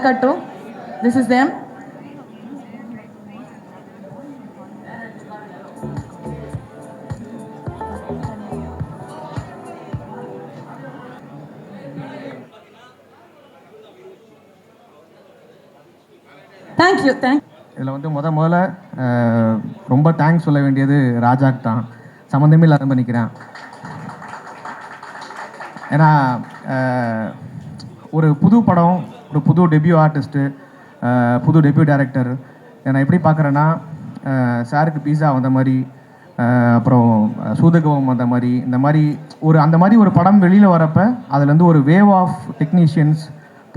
Kattu. This is them. Thank you. இதில் வந்து முதல்ல ரொம்ப தேங்க்ஸ் சொல்ல வேண்டியது ராஜாக்கு தான். சம்மந்தமே இல்லாத பண்ணிக்கிறேன். ஏன்னா ஒரு புது படம், ஒரு புது டெபியூ ஆர்டிஸ்ட்டு, புது டெபியூ டைரக்டர். நான் எப்படி பார்க்குறேன்னா, சாருக்கு பீஸா வந்த மாதிரி, அப்புறம் சூதகவம் வந்த மாதிரி, அந்த மாதிரி ஒரு படம் வெளியில் வரப்போ அதுலேருந்து ஒரு வேவ் ஆஃப் டெக்னீஷியன்ஸ்,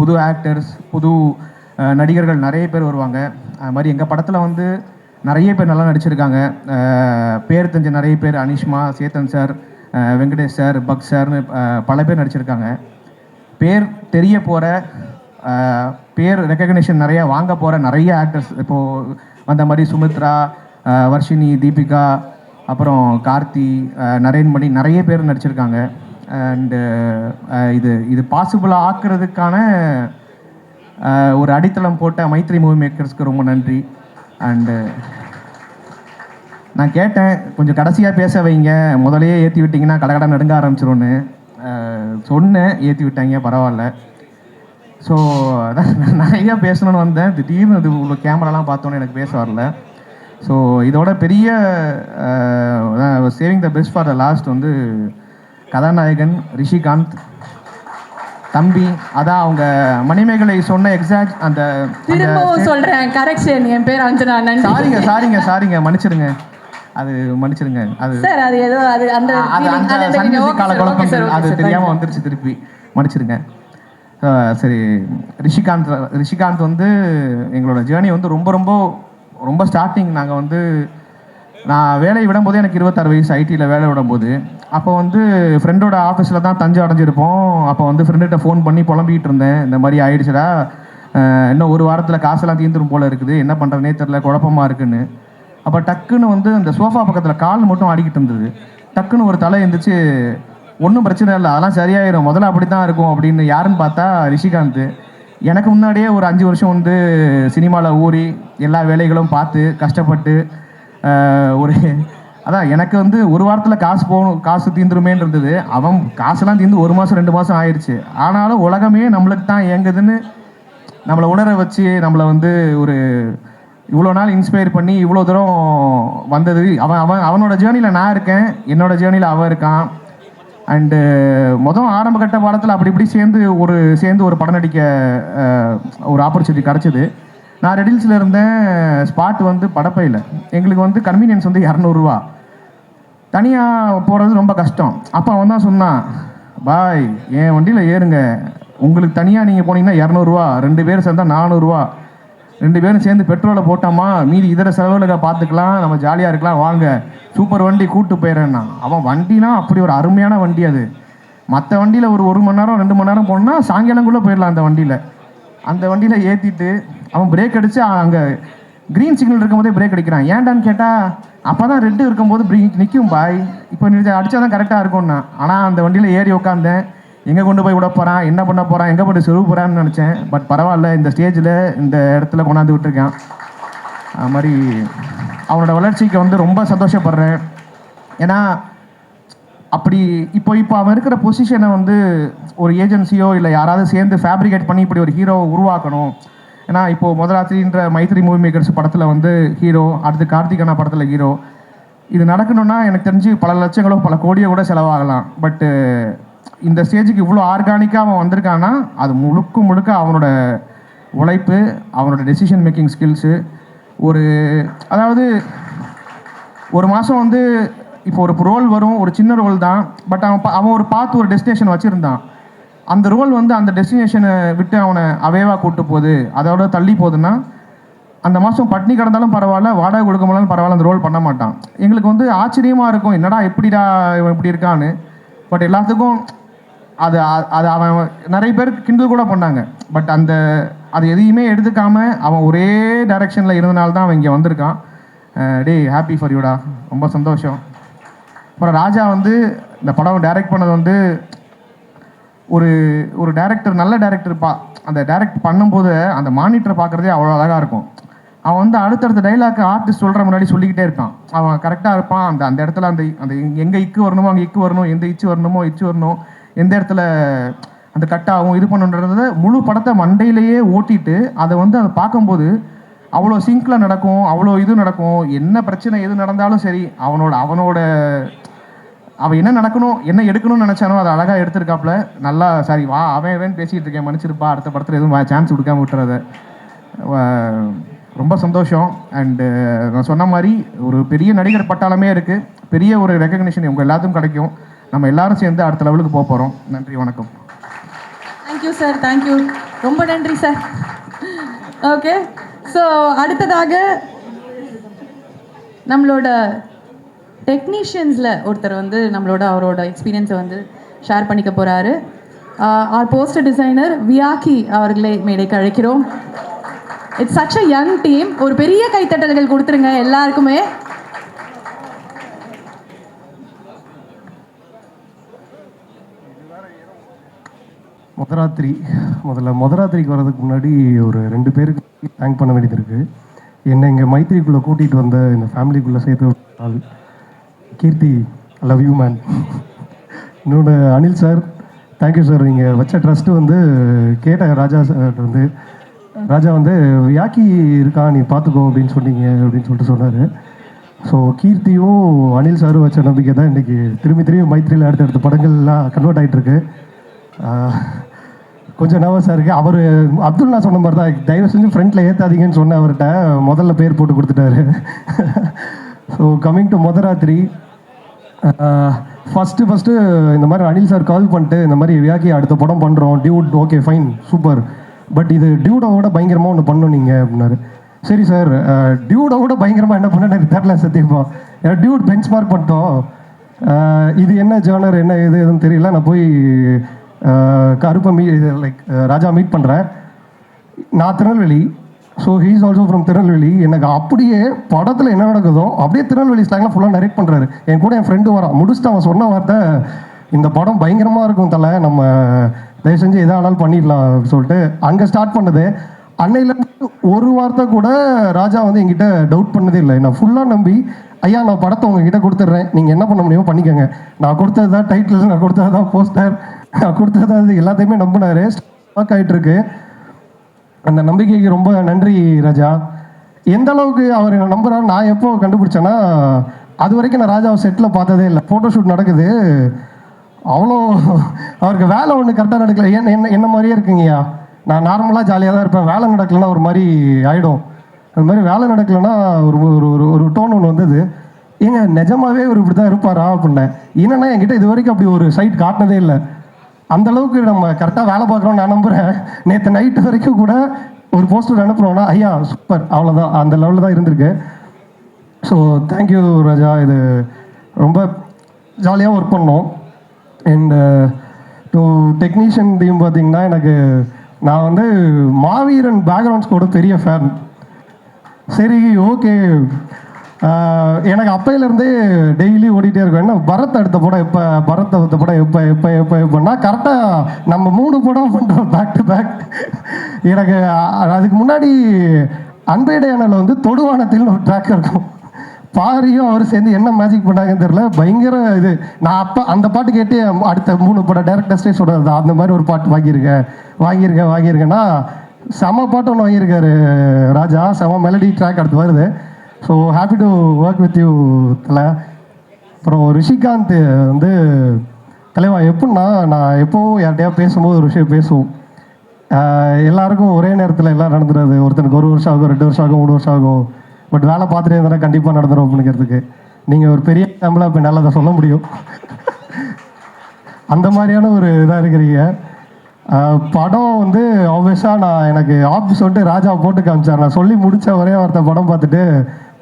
புது ஆக்டர்ஸ், புது நடிகர்கள் நிறைய பேர் வருவாங்க. அது மாதிரி எங்கள் படத்தில் வந்து நிறைய பேர் நல்லா நடிச்சிருக்காங்க. பேர் தெரிஞ்ச நிறைய பேர், Anishma, Chetan sir, Venkatesh sir, buck சார்னு பல பேர் நடிச்சிருக்காங்க. பேர் தெரிய போகிற, பேர் ரெக்கக்னிஷன் நிறையா வாங்க போகிற நிறைய ஆக்டர்ஸ் இப்போது வந்த மாதிரி சுமித்ரா, வர்ஷினி, தீபிகா, அப்புறம் கார்த்தி, நரேன்மணி, நிறைய பேர் நடிச்சிருக்காங்க. அண்டு இது பாசிபிளாக ஆக்குறதுக்கான ஒரு அடித்தளம் போட்ட மைத்ரி மூவி மேக்கர்ஸ்க்கு ரொம்ப நன்றி. அண்டு நான் கேட்டேன், கொஞ்சம் கடைசியாக பேச வைங்க, முதலையே ஏற்றி விட்டிங்கன்னா கடகடை நடுங்க ஆரம்பிச்சிரும்னு சொன்னேன். ஏற்றி விட்டாங்க, பரவாயில்ல. ஸோ அதான் நிறையா பேசணுன்னு வந்தேன். திடீர்னு இது உள்ள கேமராலாம் பார்த்தோன்னே எனக்கு பேச வரல. ஸோ இதோட பெரிய saving the best for the last வந்து கதாநாயகன் ரிஷிகாந்த் தம்பி. அதான் அவங்க மணிமேகலை சொன்ன எக்ஸாக்ட் அந்த திரும்பவும் சொல்றேன், கரெக்ஷன், என் பேர் அஞ்சனா. சாரிங்க மன்னிச்சிருங்க, மன்னிச்சிருங்க. அது சார், அது ஏதோ அது அந்த கால குழப்பம், அது தெரியாமல் வந்துருச்சு, திருப்பி மன்னிச்சிருங்க. சரி, ரிஷிகாந்த் வந்து எங்களோட ஜேர்னி வந்து ரொம்ப ரொம்ப ரொம்ப ஸ்டார்டிங். நாங்கள் வந்து நான் வேலையை விடும்போது எனக்கு 26 வயசு, ஐடியில் வேலை விடும்போது. அப்போ வந்து ஃப்ரெண்டோட ஆஃபீஸில் தான் தஞ்சை அடைஞ்சிருப்போம். அப்போ வந்து ஃப்ரெண்டுகிட்ட ஃபோன் பண்ணி புலம்பிகிட்டு இருந்தேன், இந்த மாதிரி ஆயிடுச்சுடா, இன்னும் ஒரு வாரத்தில் காசெல்லாம் தீர்ந்துரும் போல் இருக்குது, என்ன பண்ணுறதுனே தெரில, குழப்பமாக இருக்குன்னு. அப்போ டக்குன்னு வந்து அந்த சோஃபா பக்கத்தில் கால் மட்டும் ஆடிக்கிட்டு இருந்தது. டக்குன்னு ஒரு தலை எழுந்திரிச்சு, ஒன்றும் பிரச்சனை இல்லை, அதெல்லாம் சரியாயிடும், முதல்ல அப்படி தான் இருக்கும் அப்படின்னு. யாருன்னு பார்த்தா ரிஷிகாந்த். எனக்கு முன்னாடியே ஒரு 5 வருஷம் வந்து சினிமாவில் ஊறி எல்லா வேலைகளும் பார்த்து கஷ்டப்பட்டு அதான் எனக்கு வந்து ஒரு வாரத்தில் காசு தீந்துருமேன்னு இருந்தது. அவன் காசெல்லாம் தீர்ந்து 1 மாதம் 2 மாதம் ஆயிடுச்சு. ஆனாலும் உலகமே நம்மளுக்கு தான் இயங்குதுன்னு நம்மளை உணர வச்சு, நம்மளை வந்து ஒரு இவ்வளோ நாள் இன்ஸ்பயர் பண்ணி இவ்வளோ தூரம் வந்தது. அவனோட ஜேர்னியில் நான் இருக்கேன், என்னோட ஜேர்னியில் அவன் இருக்கான். அண்டு ஆரம்ப கட்ட பாடத்தில் அப்படி இப்படி சேர்ந்து ஒரு படம் நடிக்க ஒரு ஆப்பர்ச்சுனிட்டி கிடச்சிது. நான் ரெடில்ஸில் இருந்தேன். ஸ்பாட் வந்து படப்பையில். எங்களுக்கு வந்து கன்வீனியன்ஸ் வந்து 200 ரூபா. தனியாக போகிறது ரொம்ப கஷ்டம். அப்போ அவன் தான் சொன்னான், பாய் என் வண்டியில் ஏறுங்க, உங்களுக்கு தனியாக நீங்கள் போனீங்கன்னா 200 ரூபா, 2 பேர் சேர்ந்தால் 400 ரூபா, 2 பேரும் சேர்ந்து பெட்ரோலை போட்டோமா, மீதி இதர செலவுகளை பார்த்துக்கலாம், நம்ம ஜாலியாக இருக்கலாம், வாங்க, சூப்பர் வண்டி கூப்பிட்டு போயிடுறேன்னா. அவன் வண்டினா அப்படி ஒரு அருமையான வண்டி அது. மற்ற வண்டியில் ஒரு மணி நேரம் 2 மணி நேரம் போனால் சாயங்காலங்குள்ளே போயிடலாம். அந்த வண்டியில் ஏற்றிட்டு அவன் பிரேக் அடித்து அங்கே க்ரீன் சிக்னல் இருக்கும்போதே பிரேக் அடிக்கிறான். ஏன்டான்னு கேட்டால், அப்போ தான் ரெட்டு இருக்கும்போது நிற்கும் பாய், இப்போ அடித்தா தான் கரெக்டாக இருக்கும்னா. ஆனால் அந்த வண்டியில் ஏறி உட்காந்தேன். எங்கே கொண்டு போய் விட போகிறான், என்ன பண்ண போகிறான், எங்கே போய்ட்டு செருவு போகிறான்னு நினச்சேன். பட் பரவாயில்ல, இந்த ஸ்டேஜில் இந்த இடத்துல கொண்டாந்து விட்டுருக்கான். அது மாதிரி அவனோட வளர்ச்சிக்கு வந்து ரொம்ப சந்தோஷப்படுறேன். ஏன்னா அப்படி இப்போ அவன் இருக்கிற பொசிஷனை வந்து ஒரு ஏஜென்சியோ இல்லை யாராவது சேர்ந்து ஃபேப்ரிகேட் பண்ணி இப்படி ஒரு ஹீரோவை உருவாக்கணும். ஏன்னா இப்போது முதலாத்திரின்ற மைத்ரி மூவி மேக்கர்ஸ் படத்தில் வந்து ஹீரோ, அடுத்து கார்த்திகனா படத்தில் ஹீரோ. இது நடக்கணும்னா எனக்கு தெரிஞ்சு பல லட்சங்களோ பல கோடியோ கூட செலவாகலாம். பட்டு இந்த ஸ்டேஜுக்கு இவ்வளோ ஆர்கானிக்காக அவன் வந்திருக்கான்னா அது முழுக்க அவனோட உழைப்பு, அவனோட டெசிஷன் மேக்கிங் ஸ்கில்ஸு. அதாவது ஒரு மாதம் வந்து இப்போ ஒரு ரோல் வரும், ஒரு சின்ன ரோல் தான். பட் அவன் ஒரு டெஸ்டினேஷன் வச்சுருந்தான். அந்த ரோல் வந்து அந்த டெஸ்டினேஷனை விட்டு அவனை அவேவாக கூப்பிட்டு போகுது, அதோட தள்ளி போகுதுன்னா அந்த மாதம் பட்னி கிடந்தாலும் பரவாயில்ல, வாடகை கொடுக்க முடியலும் பரவாயில்ல, அந்த ரோல் பண்ண மாட்டான். எங்களுக்கு வந்து ஆச்சரியமாக இருக்கும், என்னடா எப்படிடா இவன் இப்படி இருக்கான்னு. பட் எல்லாத்துக்கும் அது அவன் நிறைய பேர் கிண்டல் கூட பண்ணாங்க. பட் அது எதையுமே எடுத்துக்காமல் அவன் ஒரே டைரெக்ஷனில் இருந்தனால்தான் அவன் இங்கே வந்திருக்கான். டே ஹாப்பி ஃபார் யூடா, ரொம்ப சந்தோஷம். அப்புறம் ராஜா வந்து இந்த படம் டைரக்ட் பண்ணது வந்து ஒரு ஒரு டேரக்டர் நல்ல டேரக்டர் அந்த டைரக்ட் பண்ணும்போது அந்த மானிட்டரை பார்க்குறதே அவ்வளோ அழகாக இருக்கும். அவன் வந்து அடுத்தடுத்த டைலாக் ஆர்டிஸ்ட் சொல்கிற முன்னாடி சொல்லிக்கிட்டே இருக்கான். அவன் கரெக்டாக இருப்பான். அந்த இடத்துல அந்த எங்கே இக்கு வரணுமோ அங்கே இக்கு வரணும், எந்த இச்சு வரணுமோ இச்சு வரணும், எந்த இடத்துல அந்த கட்டாகும் இது பண்ணுன்றத முழு படத்தை மண்டையிலேயே ஓட்டிட்டு அதை வந்து அதை பார்க்கும்போது அவ்வளோ சிங்கில் நடக்கும், அவ்வளோ இது நடக்கும். என்ன பிரச்சனை எது நடந்தாலும் சரி அவனோட அவன் என்ன நடக்கணும் என்ன எடுக்கணும்னு நினச்சானோ அதை அழகாக எடுத்திருக்காப்புல. நல்லா சாரி வா அவன் பேசிகிட்டு இருக்கேன் மன்னிச்சிருப்பா, அடுத்த படத்தில் எதுவும் சான்ஸ் கொடுக்காம விட்டுறத. ரொம்ப சந்தோஷம். அண்டு நான் சொன்ன மாதிரி ஒரு பெரிய நடிகர் பட்டாளமே இருக்குது, பெரிய ஒரு ரெகக்னிஷன் உங்கள் எல்லாத்துக்கும் கிடைக்கும். நம்ம எல்லாரும் சேர்ந்து அடுத்த லெவலுக்கு போக போகிறோம். நன்றி, வணக்கம். தேங்க்யூ சார், தேங்க்யூ, ரொம்ப நன்றி சார். ஓகே, ஸோ அடுத்ததாக நம்மளோட டெக்னீஷியன்ஸில் ஒருத்தர் வந்து அவரோட எக்ஸ்பீரியன்ஸை வந்து ஷேர் பண்ணிக்க போகிறாரு. ஆர் போஸ்டர் டிசைனர் வியாக்கி அவர்களை மேடைக்கு அழைக்கிறோம். It's such a young team. ஒரு பெரிய கைத்தட்டல்கள் கொடுத்துருங்க எல்லாருக்குமே. முதராத்திரிக்கு வர்றதுக்கு முன்னாடி ஒரு 2 பேருக்கு தேங்க் பண்ண வேண்டியது இருக்குது. என்னை இங்கே மைத்ரிக்குள்ளே கூட்டிகிட்டு வந்த இந்த ஃபேமிலிக்குள்ளே சேர்த்து ஆள் கீர்த்தி, ஐ லவ் யூ மேன். இன்னொன்று அனில் சார், தேங்க்யூ சார். நீங்கள் வச்ச ட்ரஸ்ட்டு வந்து கேட்ட ராஜா சார் வந்து ராஜா வந்து யாக்கி இருக்கா நீ பார்த்துக்கோ அப்படின்னு சொன்னீங்க அப்படின்னு சொல்லிட்டு சொன்னார். ஸோ கீர்த்தியும் அனில் சாரும் வச்ச நம்பிக்கை தான் இன்றைக்கி திரும்பி மைத்ரியில் அடுத்தடுத்த படங்கள்லாம் கன்வெர்ட் ஆகிட்டுருக்கு. கொஞ்சம் நர்வஸாக இருக்குது. அவர் அப்துல்லா சொன்ன மாதிரி தான், தயவு செஞ்சு ஃப்ரண்ட்டில் ஏற்றாதீங்கன்னு சொன்ன அவர்கிட்ட முதல்ல பேர் போட்டு கொடுத்துட்டாரு. ஸோ கம்மிங் டு முதராத்திரி, ஃபஸ்ட்டு இந்த மாதிரி அனில் சார் கால் பண்ணிட்டு இந்த மாதிரி வியாக்கி அடுத்த படம் பண்ணுறோம் Dude, okay fine super, but இது டியூடோட பயங்கரமாக ஒன்று பண்ணணும் நீங்கள் அப்படின்னாரு. சரி சார், டியூடோட பயங்கரமாக என்ன பண்ண எனக்கு தெரில சத்தியப்பா, ஏன்னா டியூட் பெஞ்ச் மார்க் பண்ணிட்டோம், இது என்ன ஜேர்னர் என்ன எதுன்னு தெரியல, நான் போய் கருப்பை லைக் ராஜா மீட் பண்ணுறேன். நான் Tirunelveli, so he's also from Tirunelveli. எனக்கு அப்படியே படத்தில் என்ன நடக்குதோ அப்படியே திருநெல்வேலி ஸ்லாங்கில் ஃபுல்லாக நரேட் பண்ணுறாரு. என் கூட என் ஃப்ரெண்டு வரான், முடிச்சுட்டு அவன் சொன்ன வார்த்தை, இந்த படம் பயங்கரமாக இருக்கும் தலை, நம்ம தயவு செஞ்சு எதாக ஆனாலும் பண்ணிடலாம் அப்படின்னு சொல்லிட்டு அங்கே ஸ்டார்ட் பண்ணது. அன்னையிலேருந்து ஒரு வார்த்தை கூட ராஜா வந்து என்கிட்ட டவுட் பண்ணதே இல்லை. நான் ஃபுல்லாக நம்பி, ஐயா நான் படத்தை உங்ககிட்ட கொடுத்துட்றேன், நீங்கள் என்ன பண்ண முடியுமோ பண்ணிக்கோங்க, நான் கொடுத்தது தான் டைட்டில், நான் கொடுத்தது தான் போஸ்டர், நான் கொடுத்தது அது எல்லாத்தையுமே நம்பினார். ஸ்டாக் ஆகிட்டுருக்கு. அந்த நம்பிக்கைக்கு ரொம்ப நன்றி ராஜா. எந்த அளவுக்கு அவர் என்னை நம்புறாரு நான் எப்போ கண்டுபிடிச்சேன்னா, அது வரைக்கும் நான் ராஜாவை செட்டில் பார்த்ததே இல்லை. ஃபோட்டோஷூட் நடக்குது, அவ்வளோ அவருக்கு வேலை ஒன்று கரெக்டாக நடக்கல. என்ன மாதிரியே இருக்குங்கய்யா, நான் நார்மலாக ஜாலியாக தான் இருப்பேன், வேலை நடக்கலைன்னா ஒரு மாதிரி ஆகிடும். அது மாதிரி வேலை நடக்கலைன்னா ஒரு டோன் ஒன்று வந்தது. ஏங்க நிஜமாவே ஒரு இப்படி தான் இருப்பாரா அப்படின்னேன். என்னன்னா என்கிட்ட இது வரைக்கும் அப்படி ஒரு சைட் காட்டினதே இல்லை. அந்தளவுக்கு நம்ம கரெக்டாக வேலை பார்க்குறோம் நான் நம்புகிறேன். நேற்று நைட்டு வரைக்கும் கூட ஒரு போஸ்டர் அனுப்புகிறோன்னா ஐயா சூப்பர், அவ்வளோதான், அந்த லெவலில் தான் இருந்திருக்கு. ஸோ தேங்க்யூ ராஜா, இது ரொம்ப ஜாலியாக ஒர்க் பண்ணோம். அண்ட் டு டெக்னீஷியன் டீம் பார்த்திங்கன்னா, எனக்கு நான் வந்து மாவீரன் பேக்ரவுண்ட் ஸ்கோட பெரிய ஃபேன். சரி ஓகே, எனக்கு அப்பையிலேருந்தே டெய்லி ஓடிட்டே இருக்கும், என்ன பரத் அடுத்த படம் எப்போ, பரத் அடுத்த படம் எப்போன்னா கரெக்டாக நம்ம 3 படம் பண்ணுறோம் பேக் டு பேக். எனக்கு அதுக்கு முன்னாடி அன்பேடையானில் வந்து தொடுவானத்தில் ஒரு ட்ராக் இருக்கும், பாரியும் அவர் சேர்ந்து என்ன மேஜிக் பண்ணாங்கன்னு தெரியல, பயங்கர இது. நான் அப்போ அந்த பாட்டு கேட்டு அடுத்த 3 படம் டேரக்டர்ஸ்டே சொல்கிறது, அந்த மாதிரி ஒரு பாட்டு வாங்கியிருக்கேன்னா செம பாட்டு ஒன்று வாங்கியிருக்காரு ராஜா, செம மெலடி ட்ராக் அடுத்து வருது. So happy to work with you தலை. அப்புறம் ரிஷிகாந்த் வந்து தலைவா, எப்படின்னா நான் எப்போவும் யார்கிட்டயா பேசும்போது ஒரு விஷயம் பேசுவோம், எல்லாருக்கும் ஒரே நேரத்தில் எல்லாம் நடந்துடாது. ஒருத்தனுக்கு 1 வருஷம் ஆகும், 2 வருஷம் ஆகும், 3 வருஷம் ஆகும், பட் வேலை பார்த்துட்டே இருந்தால் கண்டிப்பாக நடந்துடும் அப்படிங்கிறதுக்கு நீங்கள் ஒரு பெரிய எக்ஸாம்பிளாக இப்போ என்னால் அதை சொல்ல முடியும். அந்த மாதிரியான ஒரு இதாக இருக்கிறீங்க. படம் வந்து ஆப்வியஸாக எனக்கு ஆஃபீஸ் வந்துட்டு ராஜா போட்டு காமிச்சார். நான் சொல்லி முடித்த ஒரே வார்த்தை படம் பார்த்துட்டு,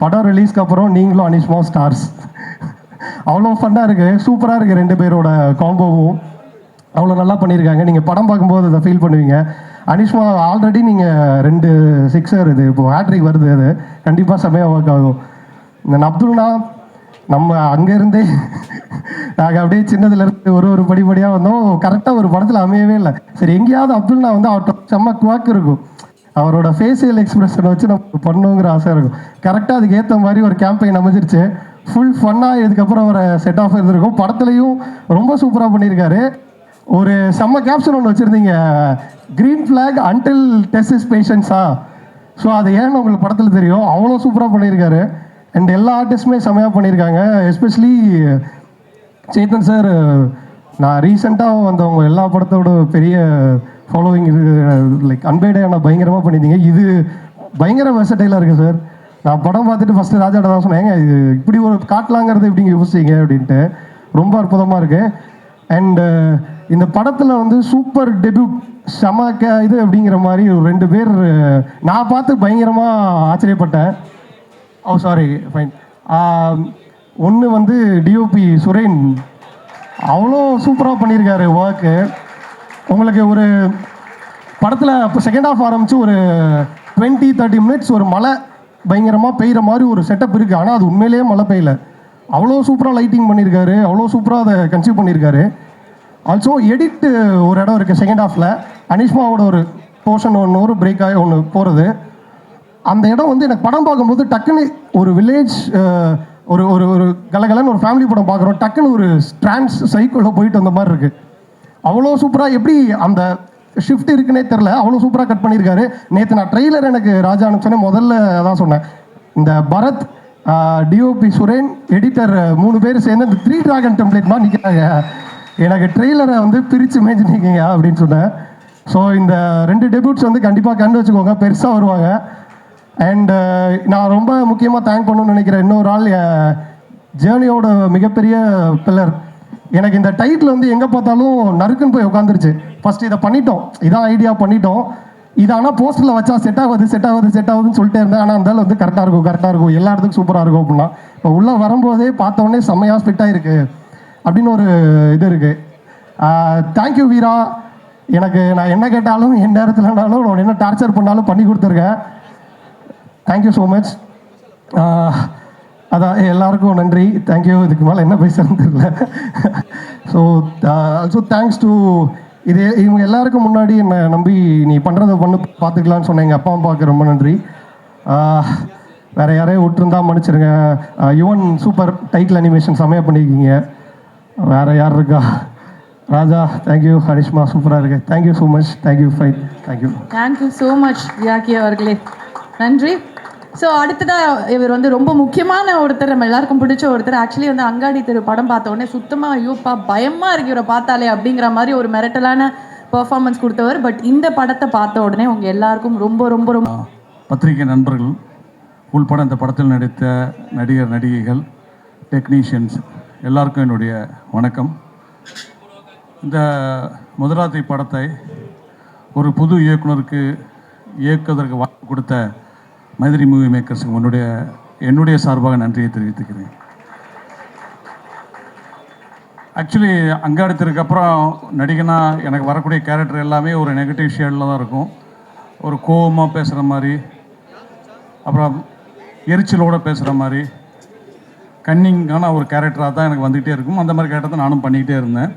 படம் ரிலீஸ்க்கு அப்புறம் நீங்களும் அனிஷ்மா ஸ்டார்ஸ். அவ்வளோ ஃபன்னாக இருக்குது, சூப்பராக இருக்குது. 2 பேரோட காம்போவும் அவ்வளோ நல்லா பண்ணியிருக்காங்க. நீங்கள் படம் பார்க்கும்போது அதை ஃபீல் பண்ணுவீங்க. அனிஷ்மா ஆல்ரெடி நீங்கள் 2 சிக்ஸர், இது இப்போது ஹேட்ரிக் வருது, அது கண்டிப்பாக செம்மையாக ஒர்க் ஆகும். இந்த அப்துல்னா நம்ம அங்கேருந்தே நாங்கள் அப்படியே சின்னதுலேருந்து ஒரு படிப்படியாக வந்தோம். கரெக்டாக ஒரு படத்தில் அமையவே இல்லை. சரி எங்கேயாவது அப்துல்னா வந்து அவர்கிட்ட செம்ம குவாக்கு இருக்கும், அவரோட ஃபேஷியல் எக்ஸ்பிரஷனை வச்சு நம்ம பண்ணணுங்கிற ஆசை இருக்கும். கரெக்டாக அதுக்கு ஏற்ற மாதிரி ஒரு கேம்பெயின் அமைஞ்சிருச்சு. ஃபுல் ஃபன்னாக இதுக்கப்புறம் ஒரு செட் ஆஃப் இருந்திருக்கும். படத்துலையும் ரொம்ப சூப்பராக பண்ணியிருக்காரு. ஒரு செம்ம கேப்ஷன் ஒன்று வச்சுருந்தீங்க, green flag until test is பேஷன்ஸா. ஸோ அது ஏன்னு உங்களுக்கு படத்தில் தெரியும். அவ்வளோ சூப்பராக பண்ணியிருக்காரு. அண்ட் எல்லா ஆர்டிஸ்ட்டுமே செம்மையாக பண்ணியிருக்காங்க. எஸ்பெஷலி சேத்தன் சார், நான் ரீசெண்டாக வந்தவங்க எல்லா படத்தோட பெரிய ஃபாலோவிங் இருக்குது. லைக் அன்பேடையான பயங்கரமாக பண்ணியிருந்தீங்க. இது பயங்கர வெர்சடைலாக இருக்குது சார். நான் படம் பார்த்துட்டு ஃபஸ்ட்டு ராஜாட்ட தான் சொன்னேன், இது இப்படி ஒரு காட்டலாங்கிறது எப்படிங்க யோசிச்சிங்க அப்படின்ட்டு. ரொம்ப அற்புதமாக இருக்குது. அண்டு இந்த படத்தில் வந்து சூப்பர் டெபியூட் இது அப்படிங்கிற மாதிரி ஒரு 2 பேர் நான் பார்த்து பயங்கரமாக ஆச்சரியப்பட்டேன். ஓ சாரி ஃபைன். ஒன்று வந்து டிஓபி சுரேன், அவ்வளோ சூப்பராக பண்ணியிருக்காரு ஒர்க்கு. உங்களுக்கு ஒரு படத்தில் இப்போ செகண்ட் ஹாஃப் ஆரம்பித்து ஒரு 20-30 மினிட்ஸ் ஒரு மழை பயங்கரமாக பெய்கிற மாதிரி ஒரு செட்டப் இருக்குது. ஆனால் அது உண்மையிலேயே மழை பெய்யல. அவ்வளோ சூப்பராக லைட்டிங் பண்ணியிருக்காரு, அவ்வளோ சூப்பராக அதை கன்சீவ் பண்ணியிருக்காரு. ஆல்சோ எடிட் ஒரு இடம் இருக்குது செகண்ட் ஹாஃபில், அனிஷ்மாவோட ஒரு போர்ஷன் ஒரு பிரேக் ஆகி ஒன்று போகிறது. அந்த இடம் வந்து எனக்கு படம் பார்க்கும்போது டக்குன்னு ஒரு வில்லேஜ் ஒரு ஒரு ஒரு கலகலன்னு ஒரு ஃபேமிலி படம் பார்க்குறோம், டக்குன்னு ஒரு ட்ரான்ஸ் சைக்கிளில் போயிட்டு வந்த மாதிரி இருக்குது. அவ்வளோ சூப்பராக எப்படி அந்த ஷிஃப்ட் இருக்குன்னே தெரில, அவ்வளோ சூப்பராக கட் பண்ணியிருக்காரு. நேற்று நான் ட்ரெய்லர் எனக்கு ராஜா அனுப்பிச்சோன்னே முதல்ல தான் சொன்னேன், இந்த பரத், டிஓபி சுரேன், எடிட்டர் 3 பேர் சேர்ந்து இந்த 3 டிராகன் டெம்ப்ளேட் மாதிரி நிற்கிறாங்க, எனக்கு ட்ரெய்லரை வந்து பிரித்து மேய்ஞ்சிருக்கீங்க அப்படின்னு சொன்னேன். ஸோ இந்த 2 டெபியூட்ஸ் வந்து கண்டிப்பாக கண்டு வச்சுக்கோங்க, பெருசாக வருவாங்க. அண்டு நான் ரொம்ப முக்கியமாக தேங்க் பண்ணணும்னு நினைக்கிறேன் இன்னொரு ஆள், என் ஜேர்னியோட மிகப்பெரிய பில்லர். எனக்கு இந்த டைட்டில் வந்து எங்கே பார்த்தாலும் நறுக்குன்னு போய் உட்காந்துருச்சு. ஃபஸ்ட்டு இதை பண்ணிட்டோம், இதான் ஐடியா பண்ணிட்டோம், இது ஆனால் போஸ்டரில் வச்சா செட் ஆகுதுன்னு சொல்லிட்டே இருந்தேன். ஆனால் அந்த வந்து கரெக்டாக இருக்கும், எல்லா இடத்துக்கும் சூப்பராக இருக்கும் அப்படின்னா. இப்போ உள்ளே வரும்போதே பார்த்தோன்னே செம்மையாக ஃபிட் ஆகிருக்கு அப்படின்னு ஒரு இது இருக்குது. தேங்க்யூ வீரா, எனக்கு நான் என்ன கேட்டாலும் என் நேரத்தில்னாலும் நான் என்ன டார்ச்சர் பண்ணாலும் பண்ணி கொடுத்துருக்கேன். Thank you so much. அதான் எல்லாருக்கும் நன்றி, தேங்க்யூ. இதுக்கு மேலே என்ன பேசுறதுன்னு தெரியல. ஸோ ஆல்சோ தேங்க்ஸ் டு இவங்க எல்லாருக்கும் முன்னாடி என்னை நம்பி நீ பண்ணுறதை பார்த்துக்கலான்னு சொன்னேன் எங்கள் அப்பா அம்மாவுக்கு ரொம்ப நன்றி. வேறு யாரையும் விட்டுருந்தா மன்னிச்சிருங்க. யுவன் சூப்பர் டைட்டில் அனிமேஷன் செம்மையாக பண்ணியிருக்கீங்க. வேறு யார் இருக்கா? ராஜா தேங்க்யூ, ஹரிஷ்மா சூப்பராக இருக்கு, thank you so much, thank you fine, thank you so much Vyakki அவர்களே, நன்றி. ஸோ அடுத்ததாக இவர் வந்து ரொம்ப முக்கியமான ஒருத்தர், நம்ம எல்லாருக்கும் பிடிச்ச ஒருத்தர். ஆக்சுவலி வந்து அங்காடி தெரு படம் பார்த்த உடனே சுத்தமாக ஐயோப்பா பயமாக இருக்கு இவரை பார்த்தாலே அப்படிங்கிற மாதிரி ஒரு மிரட்டலான பெர்ஃபார்மன்ஸ் கொடுத்தவர். பட் இந்த படத்தை பார்த்த உடனே உங்கள் எல்லாருக்கும் ரொம்ப ரொம்ப ரொம்ப பத்திரிகை நண்பர்கள் உள்பட இந்த படத்தில் நடித்த நடிகர் நடிகைகள் டெக்னீஷியன்ஸ் எல்லாருக்கும் என்னுடைய வணக்கம். இந்த முதலாத்தி படத்தை ஒரு புது இயக்குனருக்கு இயக்குவதற்கு வாய்ப்பு கொடுத்த மைதிரி மூவி மேக்கர்ஸுக்கு என்னுடைய சார்பாக நன்றியை தெரிவித்துக்கிறேன். ஆக்சுவலி அங்காடித்ததுக்கு அப்புறம் நடிகனாக எனக்கு வரக்கூடிய கேரக்டர் எல்லாமே ஒரு நெகட்டிவ் ஷேடில் தான் இருக்கும். ஒரு கோவமாக பேசுகிற மாதிரி, அப்புறம் எரிச்சலோடு பேசுகிற மாதிரி கன்னிங்கான ஒரு கேரக்டராக தான் எனக்கு வந்துக்கிட்டே இருக்கும். அந்த மாதிரி கேரக்டர் தான் நானும் பண்ணிக்கிட்டே இருந்தேன்.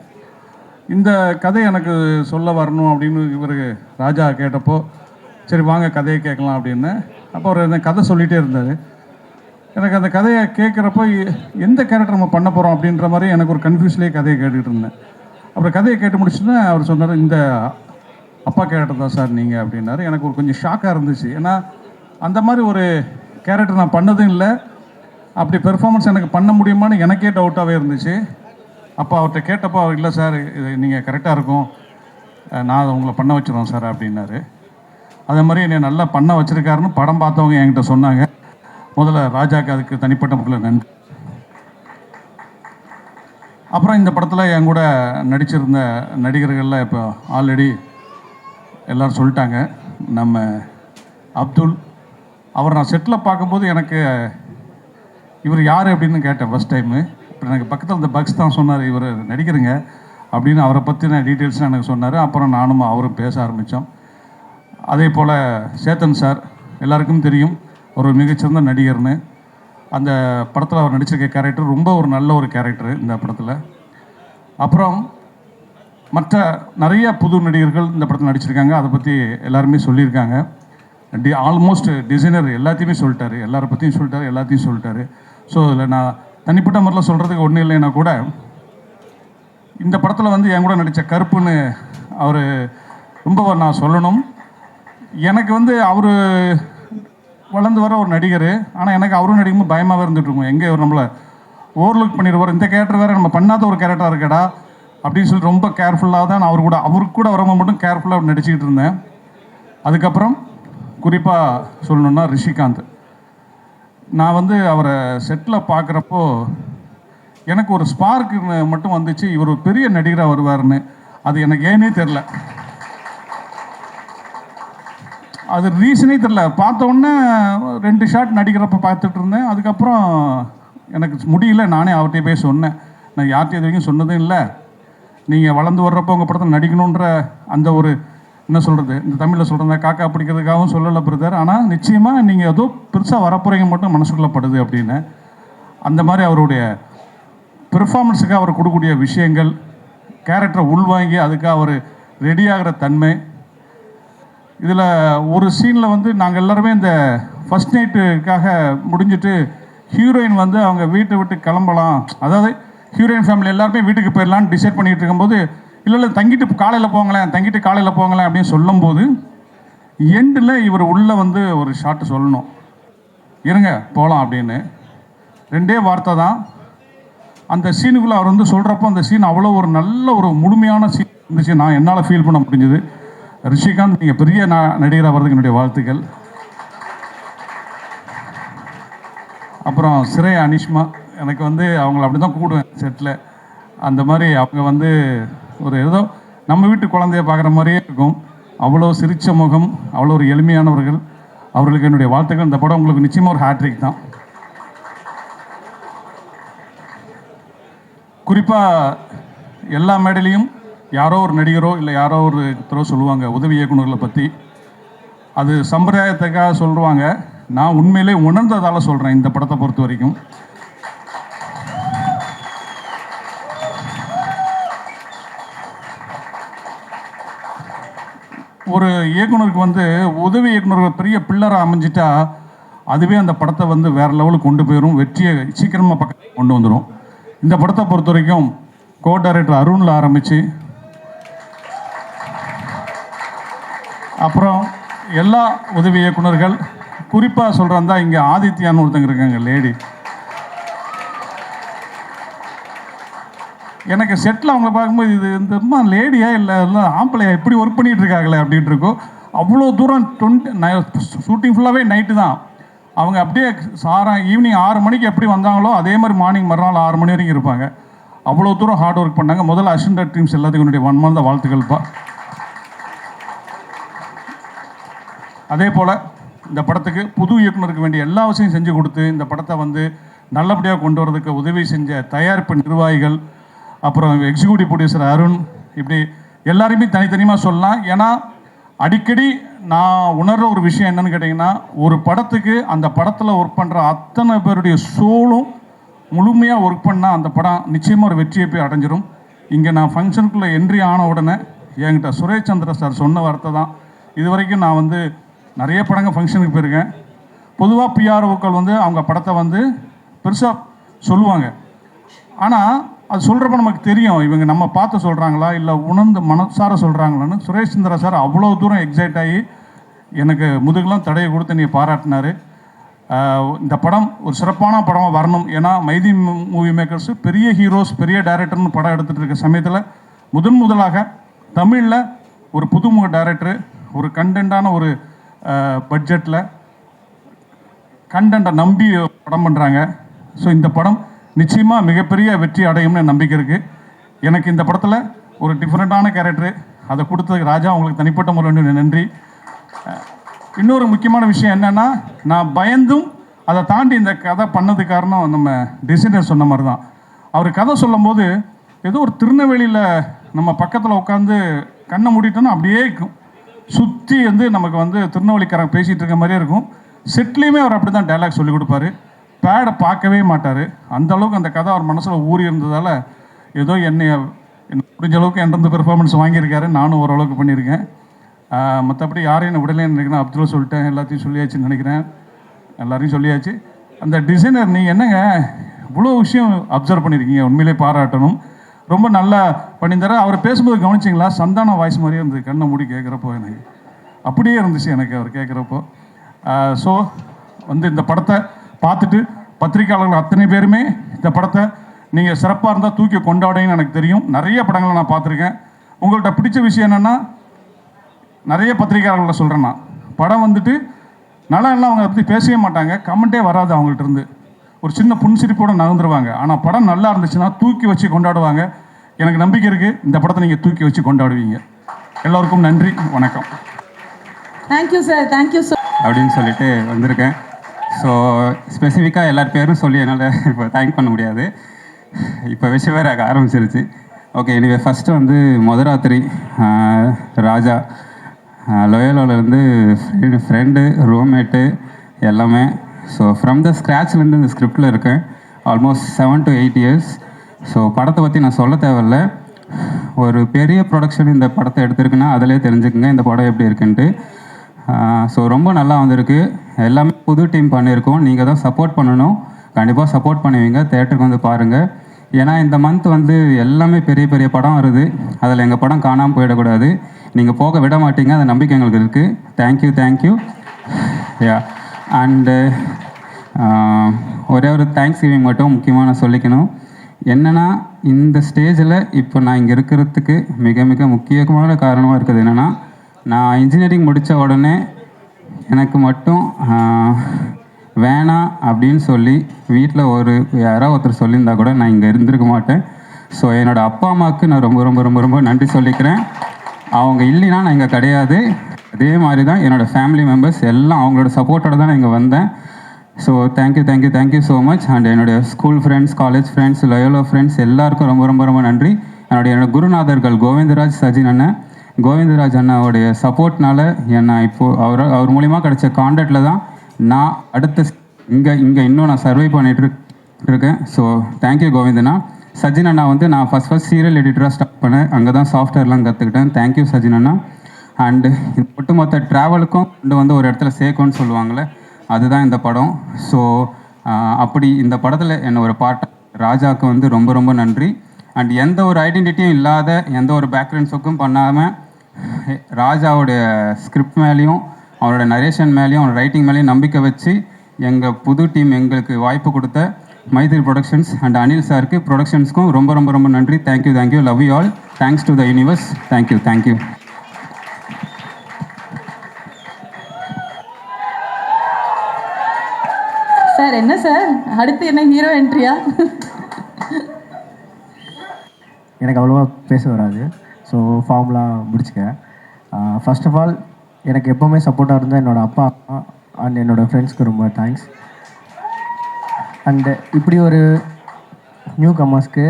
இந்த கதை எனக்கு சொல்ல வரணும் அப்படின்னு இவர் ராஜா கேட்டப்போ சரி வாங்க கதையை கேட்கலாம் அப்படின்னு. அப்போ அவர் அந்த கதை சொல்லிகிட்டே இருந்தார். எனக்கு அந்த கதையை கேட்குறப்போ எந்த கேரக்டர் நம்ம பண்ண போகிறோம் அப்படின்ற மாதிரி எனக்கு ஒரு கன்ஃபியூஸ்லேயே கதையை கேட்டுக்கிட்டு இருந்தேன். அப்புறம் கதையை கேட்டு முடிச்சுன்னா அவர் சொன்னார், இந்த அப்பா கேரக்டர் தான் சார் நீங்கள் அப்படின்னாரு. எனக்கு ஒரு கொஞ்சம் ஷாக்காக இருந்துச்சு. ஏன்னா அந்த மாதிரி ஒரு கேரக்டர் நான் பண்ணதும் இல்லை, அப்படி பெர்ஃபார்மன்ஸ் எனக்கு பண்ண முடியுமான்னு எனக்கே டவுட்டாகவே இருந்துச்சு. அப்போ அவர்கிட்ட கேட்டப்போ அவர் இல்லை சார் இது நீங்கள் கரெக்டாக இருக்கும், நான் அதை உங்களை பண்ண வச்சுருவோம் சார் அப்படின்னாரு. அதே மாதிரி என்னை நல்லா பண்ண வச்சுருக்காருன்னு படம் பார்த்தவங்க என்கிட்ட சொன்னாங்க. முதல்ல ராஜாக்கு அதுக்கு தனிப்பட்ட முறையில் நன்றி. அப்புறம் இந்த படத்தில் என் கூட நடிச்சிருந்த நடிகர்கள்லாம் இப்போ ஆல்ரெடி எல்லோரும் சொல்லிட்டாங்க. நம்ம அப்துல், அவர் நான் செட்டில் பார்க்கும்போது எனக்கு இவர் யார் அப்படின்னு கேட்டேன் ஃபஸ்ட் டைமு. இப்போ எனக்கு பக்கத்தில் இந்த பக்ஸ் தான் சொன்னார், இவர் நடிக்கிறங்க அப்படின்னு அவரை பற்றின டீட்டெயில்ஸ்லாம் எனக்கு சொன்னார். அப்புறம் நானும் அவரும் பேச ஆரம்பித்தோம். அதே போல் சேத்தன் சார் எல்லாருக்கும் தெரியும் ஒரு மிகச்சிறந்த நடிகர்னு. அந்த படத்தில் அவர் நடிச்சிருக்க கேரக்டர் ரொம்ப ஒரு நல்ல ஒரு கேரக்டர் இந்த படத்தில். அப்புறம் மற்ற நிறைய புது நடிகர்கள் இந்த படத்தில் நடிச்சிருக்காங்க. அதை பற்றி எல்லாருமே சொல்லியிருக்காங்க. ஆல்மோஸ்ட் டிசைனர் எல்லாத்தையுமே சொல்லிட்டாரு, எல்லாரை பற்றியும் சொல்லிட்டாரு, எல்லாத்தையும் சொல்லிட்டாரு. ஸோ இதில் நான் தனிப்பட்ட முறையில் சொல்கிறதுக்கு ஒன்றும் இல்லைன்னா கூட இந்த படத்தில் வந்து என் கூட நடித்த கருப்புன்னு அவர் ரொம்ப நான் சொல்லணும். எனக்கு வந்து அவர் வளர்ந்து வர ஒரு நடிகர், ஆனால் எனக்கு அவரும் நடிக்கும்போது பயமாகவே இருந்துகிட்ருக்கும். எங்கே அவர் நம்மளை ஓவர்லுக் பண்ணிடுவார், இந்த கேரக்டர் வேறு நம்ம பண்ணாத ஒரு கேரக்டராக இருக்கடா அப்படின்னு சொல்லி ரொம்ப கேர்ஃபுல்லாக தான் நான் அவருக்கு கூட வரவங்க மட்டும் கேர்ஃபுல்லாக நடிச்சுக்கிட்டு இருந்தேன். அதுக்கப்புறம் குறிப்பாக சொல்லணுன்னா ரிஷிகாந்த், நான் வந்து அவரை செட்டில் பார்க்குறப்போ எனக்கு ஒரு ஸ்பார்க்கு மட்டும் வந்துச்சு, இவர் ஒரு பெரிய நடிகராக வருவார்னு. அது எனக்கு ஏனே தெரில, அது ரீசனே தெரில. பார்த்த உடனே 2 ஷாட் நடிக்கிறப்ப பார்த்துட்டு இருந்தேன். அதுக்கப்புறம் எனக்கு முடியல, நானே அவர்கிட்ட போய் சொன்னேன். நான் யார்கிட்ட இது வரைக்கும் சொன்னதும் இல்லை, நீங்கள் வளர்ந்து வர்றப்போ உங்கள் படத்தை நடிக்கணுன்ற அந்த ஒரு என்ன சொல்கிறது, இந்த தமிழில் சொல்கிறத காக்கா பிடிக்கிறதுக்காகவும் சொல்லலை பிரதர், ஆனால் நிச்சயமாக நீங்கள் ஏதோ பெருசாக வரப்போகிறீங்க மட்டும் மனசுக்குள்ளே படுது அப்படின்னு. அந்த மாதிரி அவருடைய பெர்ஃபார்மன்ஸுக்கு அவர் கொடுக்கக்கூடிய விஷயங்கள், கேரக்டரை உள்வாங்கி அதுக்கு அவர் ரெடியாகிற தன்மை. இதில் ஒரு சீனில் வந்து நாங்கள் எல்லாருமே இந்த ஃபஸ்ட் நைட்டுக்காக முடிஞ்சிட்டு ஹீரோயின் வந்து அவங்க வீட்டை விட்டு கிளம்பலாம், அதாவது ஹீரோயின் ஃபேமிலி எல்லாருமே வீட்டுக்கு போயிடலான்னு டிசைட் பண்ணிகிட்டு இருக்கும்போது, இல்லை தங்கிட்டு காலையில் போங்களேன் அப்படின்னு சொல்லும்போது எண்டில் இவர் உள்ளே வந்து ஒரு ஷாட்டு சொல்லணும், இருங்க போகலாம் அப்படின்னு. 2 வார்த்தை தான். அந்த சீனுக்குள்ளே அவர் வந்து சொல்கிறப்போ அந்த சீன் அவ்வளோ ஒரு நல்ல ஒரு முழுமையான சீன் இருந்துச்சு, நான் என்னால் ஃபீல் பண்ண முடிஞ்சுது. ரிஷிகாந்த், நீங்கள் பெரிய நடிகராக வர்றதுக்கு என்னுடைய வாழ்த்துக்கள். அப்புறம் சிறை அனிஷ்மா, எனக்கு வந்து அவங்கள அப்படி தான் கூப்பிடுவேன் செட்டில். அந்த மாதிரி அவங்க வந்து ஒரு ஏதோ நம்ம வீட்டு குழந்தைய பார்க்குற மாதிரியே இருக்கும். அவ்வளோ சிரித்த முகம், அவ்வளோ ஒரு எளிமையானவர்கள். அவர்களுக்கு என்னுடைய வாழ்த்துக்கள். இந்த படம் உங்களுக்கு நிச்சயமாக ஒரு ஹேட்ரிக் தான். குறிப்பாக எல்லா மேடையிலையும் யாரோ ஒரு நடிகரோ இல்லை யாரோ ஒருத்தரோ சொல்லுவாங்க உதவி இயக்குநர்களை பற்றி. அது சம்பிரதாயத்துக்காக சொல்லுவாங்க. நான் உண்மையிலே உணர்ந்ததால் சொல்கிறேன். இந்த படத்தை பொறுத்த வரைக்கும் ஒரு இயக்குனருக்கு வந்து உதவி இயக்குனர் பெரிய பில்லராக அமைஞ்சிட்டா அதுவே அந்த படத்தை வந்து வேறு லெவலுக்கு கொண்டு போயிடும், வெற்றியை சீக்கிரமாக பக்கத்தில் கொண்டு வந்துடும். இந்த படத்தை பொறுத்த வரைக்கும் கோ டைரக்டர் அருணில் ஆரம்பித்து அப்புறம் எல்லா உதவி இயக்குனர்கள், குறிப்பாக சொல்கிறதா இங்கே ஆதித்யான்னு ஒருத்தங்க இருக்காங்க லேடி. எனக்கு செட்டில் அவங்க பார்க்கும்போது இது இந்த லேடியா இல்லை ஆம்பளையா இப்படி ஒர்க் பண்ணிகிட்டு இருக்காங்களே அப்படின்ட்டு இருக்கோம். அவ்வளோ தூரம் ஷூட்டிங் ஃபுல்லாகவே நைட்டு தான். அவங்க அப்படியே ஈவினிங் 6 மணிக்கு எப்படி வந்தாங்களோ அதே மாதிரி மார்னிங் மறுநாள் 6 மணி வரைக்கும் இருப்பாங்க. அவ்வளோ தூரம் ஹார்ட் ஒர்க் பண்ணாங்க. முதல்ல அசிஸ்டன்ட் டீம்ஸ் எல்லாத்துக்கும் என்னுடைய மனமார்ந்த வாழ்த்துக்கள்ப்பா. அதே போல் இந்த படத்துக்கு புது இயக்குனருக்கு வேண்டிய எல்லா விஷயம் செஞ்சு கொடுத்து இந்த படத்தை வந்து நல்லபடியாக கொண்டு வரதுக்கு உதவி செஞ்ச தயாரிப்பு நிர்வாகிகள், அப்புறம் எக்ஸிக்யூட்டிவ் ப்ரொடியூசர் அருண், இப்படி எல்லாருமே தனித்தனியாக சொல்லலாம். ஏன்னா அடிக்கடி நான் உணர்கிற ஒரு விஷயம் என்னன்னு கேட்டிங்கன்னா, ஒரு படத்துக்கு அந்த படத்தில் ஒர்க் பண்ணுற அத்தனை பேருடைய சோலும் முழுமையாக ஒர்க் பண்ணால் அந்த படம் நிச்சயமாக ஒரு வெற்றியை போய் அடைஞ்சிரும். இங்கே நான் ஃபங்க்ஷனுக்குள்ளே என்ட்ரி ஆன உடனே என்கிட்ட சுரேஷ் சந்திர சார் சொன்ன வார்த்தை தான். இது வரைக்கும் நான் வந்து நிறைய படங்கள் ஃபங்க்ஷனுக்கு போயிருக்கேன். பொதுவாக பிஆர்ஓக்கள் வந்து அவங்க படத்தை வந்து பெருசாக சொல்லுவாங்க, ஆனால் அது சொல்கிறப்ப நமக்கு தெரியும் இவங்க நம்ம பார்த்து சொல்கிறாங்களா இல்லை உணர்ந்து மனசார சொல்கிறாங்களான்னு. சுரேஷ் சந்திரா சார் அவ்வளோ தூரம் எக்ஸைட் ஆகி எனக்கு முதுகெல்லாம் தடையை கொடுத்து நீ பாராட்டினார். இந்த படம் ஒரு சிறப்பான படமாக வரணும். ஏன்னா மைதி மூவி மேக்கர்ஸ் பெரிய ஹீரோஸ் பெரிய டைரக்டர்னு படம் எடுத்துகிட்டு இருக்க சமயத்தில் முதலாக தமிழில் ஒரு புதுமுக டைரக்டரு ஒரு கண்டென்ட்டான ஒரு பட்ஜெட்டில் கண்டென்ட்டை நம்பி படம் பண்ணுறாங்க. ஸோ இந்த படம் நிச்சயமாக மிகப்பெரிய வெற்றி அடையும்னு நம்பிக்கை இருக்குது. எனக்கு இந்த படத்தில் ஒரு டிஃப்ரெண்ட்டான கேரக்டரு அதை கொடுத்ததுக்கு ராஜா உங்களுக்கு தனிப்பட்ட முறையில் நன்றி. இன்னொரு முக்கியமான விஷயம் என்னென்னா, நான் பயந்தும் அதை தாண்டி இந்த கதை பண்ணது காரணம் நம்ம டிசைனர் சொன்ன மாதிரி தான். அவர் கதை சொல்லும் போது ஏதோ ஒரு திருநெல்வேலியில் நம்ம பக்கத்தில் உட்காந்து கண்ணை மூடிட்டோன்னா அப்படியே சுற்றி வந்து நமக்கு வந்து திருநெல்வேலிக்காரன் பேசிகிட்டு இருக்க மாதிரியே இருக்கும். செட்லேயுமே அவர் அப்படி தான் டைலாக் சொல்லிக் கொடுப்பாரு. பேடை பார்க்கவே மாட்டார். அந்த அளவுக்கு அந்த கதை அவர் மனசில் ஊறி இருந்ததால் ஏதோ என்னை முடிஞ்ச அளவுக்கு என்கிட்ட பெர்ஃபார்மன்ஸ் வாங்கியிருக்காரு. நானும் ஓரளவுக்கு பண்ணியிருக்கேன். மற்றபடி யாரையும் என்ன விடலைன்னு நினைக்கிறேன். அப்துல்லா சொல்லிட்டேன், எல்லாத்தையும் சொல்லியாச்சுன்னு நினைக்கிறேன். எல்லாரையும் சொல்லியாச்சு. அந்த டிசைனர் நீங்கள் என்னங்க இவ்வளோ விஷயம் அப்சர்வ் பண்ணியிருக்கீங்க, உண்மையிலே பாராட்டணும். ரொம்ப நல்லா பண்ணியிருந்தாரு. அவர் பேசும்போது கவனிச்சிங்களா, சந்தான வாய்ஸ் மாதிரியே இருந்தது. கண்ணை மூடி கேட்குறப்போ எனக்கு அப்படியே இருந்துச்சு எனக்கு அவர் கேட்குறப்போ. ஸோ வந்து இந்த படத்தை பார்த்துட்டு பத்திரிக்கையாளர்கள் அத்தனை பேருமே இந்த படத்தை நீங்கள் சிறப்பாக இருந்தால் தூக்கி கொண்டாடுன்னு எனக்கு தெரியும். நிறைய படங்களை நான் பார்த்துருக்கேன். உங்கள்கிட்ட பிடிச்ச விஷயம் என்னென்னா, நிறைய பத்திரிக்கையாளர்களை சொல்கிறேன் நான், படம் வந்துட்டு நல்லா எல்லாம் அவங்க பற்றி பேசவே மாட்டாங்க, கமெண்ட்டே வராது அவங்கள்ட்ட இருந்து, ஒரு சின்ன புன்சிரிப்போடு நகர்ந்துருவாங்க. ஆனால் படம் நல்லா இருந்துச்சுன்னா தூக்கி வச்சு கொண்டாடுவாங்க. எனக்கு நம்பிக்கை இருக்குது இந்த படத்தை நீங்கள் தூக்கி வச்சு கொண்டாடுவீங்க. எல்லோருக்கும் நன்றி, வணக்கம். தேங்க்யூ சார், தேங்க்யூ சார் அப்படின்னு சொல்லிட்டு வந்திருக்கேன். ஸோ ஸ்பெசிஃபிக்காக எல்லார் பேரும் சொல்லி என்னால் இப்போ தேங்க் பண்ண முடியாது. இப்போ விஷயம் வேறு ஆரம்பிச்சிருச்சு. ஓகே, எனிவே ஃபஸ்ட்டு வந்து முதராத்திரி ராஜா லோயலோலேருந்து ஃப்ரெண்டு ரூம்மேட்டு எல்லாமே. ஸோ ஃப்ரம் த ஸ்க்ராட்ச்லேருந்து இந்த ஸ்கிரிப்டில் இருக்கேன் ஆல்மோஸ்ட் 7 to 8 years. ஸோ படத்தை பற்றி நான் சொல்ல தேவையில்ல. ஒரு பெரிய ப்ரொடக்ஷன் இந்த படத்தை எடுத்திருக்குன்னா அதிலே தெரிஞ்சுக்குங்க இந்த படம் எப்படி இருக்குன்ட்டு. ஸோ ரொம்ப நல்லா வந்திருக்கு. எல்லாமே புது டீம் பண்ணியிருக்கோம். நீங்கள் தான் சப்போர்ட் பண்ணணும். கண்டிப்பாக சப்போர்ட் பண்ணுவீங்க. தேட்டருக்கு வந்து பாருங்கள். ஏன்னா இந்த மந்த் வந்து எல்லாமே பெரிய பெரிய படம் வருது. அதில் எங்கள் படம் காணாமல் போயிடக்கூடாது. நீங்கள் போக விட மாட்டீங்க, அந்த நம்பிக்கை எங்களுக்கு இருக்குது. தேங்க்யூ. யா அண்டு ஒரே ஒரு தேங்க்ஸ் கிவிங் மட்டும் முக்கியமாக நான் சொல்லிக்கணும். என்னென்னா, இந்த ஸ்டேஜில் இப்போ நான் இங்கே இருக்கிறதுக்கு மிக மிக முக்கியமான காரணமாக இருக்குது என்னென்னா, நான் இன்ஜினியரிங் முடித்த உடனே எனக்கு மட்டும் வேணாம் அப்படின்னு சொல்லி வீட்டில் யாராவது ஒருத்தர் சொல்லியிருந்தா கூட நான் இங்கே இருந்திருக்க மாட்டேன். ஸோ என்னோடய அப்பா அம்மாவுக்கு நான் ரொம்ப ரொம்ப ரொம்ப ரொம்ப நன்றி சொல்லிக்கிறேன். அவங்க இல்லைன்னா நான் இங்கே கிடையாது. அதே மாதிரி தான் என்னோடய ஃபேமிலி மெம்பர்ஸ் எல்லாம் அவங்களோட சப்போர்ட்டோட தான் நான் இங்கே வந்தேன். So thank you so much. And என்னுடைய school friends, college friends, Loyola friends எல்லாருக்கும் ரொம்ப ரொம்ப ரொம்ப நன்றி. என்னோட குருநாதர்கள் கோவிந்தராஜ் சஜின் அண்ணன், கோவிந்தராஜ் அண்ணாவுடைய சப்போர்ட்னால நான் இப்போது அவர் மூலிமா கிடைச்ச கான்டாக்டில் தான் நான் அடுத்த இங்கே இன்னும் நான் சர்வை பண்ணிகிட்டு இருக்கேன். ஸோ தேங்க்யூ கோவிந்தண்ணா. சஜின் அண்ணா வந்து நான் ஃபஸ்ட் சீரியல் எடிட்டராக ஸ்டார்ட் பண்ணேன். அங்கே தான் சாஃப்ட்வேர்லாம் கற்றுக்கிட்டேன். Thank you Sajin Anna. அண்டு ஒட்டுமொத்த ட்ராவலுக்கும் வந்து ஒரு இடத்துல சேர்க்கும்னு சொல்லுவாங்களே, அதுதான் இந்த படம். ஸோ அப்படி இந்த படத்தில் என்ன ஒரு பாட்டு ராஜாவுக்கு வந்து ரொம்ப ரொம்ப நன்றி. அண்ட் எந்த ஒரு ஐடென்டிட்டியும் இல்லாத, எந்த ஒரு பேக்ரவுண்ட்ஸுக்கும் பண்ணாமல் ராஜாவோடைய ஸ்கிரிப்ட் மேலேயும் அவனோட நரேஷன் மேலேயும் அவனோட ரைட்டிங் மேலேயும் நம்பிக்கை வச்சு எங்கள் புது டீம் எங்களுக்கு வாய்ப்பு கொடுத்த மைத்திரி ப்ரொடக்ஷன்ஸ் அண்ட் அனில் சாருக்கு ப்ரொடக்ஷன்ஸ்க்கும் ரொம்ப ரொம்ப ரொம்ப நன்றி. Thank you. Love you all. Thanks to the universe. Thank you. Sir. என்ன சார் அடுத்து என்ன ஹீரோ என்ட்ரியா? எனக்கு அவ்வளோவா பேச வராது. ஸோ ஃபார்ம்லாம் முடிச்சுக்கேன். ஃபர்ஸ்ட் ஆஃப் ஆல் எனக்கு எப்போவுமே சப்போர்ட்டாக இருந்தால் என்னோடய அப்பா அம்மா அண்ட் என்னோடய ஃப்ரெண்ட்ஸ்க்கு ரொம்ப தேங்க்ஸ். அண்டு இப்படி ஒரு நியூ கமர்ஸ்க்கு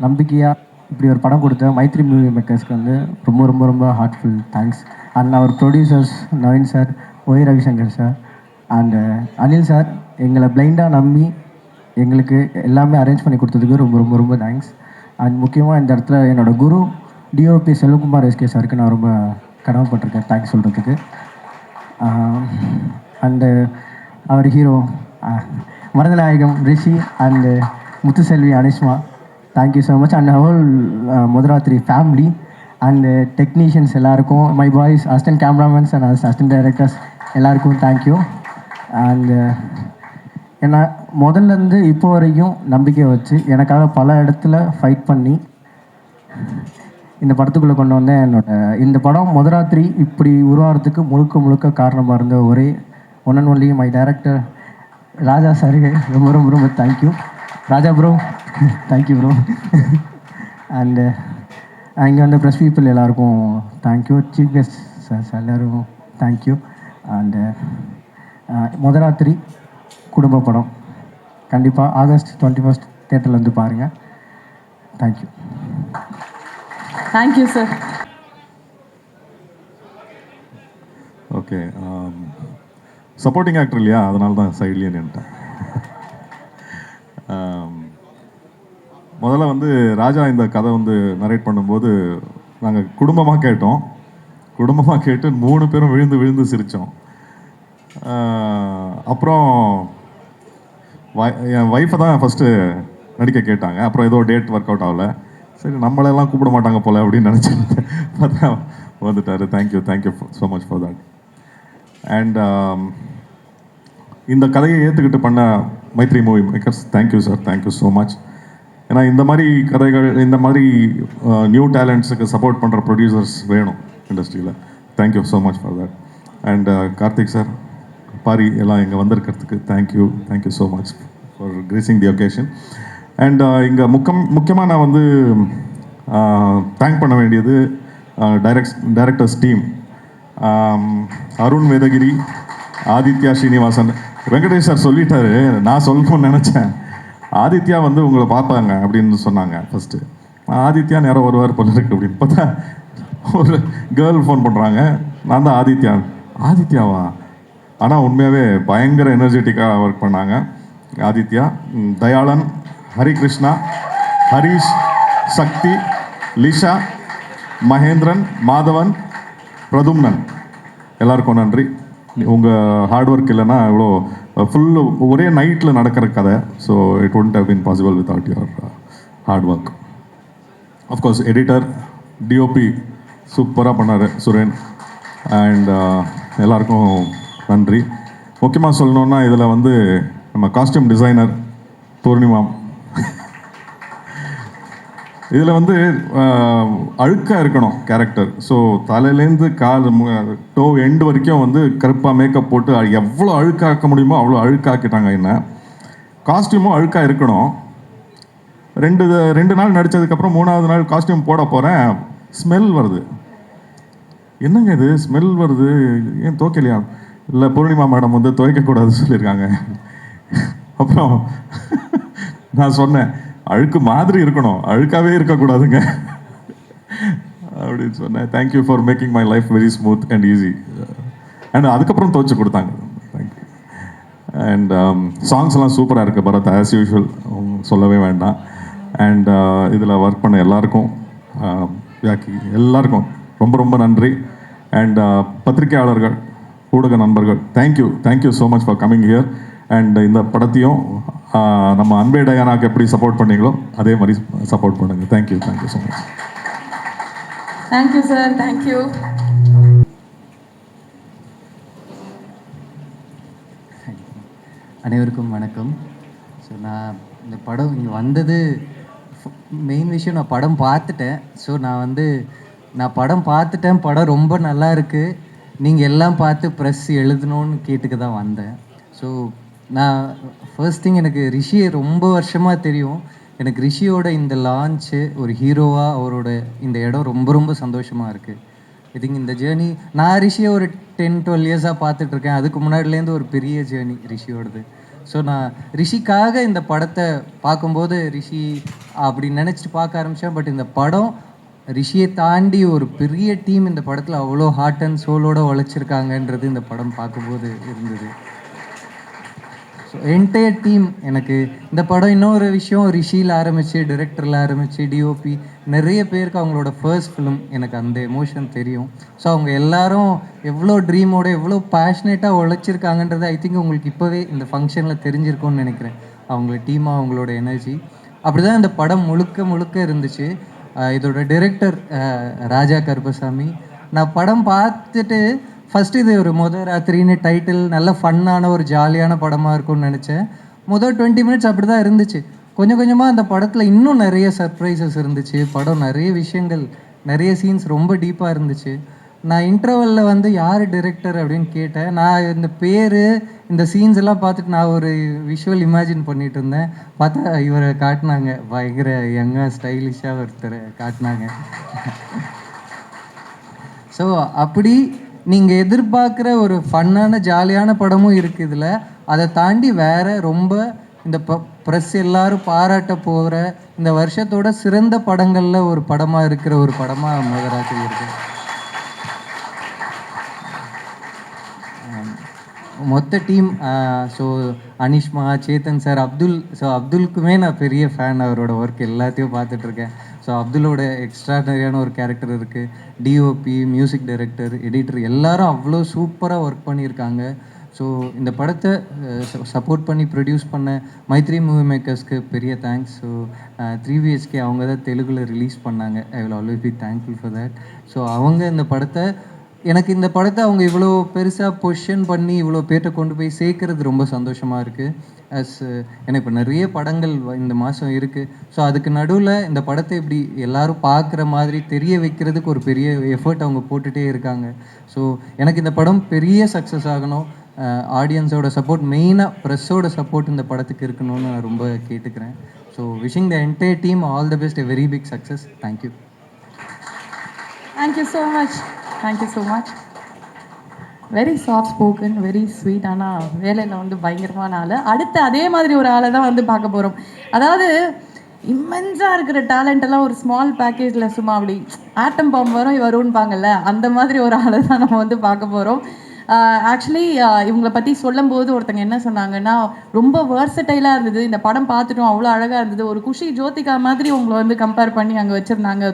நம்பிக்கையாக இப்படி ஒரு படம் கொடுத்த மைத்ரி மூவி மேக்கர்ஸ்க்கு வந்து ரொம்ப ரொம்ப ரொம்ப heartful thanks. And our producers Naveen sir, Y Ravishankar sir and Anil sir எங்களை பிளைண்டாக நம்பி எங்களுக்கு எல்லாமே அரேஞ்ச் பண்ணி கொடுத்ததுக்கு ரொம்ப ரொம்ப ரொம்ப தேங்க்ஸ். அண்ட் முக்கியமாக இந்த இடத்துல என்னோடய குரு டிஓபி செல்வகுமார் எஸ்கே சாருக்கு நான் ரொம்ப கடமைப்பட்டிருக்கேன் தேங்க்ஸ் சொல்கிறதுக்கு. அண்டு அவர் hero Marudhanayagam Rishi and Muthuselvi Anishma, thank you so much. And whole Mudharathiri family and technicians எல்லாருக்கும், my boys, assistant cameramen and assistant directors எல்லாருக்கும் தேங்க்யூ. அண்டு ஏன்னா முதல்லேருந்து இப்போ வரைக்கும் நம்பிக்கை வச்சு எனக்காக பல இடத்துல ஃபைட் பண்ணி இந்த படத்துக்குள்ளே கொண்டு வந்தேன். இந்த படம் முதராத்திரி இப்படி உருவாகிறதுக்கு முழுக்க காரணமாக இருந்த ஒரே one and only my director Raja சாருக்கு ரொம்ப ரொம்ப ரொம்ப thank you. Raja bro, thank you bro. And இங்கே வந்த ப்ரெஸ் பீப்புள் எல்லாருக்கும் தேங்க்யூ. சீஃப் கெஸ்ட் சார் எல்லோருக்கும் தேங்க்யூ. அண்டு முதராத்திரி குடும்ப படம் கண்டிப்பாக August 21 தேட்டரில் வந்து பாருங்கள். Thank you sir. Okay, supporting actor இல்லையா, அதனால தான் சைட்லேயே நின்ட்டேன். முதல்ல வந்து ராஜா இந்த கதை வந்து நரேட் பண்ணும்போது நாங்கள் குடும்பமாக கேட்டோம். குடும்பமாக கேட்டு 3 பேரும் விழுந்து விழுந்து சிரித்தோம். அப்புறம் என் ஒய்ஃபை தான் ஃபஸ்ட்டு நடிக்க கேட்டாங்க. அப்புறம் ஏதோ டேட் ஒர்க் அவுட் ஆகலை. சரி நம்மளெல்லாம் கூப்பிட மாட்டாங்க போல் அப்படின்னு நினச்சிட்டு பார்த்தா வந்துட்டார். Thank you so much for that. And இந்த கதையை ஏற்றுக்கிட்டு பண்ண Mythri movie makers, thank you sir, thank you so much. ஏன்னா இந்த மாதிரி கதைகள், இந்த மாதிரி நியூ டேலண்ட்ஸுக்கு சப்போர்ட் பண்ணுற ப்ரொடியூசர்ஸ் வேணும் இண்டஸ்ட்ரியில். Thank you so much for that. And Karthik sir, Paari எல்லாம் இங்கே வந்திருக்கிறதுக்கு thank you so much for gracing the occasion. And இங்கே முக்கியமாக நான் வந்து தேங்க் பண்ண வேண்டியது directors team. Arun Vedagiri, Aditya Srinivasan. Venkatesh sir சொல்லிட்டாரு, நான் சொல்லணும்னு நினச்சேன். ஆதித்யா வந்து உங்களை பார்ப்பாங்க அப்படின்னு சொன்னாங்க ஃபஸ்ட்டு. ஆதித்யா நேரம் வருவார் போல இருக்கு அப்படின்னு பார்த்தா ஒரு கேர்ள் ஃபோன் பண்ணுறாங்க. நான் தான் ஆதித்யாவா? ஆனால் உண்மையாகவே பயங்கர எனர்ஜெட்டிக்காக ஒர்க் பண்ணாங்க ஆதித்யா. தயாளன், ஹரிகிருஷ்ணா, ஹரீஷ், சக்தி, லிஷா, மகேந்திரன், மாதவன், பிரதும்னன், எல்லாருக்கும் நன்றி. உங்கள் ஹார்ட் ஒர்க் இல்லைன்னா இவ்வளோ ஃபுல்லு ஒரே நைட்டில் நடக்கிற கதை. So it wouldn't have been possible without your hard work. Of course editor, DOP சூப்பராக பண்ணார் சுரேன். அண்ட் எல்லாருக்கும் நன்றி. முக்கியமாக சொல்லணுன்னா இதில் வந்து நம்ம காஸ்டியூம் டிசைனர் பூர்ணிமா. இதில் வந்து அழுக்காக இருக்கணும் கேரக்டர். ஸோ தலையிலேருந்து கால் டோ எண்டு வரைக்கும் வந்து கருப்பாக மேக்கப் போட்டு எவ்வளோ அழுக்காக்க முடியுமோ அவ்வளோ அழுக்காக்கிட்டாங்க என்ன. காஸ்டியூமும் அழுக்காக இருக்கணும். ரெண்டு நாள் நடித்ததுக்கப்புறம் 3வது நாள் காஸ்டியூம் போட போகிறேன், ஸ்மெல் வருது. என்னங்க இது ஸ்மெல் வருது, ஏன் துவைக்கலையா? இல்லை பூர்ணிமா மேடம் வந்து துவைக்கக்கூடாதுன்னு சொல்லியிருக்காங்க. அப்புறம் நான் சொன்னேன், அழுக்கு மாதிரி இருக்கணும், அழுக்காகவே இருக்கக்கூடாதுங்க அப்படின்னு சொன்னேன். Thank you for making my life very smooth and easy. And அதுக்கப்புறம் துவைச்சு கொடுத்தாங்க. தேங்க்யூ. அண்ட் சாங்ஸ்லாம் சூப்பராக இருக்குது பரத், ஆஸ் யூஷுவல் சொல்லவே வேண்டாம். அண்ட் இதில் ஒர்க் பண்ண எல்லாருக்கும், எல்லாருக்கும் ரொம்ப ரொம்ப நன்றி. அண்ட் பத்திரிகையாளர்கள், ஊடக நண்பர்கள், thank you so much for coming here. And இந்த படத்தையும் நம்ம அன்பே டயானாக்கு எப்படி சப்போர்ட் பண்ணீங்களோ அதே மாதிரி சப்போர்ட் பண்ணுங்கள். Thank you so much. Thank you sir, thank you. அனைவருக்கும் வணக்கம். ஸோ நான் இந்த படம் இங்கே வந்தது மெயின் விஷயம், நான் படம் பார்த்துட்டேன். ஸோ நான் படம் பார்த்துட்டேன், படம் ரொம்ப நல்லா இருக்குது, நீங்கள் எல்லாம் பார்த்து ப்ரெஸ் எழுதணும்னு கேட்டுக்க தான் வந்தேன். ஸோ நான் ஃபர்ஸ்ட் திங், எனக்கு ரிஷியை ரொம்ப வருஷமாக தெரியும். எனக்கு ரிஷியோட இந்த லான்ச்சு ஒரு ஹீரோவாக அவரோட இந்த இடம் ரொம்ப ரொம்ப சந்தோஷமாக இருக்குது. ஐ திங்க் இந்த ஜேர்னி நான் ரிஷியை ஒரு 10-12 இயர்ஸாக பார்த்துட்ருக்கேன். அதுக்கு முன்னாடிலேருந்து ஒரு பெரிய ஜேர்னி ரிஷியோடது. ஸோ நான் ரிஷிக்காக இந்த படத்தை பார்க்கும்போது ரிஷி அப்படி நினச்சிட்டு பார்க்க ஆரம்பித்தேன். பட் இந்த படம் ரிஷியை தாண்டி ஒரு பெரிய டீம் இந்த படத்தில் அவ்வளோ ஹார்ட் அண்ட் சோலோட உழைச்சிருக்காங்கன்றது இந்த படம் பார்க்கும்போது இருந்தது. ஸோ என்டையர் டீம், எனக்கு இந்த படம் இன்னொரு விஷயம், ரிஷியில் ஆரம்பித்து டிரெக்டரில் ஆரம்பித்து டிஓபி நிறைய பேருக்கு அவங்களோட ஃபர்ஸ்ட் ஃபிலிம், எனக்கு அந்த எமோஷன் தெரியும். ஸோ அவங்க எல்லாரும் எவ்வளோ ட்ரீமோட எவ்வளோ பேஷனேட்டாக உழைச்சிருக்காங்கன்றது ஐ திங்க் உங்களுக்கு இப்போவே இந்த ஃபங்க்ஷனில் தெரிஞ்சிருக்கும்னு நினைக்கிறேன். அவங்களோட டீமாக அவங்களோட எனர்ஜி அப்படி தான் இந்த படம் முழுக்க இருந்துச்சு. இதோட டிரெக்டர் ராஜா கருப்பசாமி. நான் படம் பார்த்துட்டு ஃபஸ்ட்டு இது ஒரு முதல் ராத்திரின்னு டைட்டில், நல்ல ஃபன்னான ஒரு ஜாலியான படமாக இருக்கும்னு நினச்சேன். முதல் 20 மினிட்ஸ் அப்படி தான் இருந்துச்சு. கொஞ்சம் கொஞ்சமாக அந்த படத்தில் இன்னும் நிறைய சர்ப்ரைசஸ் இருந்துச்சு. படம் நிறைய விஷயங்கள், நிறைய சீன்ஸ் ரொம்ப டீப்பாக இருந்துச்சு. நான் இன்டர்வலில் வந்து யார் டிரெக்டர் அப்படின்னு கேட்டேன். நான் இந்த பேர், இந்த சீன்ஸ் எல்லாம் பார்த்துட்டு நான் ஒரு விஷுவல் இமேஜின் பண்ணிகிட்டு இருந்தேன். பார்த்தா இவரை காட்டினாங்க, பயங்கர யங்காக ஸ்டைலிஷாக ஒருத்தரை காட்டினாங்க. ஸோ அப்படி நீங்கள் எதிர்பார்க்குற ஒரு ஃபன்னான ஜாலியான படமும் இருக்குது இதில். அதை தாண்டி வேறு ரொம்ப இந்த ப்ரெஸ் எல்லாரும் பாராட்ட போகிற இந்த வருஷத்தோட சிறந்த படங்களில் ஒரு படமாக இருக்கிற ஒரு படமாக மகராஜா இருக்குது. மொத்த team. So Anishma, Chetan sir, Abdul. So அப்துல்க்குமே நான் பெரிய ஃபேன். அவரோட ஒர்க் எல்லாத்தையும் பார்த்துட்ருக்கேன். ஸோ அப்துல்லோட எக்ஸ்ட்ராடனரியான ஒரு கேரக்டர் இருக்குது. டிஓபி, மியூசிக் டைரக்டர், எடிட்டர் எல்லாரும் அவ்வளோ சூப்பராக ஒர்க் பண்ணியிருக்காங்க. ஸோ இந்த படத்தை சப்போர்ட் பண்ணி ப்ரொடியூஸ் பண்ண மைத்ரி மூவி மேக்கர்ஸ்க்கு பெரிய தேங்க்ஸ். ஸோ 3VSK அவங்க தான் தெலுங்கில் ரிலீஸ் பண்ணாங்க. ஐ will always be thankful for that. So அவங்க இந்த படத்தை இந்த படத்தை அவங்க இவ்வளோ பெருசாக பொசிஷன் பண்ணி இவ்வளோ பேர்ட்ட கொண்டு போய் சேர்க்கறது ரொம்ப சந்தோஷமாக இருக்குது. எனக்கு இப்போ நிறைய படங்கள் இந்த மாதம் இருக்குது. ஸோ அதுக்கு நடுவில் இந்த படத்தை இப்படி எல்லாரும் பார்க்குற மாதிரி தெரிய வைக்கிறதுக்கு ஒரு பெரிய எஃபர்ட் அவங்க போட்டுகிட்டே இருக்காங்க. ஸோ எனக்கு இந்த படம் பெரிய சக்ஸஸ் ஆகணும். ஆடியன்ஸோட சப்போர்ட், மெயினாக ப்ரெஸ்ஸோட சப்போர்ட் இந்த படத்துக்கு இருக்கணும்னு நான் ரொம்ப கேட்டுக்கிறேன். So wishing the entire team all the best, a very big success. Thank you. Thank you so much. Thank you so much. Very soft spoken, very sweet. ஆனால் வேலையில் வந்து பயங்கரமான ஆள். அடுத்து அதே மாதிரி ஒரு ஆளை தான் வந்து பார்க்க போகிறோம். அதாவது இம்மென்ஸாக இருக்கிற டேலண்டெல்லாம் ஒரு ஸ்மால் பேக்கேஜில் சும்மா அப்படி ஆட்டம் பாம்பு வரும்பாங்கல்ல, அந்த மாதிரி ஒரு ஆளை தான் நம்ம வந்து பார்க்க போகிறோம். ஆக்சுவலி இவங்களை பற்றி சொல்லும்போது ஒருத்தங்க என்ன சொன்னாங்கன்னா, ரொம்ப வேர்சடைலாக இருந்தது, இந்த படம் பார்த்துட்டோம், அவ்வளோ அழகாக இருந்தது, ஒரு குஷி ஜோதிகா மாதிரி உங்களை வந்து கம்பேர் பண்ணி அங்கே வச்சுருந்தாங்க,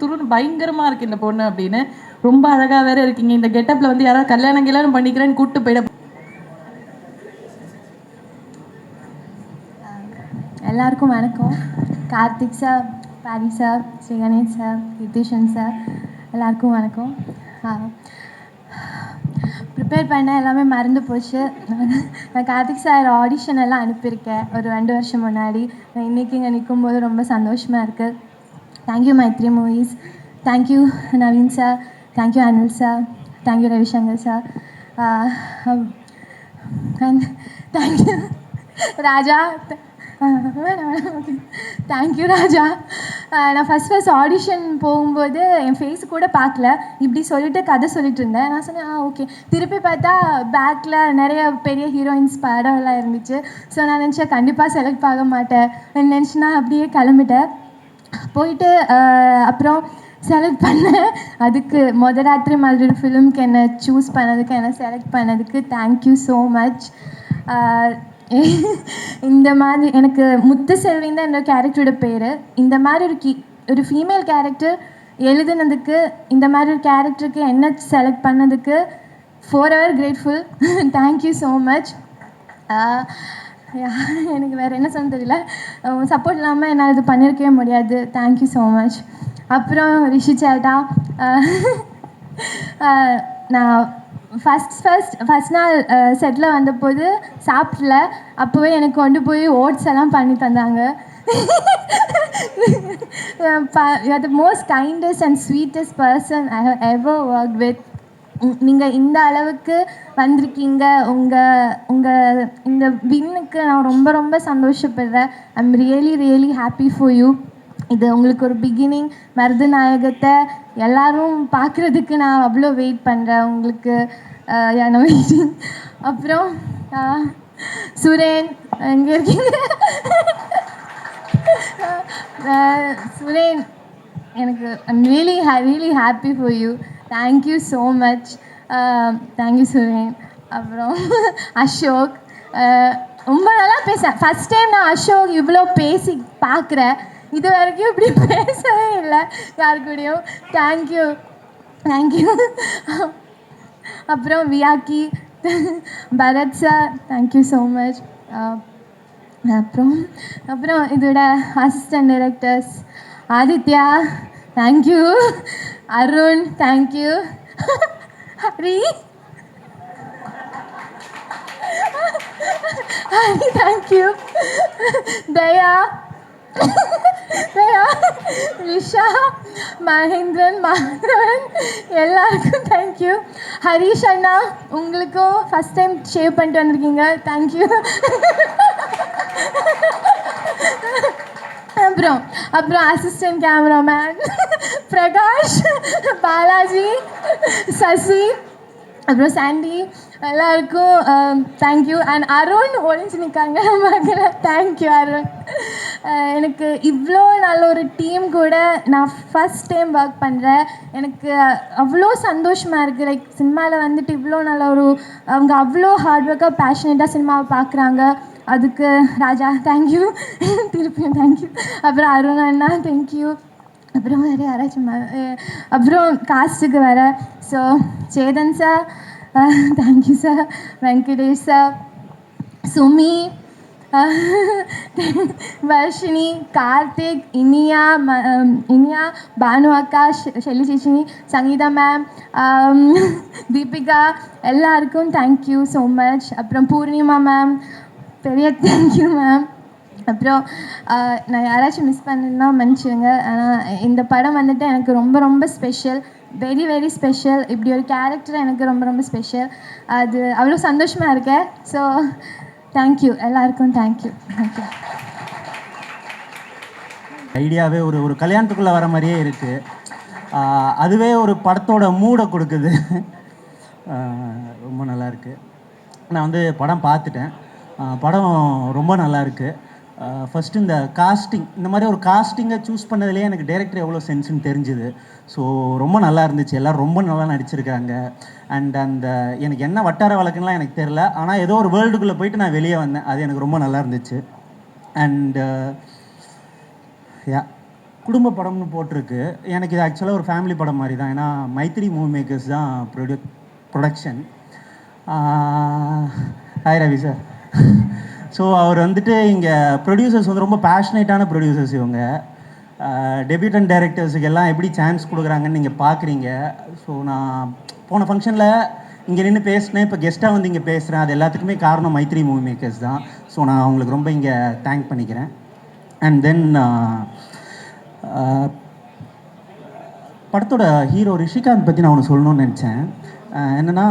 துருன்னு பயங்கரமாக இருக்குது இந்த பொண்ணு அப்படின்னு. ரொம்ப அழகாக வேறு இருக்கீங்க. இந்த கெட்டப்பில் வந்து யாராவது கல்யாணம் பண்ணிக்கிறேன்னு கூப்பிட்டு போயிட. எல்லாருக்கும் வணக்கம். Karthik sir, Paari sir, Sri Ganesh sir, Nithishan sir, எல்லாருக்கும் வணக்கம். ப்ரிப்பேர் பண்ண எல்லாமே மறந்து போச்சு. நான் கார்த்திக் சார் ஆடிஷன் எல்லாம் அனுப்பியிருக்கேன் ஒரு 2 வருஷம் முன்னாடி. இன்றைக்கி இங்கே நிற்கும்போது ரொம்ப சந்தோஷமாக இருக்குது. Thank you Mythri movies, thank you Naveen sir, thank you Anil sir, thank you Ravishankar sir, and thank you Raja. Thank you Raja. நான் ஃபஸ்ட் ஆடிஷன் போகும்போது என் ஃபேஸு கூட பார்க்கல, இப்படி சொல்லிட்டு கதை சொல்லிட்டு இருந்தேன். நான் சொன்னேன் ஓகே. திருப்பி பார்த்தா பேக்கில் நிறைய பெரிய ஹீரோயின்ஸ் படம் எல்லாம் இருந்துச்சு. ஸோ நான் நினச்சேன் கண்டிப்பாக செலக்ட் ஆக மாட்டேன் நினச்சினா அப்படியே கிளம்பிட்டேன். போயிட்டு அப்புறம் செலக்ட் பண்ணேன். அதுக்கு ராத்திரி மாதிரி ஃபிலிம்க்கு என்னை சூஸ் பண்ணதுக்கு, என்னை செலக்ட் பண்ணதுக்கு தேங்க்யூ ஸோ மச். இந்த மாதிரி எனக்கு முத்துசெல்வின் தான் என்னோட கேரக்டரோட பேர். இந்த மாதிரி ஒரு ஃபீமேல் கேரக்டர் எழுதுனதுக்கு, இந்த மாதிரி ஒரு கேரக்டருக்கு என்ன செலக்ட் பண்ணதுக்கு forever grateful. Thank you so much. எனக்கு வேறு என்ன சொல்ல தெரியல. சப்போர்ட் இல்லாமல் என்னால் இது பண்ணியிருக்கவே முடியாது. Thank you so much. அப்புறம் ரிஷி சேட்டா, நான் ஃபஸ்ட் நாள் செட்டில் வந்தபோது சாப்பிடல. அப்போவே எனக்கு கொண்டு போய் ஓட்ஸ் எல்லாம் பண்ணி தந்தாங்க. You are the most kindest and sweetest person I have ever work with. நீங்கள் இந்த அளவுக்கு வந்திருக்கீங்க. உங்கள் இந்த வின்னுக்கு நான் ரொம்ப ரொம்ப சந்தோஷப்படுறேன். I am really happy for you. இது உங்களுக்கு ஒரு பிகினிங். மருதநாயகத்தை எல்லாரும் பார்க்குறதுக்கு நான் அவ்வளோ வெயிட் பண்ணுறேன். உங்களுக்கு என்ன வெயிட்டிங். அப்புறம் சுரேன் எங்கே இருக்கீங்க? சுரேன், எனக்கு I'm really happy for you. Thank you so much. Thank you Suren. அப்புறம் அசோக், ரொம்ப நல்லா பேசுகிறேன். ஃபஸ்ட் டைம் நான் அசோக் இவ்வளோ பேசி பார்க்குறேன். இது வரைக்கும் இப்படி பேசவே இல்லை யாரு கூடயும். தேங்க்யூ. அப்புறம் Vyakki, Bharath sir, thank you so much. அப்புறம் இதோட assistant directors Aditya, thank you. Arun, thank you. Hari, thank you. Daya, Risha, Mahendran, Madhavan, எல்லாருக்கும் தேங்க்யூ. ஹரிஷ் அண்ணா, உங்களுக்கும் ஃபஸ்ட் டைம் ஷேவ் பண்ணிட்டு வந்திருக்கீங்க. தேங்க்யூ. அப்புறம் அசிஸ்டன்ட் கேமராமேன் பிரகாஷ், பாலாஜி, சசி, அப்புறம் சாண்டி, எல்லாருக்கும் தேங்க்யூ. அண்ட் அருண் ஒழிஞ்சு நிற்காங்க மகள, தேங்க்யூ அருண். எனக்கு இவ்வளோ நல்ல ஒரு டீம் கூட நான் ஃபஸ்ட் டைம் ஒர்க் பண்ணுறேன். எனக்கு அவ்வளோ சந்தோஷமாக இருக்குது. லைக் சினிமாவில் வந்துட்டு இவ்வளோ நல்ல ஒரு அவங்க அவ்வளோ ஹார்ட் ஒர்க்காக பேஷனேட்டாக சினிமாவை பார்க்குறாங்க. அதுக்கு ராஜா தேங்க்யூ, திருப்பியும் தேங்க்யூ. அப்புறம் அருண் அண்ணா தேங்க்யூ. அப்புறம் வேறு யாராச்சும் அப்புறம் காஸ்ட்டுக்கு வேறு. So Chetan sir thank you sir, Venkatesh sir, Sumi, Varshini, Karthik, Iniya, Bhanu அக்கா, ஷெல்லி சேச்சினி, சங்கீதா மேம், தீபிகா, எல்லாருக்கும் தேங்க்யூ ஸோ மச். அப்புறம் பூர்ணிமா மேம், பெரிய தேங்க்யூ மேம். அப்புறம் நான் யாராச்சும் மிஸ் பண்ணணுன்னா மன்னிச்சுங்க. ஆனால் இந்த படம் வந்துட்டு எனக்கு ரொம்ப ரொம்ப ஸ்பெஷல், வெரி வெரி ஸ்பெஷல். இப்படி ஒரு கேரக்டர் எனக்கு ரொம்ப ரொம்ப ஸ்பெஷல். அது அவ்வளோ சந்தோஷமாக இருக்கேன். ஸோ தேங்க்யூ எல்லாருக்கும், தேங்க்யூ தேங்க்யூ. ஐடியாவே ஒரு கல்யாணத்துக்குள்ளே வர மாதிரியே இருக்குது. அதுவே ஒரு படத்தோட மூடை கொடுக்குது. ரொம்ப நல்லாயிருக்கு. நான் வந்து படம் பார்த்துட்டேன். படம் ரொம்ப நல்லாயிருக்கு. ஃபஸ்ட்டு இந்த காஸ்டிங், இந்த மாதிரி ஒரு காஸ்டிங்கை சூஸ் பண்ணதுலேயே எனக்கு டைரக்டர் எவ்வளோ சென்ஸ்ன்னு தெரிஞ்சுது. ஸோ ரொம்ப நல்லா இருந்துச்சு. எல்லோரும் ரொம்ப நல்லா நடிச்சிருக்காங்க. அண்ட் அந்த எனக்கு என்ன வட்டார வழக்குலாம் எனக்கு தெரில, ஆனால் ஏதோ ஒரு வேர்ல்டுக்குள்ளே போயிட்டு நான் வெளியே வந்தேன். அது எனக்கு ரொம்ப நல்லா இருந்துச்சு. அண்டு குடும்ப படம்னு போட்டிருக்கு. எனக்கு இது ஆக்சுவலாக ஒரு ஃபேமிலி படம் மாதிரி தான். ஏன்னா மைத்ரி மூவி மேக்கர்ஸ் தான் production. Hi Ravi sir. So அவர் வந்துட்டு இங்கே ப்ரொடியூசர்ஸ் வந்து ரொம்ப பேஷனேட்டான ப்ரொடியூசர்ஸ். இவங்க டெபியூட்டன் டைரக்டர்ஸுக்கு எல்லாம் எப்படி சான்ஸ் கொடுக்குறாங்கன்னு நீங்கள் பார்க்குறீங்க. ஸோ நான் போன ஃபங்க்ஷனில் இங்கே நின்று பேசினேன், இப்போ கெஸ்ட்டாக வந்து இங்கே பேசுகிறேன். அது எல்லாத்துக்குமே காரணம் மைத்ரி மூவி மேக்கர்ஸ் தான். ஸோ நான் அவங்களுக்கு ரொம்ப இங்கே தேங்க் பண்ணிக்கிறேன். அண்ட் தென் படத்தோட ஹீரோ ரிஷிகாந்த் பற்றி நான் ஒன்று சொல்லணும்னு நினச்சேன். என்னென்னா,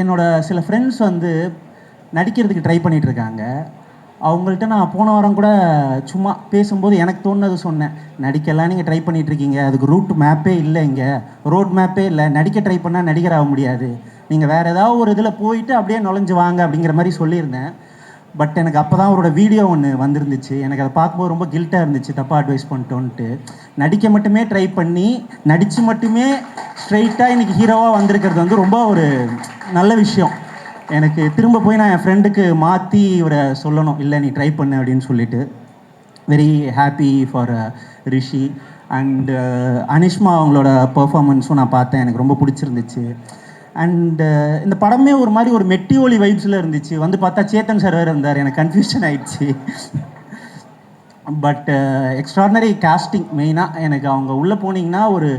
என்னோடய சில ஃப்ரெண்ட்ஸ் வந்து நடிக்கிறதுக்கு ட்ரை பண்ணிகிட்ருக்காங்க. அவங்கள்ட்ட நான் போன வாரம் கூட சும்மா பேசும்போது எனக்கு தோணுனது சொன்னேன். நடிக்கலாம் நீங்கள் ட்ரை பண்ணிகிட்ருக்கீங்க, அதுக்கு ரூட் மேப்பே இல்லை, இங்கே ரோட் மேப்பே இல்லை. நடிக்க ட்ரை பண்ணால் நடிகர் ஆக முடியாது, நீங்கள் வேறு ஏதாவது ஒரு இதில் போயிட்டு அப்படியே நுழைஞ்சு வாங்க அப்படிங்கிற மாதிரி சொல்லியிருந்தேன். பட் எனக்கு அப்போ தான் அவரோட வீடியோ ஒன்று வந்திருந்துச்சு. எனக்கு அதை பார்க்கும்போது ரொம்ப கில்ட்டாக இருந்துச்சு, தப்பாக அட்வைஸ் பண்ணிட்டோன்ட்டு. நடிக்க மட்டுமே ட்ரை பண்ணி நடித்து மட்டுமே ஸ்ட்ரெயிட்டாக இன்றைக்கி ஹீரோவாக வந்திருக்கிறது வந்து ரொம்ப ஒரு நல்ல விஷயம். எனக்கு திரும்ப போய் நான் என் ஃப்ரெண்டுக்கு மாற்றி இவரை சொல்லணும், இல்லை நீ ட்ரை பண்ணு அப்படின்னு சொல்லிட்டு. Very happy for Rishi. And Anishma அவங்களோட பர்ஃபார்மன்ஸும் நான் பார்த்தேன், எனக்கு ரொம்ப பிடிச்சிருந்துச்சு. அண்டு இந்த படமே ஒரு மாதிரி ஒரு மெட்டி ஒலி வைப்ஸில் இருந்துச்சு. வந்து பார்த்தா சேத்தன் சார் வேறு இருந்தார், எனக்கு கன்ஃபியூஷன் ஆயிடுச்சு. பட் எக்ஸ்ட்ராடினரி காஸ்டிங் மெயினாக. எனக்கு அவங்க உள்ளே போனீங்கன்னா ஒரு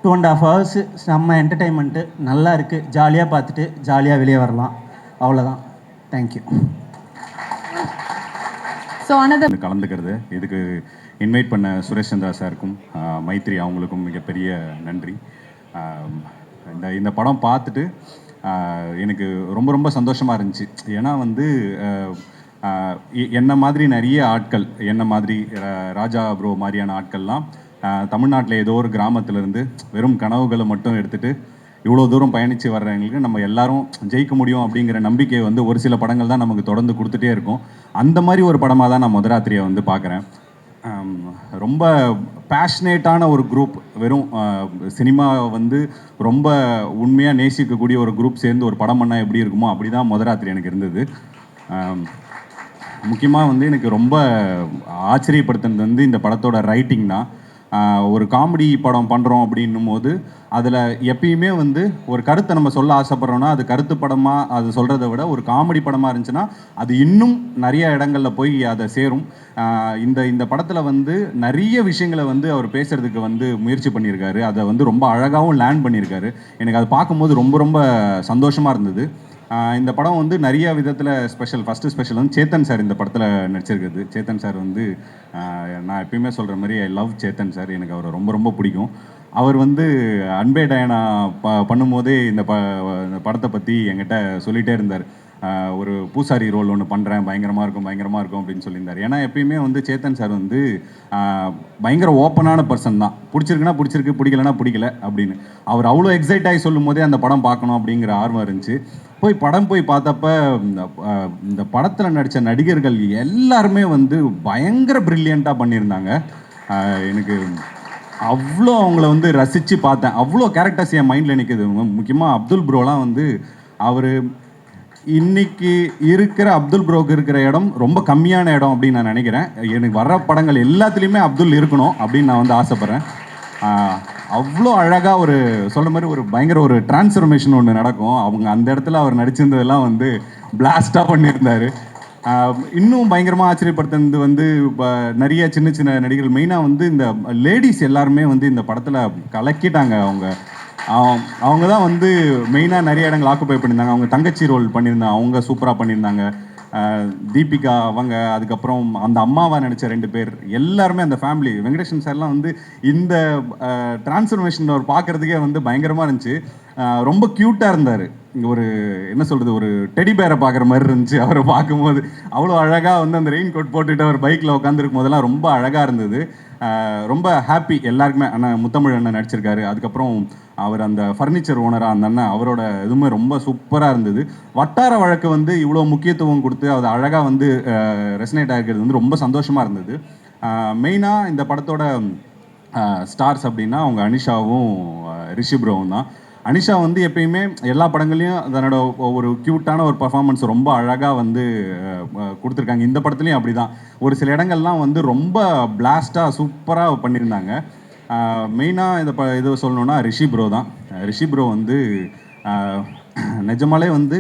2.5 hours செம்ம என்டர்டெயின்மெண்ட்டு, நல்லா இருக்குது. ஜாலியாக பார்த்துட்டு ஜாலியாக வெளியே வரலாம். அவ்வளோதான். தேங்க்யூ. ஸோ அனதர் கலந்துக்கிறது இதுக்கு இன்வைட் பண்ண சுரேஷ் சந்திரா சாருக்கும் மைத்ரி அவங்களுக்கும் மிகப்பெரிய நன்றி. இந்த படம் பார்த்துட்டு எனக்கு ரொம்ப ரொம்ப சந்தோஷமாக இருந்துச்சு. ஏன்னா வந்து என்ன மாதிரி நிறைய ஆட்கள், என்ன மாதிரி ராஜா ப்ரோ மாதிரியான ஆட்கள்லாம் தமிழ்நாட்டில் ஏதோ ஒரு கிராமத்திலேருந்து வெறும் கனவுகளை மட்டும் எடுத்துகிட்டு இவ்வளோ தூரம் பயணித்து வர்றவங்களுக்கு நம்ம எல்லாரும் ஜெயிக்க முடியும் அப்படிங்கிற நம்பிக்கையை வந்து ஒரு சில படங்கள் தான் நமக்கு தொடர்ந்து கொடுத்துட்டே இருக்கும். அந்த மாதிரி ஒரு படமாக தான் நான் முதராத்திரியை வந்து பார்க்குறேன். ரொம்ப பேஷனேட்டான ஒரு குரூப், வெறும் சினிமா வந்து ரொம்ப உண்மையாக நேசிக்கக்கூடிய ஒரு குரூப் சேர்ந்து ஒரு படம் பண்ணால் எப்படி இருக்குமோ அப்படி தான் முதராத்திரி எனக்கு இருந்தது. முக்கியமாக வந்து எனக்கு ரொம்ப ஆச்சரியப்படுத்துனது வந்து இந்த படத்தோட ரைட்டிங் தான். ஒரு காமெடி படம் பண்ணுறோம் அப்படின்னும் போது அதில் எப்பயுமே வந்து ஒரு கருத்தை நம்ம சொல்ல ஆசைப்பட்றோன்னா அது கருத்து படமாக அது சொல்கிறத விட ஒரு காமெடி படமாக இருந்துச்சுன்னா அது இன்னும் நிறைய இடங்களில் போய் அதை சேரும். இந்த படத்தில் வந்து நிறைய விஷயங்களை வந்து அவர் பேசுகிறதுக்கு வந்து முயற்சி பண்ணியிருக்காரு. அதை வந்து ரொம்ப அழகாகவும் லேண்ட் பண்ணியிருக்காரு. எனக்கு அதை பார்க்கும்போது ரொம்ப ரொம்ப சந்தோஷமாக இருந்தது. இந்த படம் வந்து நிறைய விதத்தில் ஸ்பெஷல். ஃபஸ்ட்டு ஸ்பெஷல் வந்து சேத்தன் சார் இந்த படத்தில் நடிச்சிருக்குது. சேத்தன் சார் வந்து நான் எப்பயுமே சொல்கிற மாதிரி ஐ லவ் சேத்தன் சார். எனக்கு அவரை ரொம்ப ரொம்ப பிடிக்கும். அவர் வந்து அன்பே டயனா பண்ணும்போதே இந்த படத்தை பற்றி என்கிட்ட சொல்லிகிட்டே இருந்தார். ஒரு பூசாரி ரோல் ஒன்று பண்ணுறேன், பயங்கரமாக இருக்கும் அப்படின்னு சொல்லியிருந்தார். ஏன்னா எப்பயுமே வந்து சேத்தன் சார் வந்து பயங்கர ஓப்பனான பர்சன் தான். பிடிச்சிருக்குன்னா பிடிச்சிருக்கு, பிடிக்கலன்னா பிடிக்கல அப்படின்னு. அவர் அவ்வளோ எக்ஸைட் ஆகி சொல்லும் போதே அந்த படம் பார்க்கணும் அப்படிங்கிற ஆர்வம் இருந்துச்சு. போய் பார்த்தப்ப இந்த படத்தில் நடித்த நடிகர்கள் எல்லாருமே வந்து பயங்கர ப்ரில்லியண்ட்டாக பண்ணியிருந்தாங்க. எனக்கு அவ்வளோ அவங்கள வந்து ரசித்து பார்த்தேன். அவ்வளோ கேரக்டர்ஸ் என் மைண்டில் நிற்குது. முக்கியமாக அப்துல் ப்ரோலாம் வந்து அவர் இன்னைக்கு இருக்கிற அப்துல் ப்ரோக்கு இருக்கிற இடம் ரொம்ப கம்மியான இடம் அப்படின்னு நான் நினைக்கிறேன். எனக்கு வர்ற படங்கள் எல்லாத்துலேயுமே அப்துல் இருக்கணும் அப்படின்னு நான் வந்து ஆசைப்பட்றேன். அவ்வளோ அழகாக ஒரு சொல்ல மாதிரி ஒரு பயங்கர ஒரு டிரான்ஸ்ஃபர்மேஷன் ஒன்று நடக்கும். அவங்க அந்த இடத்துல அவர் நடிச்சிருந்ததெல்லாம் வந்து பிளாஸ்டாக பண்ணியிருந்தார். இன்னும் பயங்கரமாக ஆச்சரியப்படுத்துறது வந்து இப்போ நிறைய சின்ன சின்ன நடிகர்கள், மெயினாக வந்து இந்த லேடிஸ் எல்லாருமே வந்து இந்த படத்தில் கலக்கிட்டாங்க. அவங்க தான் வந்து மெயினாக நிறைய இடங்கள் ஆக்குப்பை பண்ணியிருந்தாங்க. அவங்க தங்கச்சி ரோல் பண்ணியிருந்தாங்க, அவங்க சூப்பராக பண்ணியிருந்தாங்க. தீபிகா அவங்க, அதுக்கப்புறம் அந்த அம்மாவா நடித்த 2 பேர் எல்லாருமே அந்த ஃபேமிலி. வெங்கடேஷன் சார்லாம் வந்து இந்த டிரான்ஸ்ஃபர்மேஷன் அவர் பார்க்குறதுக்கே வந்து பயங்கரமாக இருந்துச்சு. ரொம்ப க்யூட்டாக இருந்தார். ஒரு என்ன சொல்கிறது, ஒரு டெடி பேரை பார்க்குற மாதிரி இருந்துச்சு அவரை பார்க்கும்போது. அவ்வளோ அழகாக வந்து அந்த ரெயின் கோட் போட்டுட்டு அவர் பைக்கில் உட்காந்துருக்கும் போதெல்லாம் ரொம்ப அழகாக இருந்தது. ரொம்ப ஹாப்பி எல்லாருக்குமே. அண்ணன் முத்தமிழ் அண்ணன் நடிச்சிருக்காரு. அதுக்கப்புறம் அவர் அந்த ஃபர்னிச்சர் ஓனராக அந்த அண்ணன், அவரோட இதுவுமே ரொம்ப சூப்பராக இருந்தது. வட்டார வழக்கு வந்து இவ்வளோ முக்கியத்துவம் கொடுத்து அது அழகாக வந்து ரெசனேட் ஆகிருக்கிறது வந்து ரொம்ப சந்தோஷமாக இருந்தது. மெயினாக இந்த படத்தோட ஸ்டார்ஸ் அப்படின்னா அவங்க அனிஷாவும் ரிஷி ப்ரோவும் தான். அனிஷா வந்து எப்பயுமே எல்லா படங்கள்லையும் தன்னோட ஒரு க்யூட்டான ஒரு பர்ஃபார்மன்ஸ் ரொம்ப அழகாக வந்து கொடுத்துருக்காங்க. இந்த படத்துலையும் அப்படி தான். ஒரு சில இடங்கள்லாம் வந்து ரொம்ப பிளாஸ்டாக சூப்பராக பண்ணியிருந்தாங்க. மெயினாக இது சொல்லணுன்னா ரிஷி ப்ரோ தான். ரிஷி ப்ரோ வந்து நிஜமாலே வந்து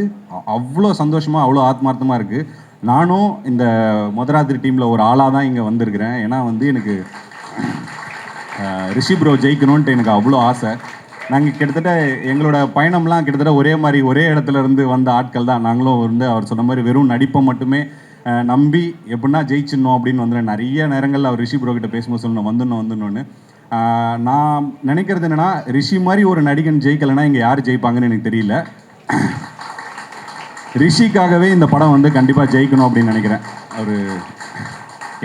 அவ்வளோ சந்தோஷமாக அவ்வளோ ஆத்மார்த்தமாக இருக்குது. நானும் இந்த மொதராத்திரி டீமில் ஒரு ஆளாக தான் இங்கே வந்திருக்கிறேன். ஏன்னா வந்து எனக்கு ரிஷி ப்ரோ ஜெயிக்கணுன்ட்டு எனக்கு அவ்வளோ ஆசை. நாங்கள் கிட்டத்தட்ட எங்களோட பயணம்லாம் கிட்டத்தட்ட ஒரே மாதிரி ஒரே இடத்துல இருந்து வந்த ஆட்கள் தான். நாங்களும் வந்து அவர் சொன்ன மாதிரி வெறும் நடிப்பை மட்டுமே நம்பி எப்படின்னா ஜெயிச்சிடணும் அப்படின்னு வந்து நிறைய நேரங்களில் அவர் ரிஷி ப்ரோ கிட்ட பேசும்போது சொல்லணும் வந்துடணும்னு. நான் நினைக்கிறது என்னென்னா, ரிஷி மாதிரி ஒரு நடிகன் ஜெயிக்கலைன்னா இங்கே யார் ஜெயிப்பாங்கன்னு எனக்கு தெரியல. ரிஷிக்காகவே இந்த படம் வந்து கண்டிப்பாக ஜெயிக்கணும் அப்படின்னு நினைக்கிறேன். அவர்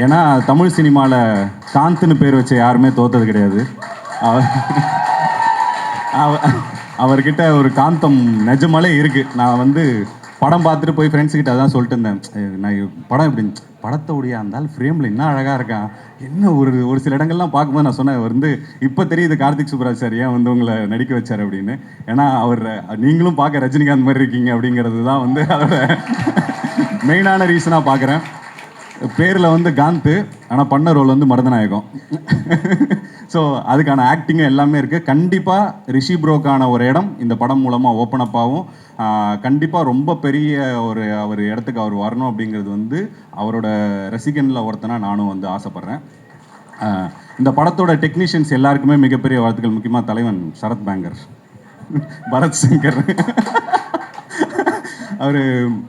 ஏன்னா தமிழ் சினிமாவில் காந்த்னு பேர் வச்ச யாருமே தோத்தது கிடையாது. அவர்கிட்ட ஒரு காந்தம் நிஜமாலே இருக்குது. நான் வந்து படம் பார்த்துட்டு போய் ஃப்ரெண்ட்ஸுக்கிட்ட அதான் சொல்லிட்டு இருந்தேன். நான் படம் இப்படி படத்தோடைய அந்த ஃப்ரேமில் என்ன அழகாக இருக்கான், என்ன ஒரு சில இடங்கள்லாம் பார்க்கும்போது நான் சொன்னேன், வந்து இப்போ தெரியுது கார்த்திக் சுப்ராஜ் சார் ஏன் வந்து உங்களை நடிக்க வச்சார் அப்படின்னு. ஏன்னா அவர் நீங்களும் பார்க்க ரஜினிகாந்த் மாதிரி இருக்கீங்க அப்படிங்கிறது தான் வந்து அதோட மெயினான ரீசனாக பார்க்குறேன். பேரில் வந்து காந்த், ஆனால் பண்ண ரோல் வந்து மருதநாயகம். ஸோ அதுக்கான ஆக்டிங்கும் எல்லாமே இருக்குது. கண்டிப்பாக ரிஷி ப்ரோக்கான ஒரு இடம் இந்த படம் மூலமாக ஓப்பன் அப் ஆகும். கண்டிப்பாக ரொம்ப பெரிய அவர் இடத்துக்கு அவர் வரணும் அப்படிங்கிறது வந்து அவரோட ரசிகனில் ஒருத்தனா நானும் வந்து ஆசைப்பட்றேன். இந்த படத்தோட டெக்னீஷியன்ஸ் எல்லாருக்குமே மிகப்பெரிய வாழ்த்துக்கள். முக்கியமாக தலைவன் சரத் பேங்கர், பரத் சங்கர். அவர்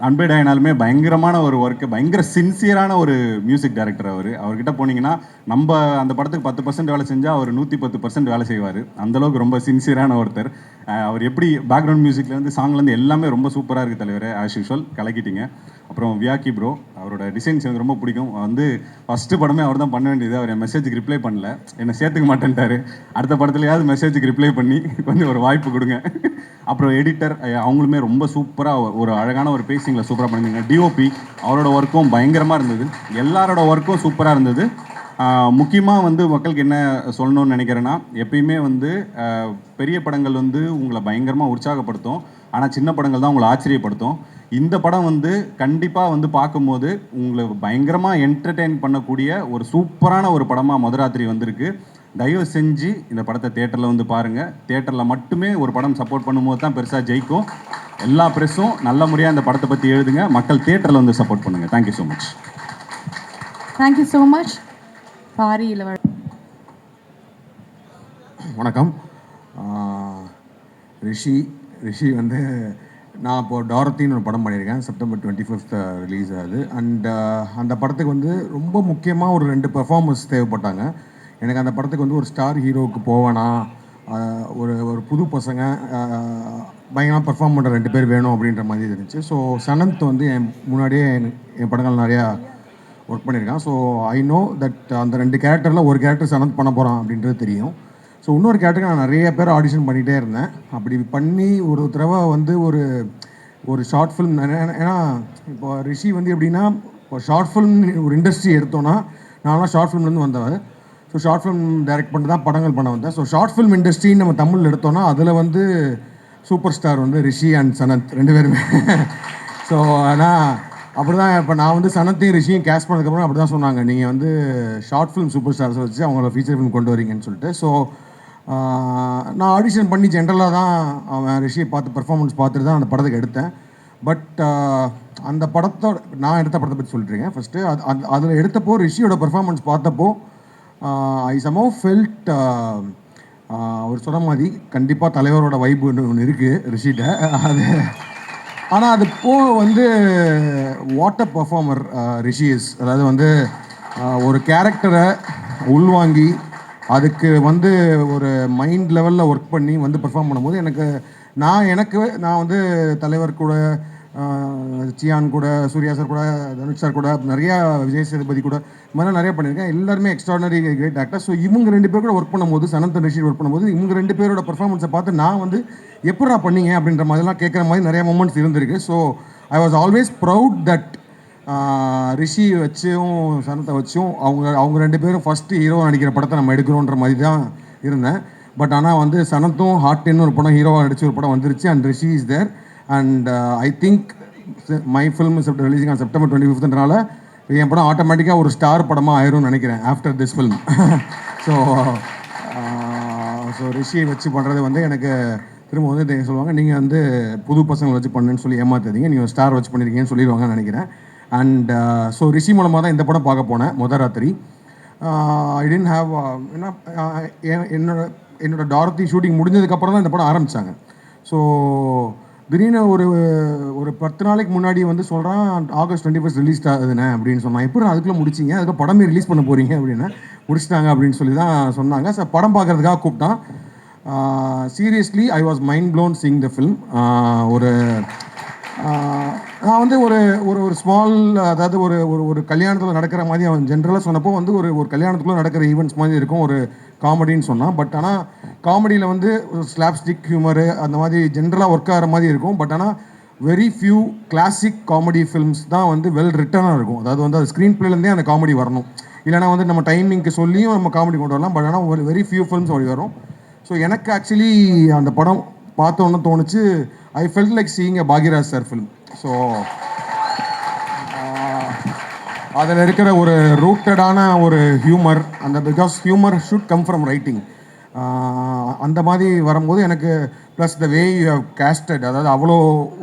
அன்பேடாயினாலுமே பயங்கரமான ஒரு ஒர்க்கு, பயங்கர சின்சியரான ஒரு மியூசிக் டைரக்டர். அவர்கிட்ட போனீங்கன்னா நம்ம அந்த படத்துக்கு 10% வேலை செஞ்சால் அவர் 110% வேலை செய்வார். அந்தளவுக்கு ரொம்ப சின்சியரான ஒருத்தர். அவர் எப்படி பேக்ரவுண்ட் மியூசிக்லேருந்து சாங்லேருந்து எல்லாமே ரொம்ப சூப்பராக இருக்குது தலைவர். ஆஸ் யூஷுவல் கலக்கிட்டீங்க. அப்புறம் வியாக்கி ப்ரோ, அவரோட டிசைன்ஸ் எனக்கு ரொம்ப பிடிக்கும். வந்து ஃபஸ்ட்டு படமே அவர் தான் பண்ண வேண்டியது. அவர் என் மெசேஜுக்கு ரிப்ளை பண்ணல, என்னை சேர்த்துக்க மாட்டேன்ட்டார். அடுத்த படத்துலையாவது மெசேஜுக்கு ரிப்ளை பண்ணி கொஞ்சம் ஒரு வாய்ப்பு கொடுங்க. அப்புறம் எடிட்டர் அவங்களுமே ரொம்ப சூப்பராக ஒரு அழகான ஒரு பேசிங்கில் சூப்பராக பண்ணியிருந்தாங்க. டிஓபி அவரோட ஒர்க்கும் பயங்கரமாக இருந்தது. எல்லாரோட ஒர்க்கும் சூப்பராக இருந்தது. முக்கியமாக வந்து மக்களுக்கு என்ன சொல்லணும்னு நினைக்கிறேன்னா, எப்பயுமே வந்து பெரிய படங்கள் வந்து உங்களை பயங்கரமாக உற்சாகப்படுத்தும், ஆனால் சின்ன படங்கள் தான் உங்களை ஆச்சரியப்படுத்தும். இந்த படம் வந்து கண்டிப்பாக வந்து பார்க்கும்போது உங்களை பயங்கரமாக என்டர்டெயின் பண்ணக்கூடிய ஒரு சூப்பரான ஒரு படமாக மொதராத்திரி வந்திருக்கு. தயவு செஞ்சு இந்த படத்தை தியேட்டரில் வந்து பாருங்கள். தியேட்டரில் மட்டுமே ஒரு படம் சப்போர்ட் பண்ணும்போது தான் பெருசாக ஜெயிக்கும். எல்லா ப்ரெஸ்ஸும் நல்ல முறையாக இந்த படத்தை பற்றி எழுதுங்க. மக்கள் தியேட்டரில் வந்து சப்போர்ட் பண்ணுங்கள். Thank you so much. Thank you so much. பாரியில் வணக்கம். ரிஷி வந்து நான் இப்போது டாரத்தின்னு ஒரு படம் பண்ணியிருக்கேன். செப்டம்பர் 25 ரிலீஸ் ஆகுது. அண்ட் அந்த படத்துக்கு வந்து ரொம்ப முக்கியமாக ஒரு 2 பெர்ஃபார்மன்ஸ் தேவைப்பட்டாங்க. எனக்கு அந்த படத்துக்கு வந்து ஒரு ஸ்டார் ஹீரோவுக்கு போவேனா, ஒரு புது பசங்க பயங்கரமாக பெர்ஃபார்ம் பண்ணுற 2 பேர் வேணும் அப்படின்ற மாதிரி இருந்துச்சு. ஸோ சனந்த் வந்து என் முன்னாடியே என் படங்கள் நிறையா ஒர்க் பண்ணியிருக்கான். ஸோ ஐ நோ தட் அந்த 2 கேரக்டரில் ஒரு கேரக்டர் சனந்த் பண்ண போகிறான் அப்படின்றது தெரியும். ஸோ இன்னொரு கேரக்டருக்கு நான் நிறைய பேர் ஆடிஷன் பண்ணிகிட்டே இருந்தேன். அப்படி பண்ணி ஒரு தடவை வந்து ஒரு ஷார்ட் ஃபிலிம், ஏன்னா இப்போ ரிஷி வந்து எப்படின்னா, இப்போ ஷார்ட் ஃபிலிம் ஒரு இண்டஸ்ட்ரி எடுத்தோன்னா, நான்லாம் ஷார்ட் ஃபிலிம்லேருந்து வந்தவன். ஸோ ஷார்ட் ஃபிலிம் டைரக்ட் பண்ணிட்டு தான் படங்கள் பண்ண வந்தேன். ஸோ ஷார்ட் ஃபிலிம் இண்டஸ்ட்ரின்னு நம்ம தமிழில் எடுத்தோன்னா அதில் வந்து சூப்பர் ஸ்டார் வந்து ரிஷி அண்ட் சனந்த் 2 பேருமே. ஸோ ஆனால் அப்படி தான் இப்போ நான் வந்து சனத்தையும் ரிஷியும் கேஸ்ட் பண்ணதுக்கப்புறம் அப்படி தான் சொன்னாங்க, நீங்கள் வந்து ஷார்ட் ஃபிலிம் சூப்பர் ஸ்டார்ஸை வச்சு அவங்கள ஃபீச்சர் ஃபிலிம் கொண்டு வரீங்கன்னு சொல்லிட்டு. ஸோ நான் ஆடிஷன் பண்ணி ஜென்ரலாக தான் அவன் ரிஷியை பார்த்து பெர்ஃபார்மன்ஸ் பார்த்துட்டு தான் அந்த படத்துக்கு எடுத்தேன். பட் அந்த படத்தோட நான் எடுத்த படத்தை பற்றி சொல்லிட்டுருக்கேன். ஃபஸ்ட்டு அதில் எடுத்தப்போ ரிஷியோட பெர்ஃபார்மன்ஸ் பார்த்தப்போ ஐ சம்ஹவ் ஃபெல்ட் அவர் சொன்ன மாதிரி கண்டிப்பாக தலைவரோட வைப்பு ஒன்று இருக்குது ரிஷிட்ட. அது ஆனால் அது வந்து what a performer Rishi is. அதாவது வந்து ஒரு கேரக்டரை உள்வாங்கி அதுக்கு வந்து ஒரு மைண்ட் லெவலில் ஒர்க் பண்ணி வந்து பெர்ஃபார்ம் பண்ணும்போது நான் வந்து தலைவர் கூட, சியான் கூட, சூர்யா சார் கூட, தனுஷ் சார் கூட, நிறையா விஜய் சேதுபதி கூட, இது மாதிரிலாம் நிறையா பண்ணியிருக்கேன். எல்லாருமே எக்ஸ்ட்ராடனரி கிரேட் ஆக்டர். ஸோ இவங்க 2 பேர் கூட ஒர்க் பண்ணும்போது, சனந்த் ரிஷி ஒர்க் பண்ணும்போது இவங்க 2 பேரோட பர்ஃபார்மன்ஸை பார்த்து நான் வந்து எப்படா பண்ணீங்க அப்படின்ற மாதிரிலாம் கேட்குற மாதிரி நிறைய மூமெண்ட்ஸ் இருந்திருக்கு. So I was always proud that Rishi வச்சும் சனத்தை வச்சும் அவங்க 2 பேரும் ஃபஸ்ட்டு ஹீரோ நடிக்கிற படத்தை நம்ம எடுக்கிறோன்ற மாதிரி தான் இருந்தேன். பட் ஆனால் வந்து சனத்தும் ஹார்ட்னு ஒரு படம் ஹீரோவாக நடித்த ஒரு படம் வந்துருச்சு and Rishi is there. And I think my film is releasing on September 25னால என் படம் ஆட்டோமேட்டிக்காக ஒரு ஸ்டார் படமாக ஆயிரும்னு நினைக்கிறேன் ஆஃப்டர் திஸ் ஃபில்ம். ஸோ ரிஷியை வச்சு பண்ணுறது வந்து எனக்கு திரும்ப வந்து சொல்லுவாங்க, நீங்கள் வந்து புது பசங்களை வச்சு பண்ணுன்னு சொல்லி ஏமாத்தாதீங்க, நீங்கள் ஸ்டார் வச்சு பண்ணியிருக்கீங்கன்னு சொல்லிடுவாங்கன்னு நினைக்கிறேன். அண்ட் ஸோ ரிஷி மூலமாக தான் இந்த படம் பார்க்க போனேன் முதல் ராத்திரி. ஐ டென்ட் ஹாவ் ஏன்னா என்னோட டாரத்தி ஷூட்டிங் முடிஞ்சதுக்கப்புறம் தான் இந்த படம் ஆரம்பித்தாங்க. ஸோ திடீர்னு ஒரு 10 நாளைக்கு முன்னாடி வந்து சொல்கிறான் August 21 ரிலீஸ் ஆகுதுண்ணே அப்படின்னு சொன்னான். எப்படி அதுக்குள்ளே முடிச்சிங்க, அதுக்கு படமே ரிலீஸ் பண்ண போகிறீங்க அப்படின்னா முடிச்சிட்டாங்க அப்படின்னு சொல்லி தான் சொன்னாங்க. ஸோ படம் பார்க்குறதுக்காக கூப்பிட்டான். Seriously I was mind blown seeing the film. நான் வந்து ஒரு ஸ்மால், அதாவது ஒரு கல்யாணத்தில் நடக்கிற மாதிரி அவன் ஜென்ரலாக சொன்னப்போ வந்து ஒரு கல்யாணத்துக்குள்ளே நடக்கிற ஈவெண்ட்ஸ் மாதிரி இருக்கும் ஒரு காமெடின்னு சொன்னான். பட் ஆனால் காமெடியில் வந்து ஒரு ஸ்லாப்ஸ்டிக் ஹியூமரு அந்த மாதிரி ஜென்ரலாக ஒர்க் ஆகிற மாதிரி இருக்கும். பட் ஆனால் very few classic comedy films தான் வந்து வெல் ரிட்டனாக இருக்கும். அதாவது வந்து அது ஸ்க்ரீன் பிளேலேருந்தே அந்த காமெடி வரணும், இல்லைனா வந்து நம்ம டைமிங்க்கு சொல்லியும் நம்ம காமெடி கொண்டு வரலாம். பட் ஆனால் வெரி ஃபியூ ஃபில்ம்ஸ் அப்படி வரும். ஸோ எனக்கு ஆக்சுவலி அந்த படம் பார்த்தோன்னு தோணுச்சு, I felt like seeing a Bhagyaraj sir film. So அதில் இருக்கிற ஒரு ரூட்டடான ஒரு ஹியூமர், அந்த because humour should come from writing, அந்த மாதிரி வரும்போது எனக்கு plus the way you have casted, அதாவது அவ்வளோ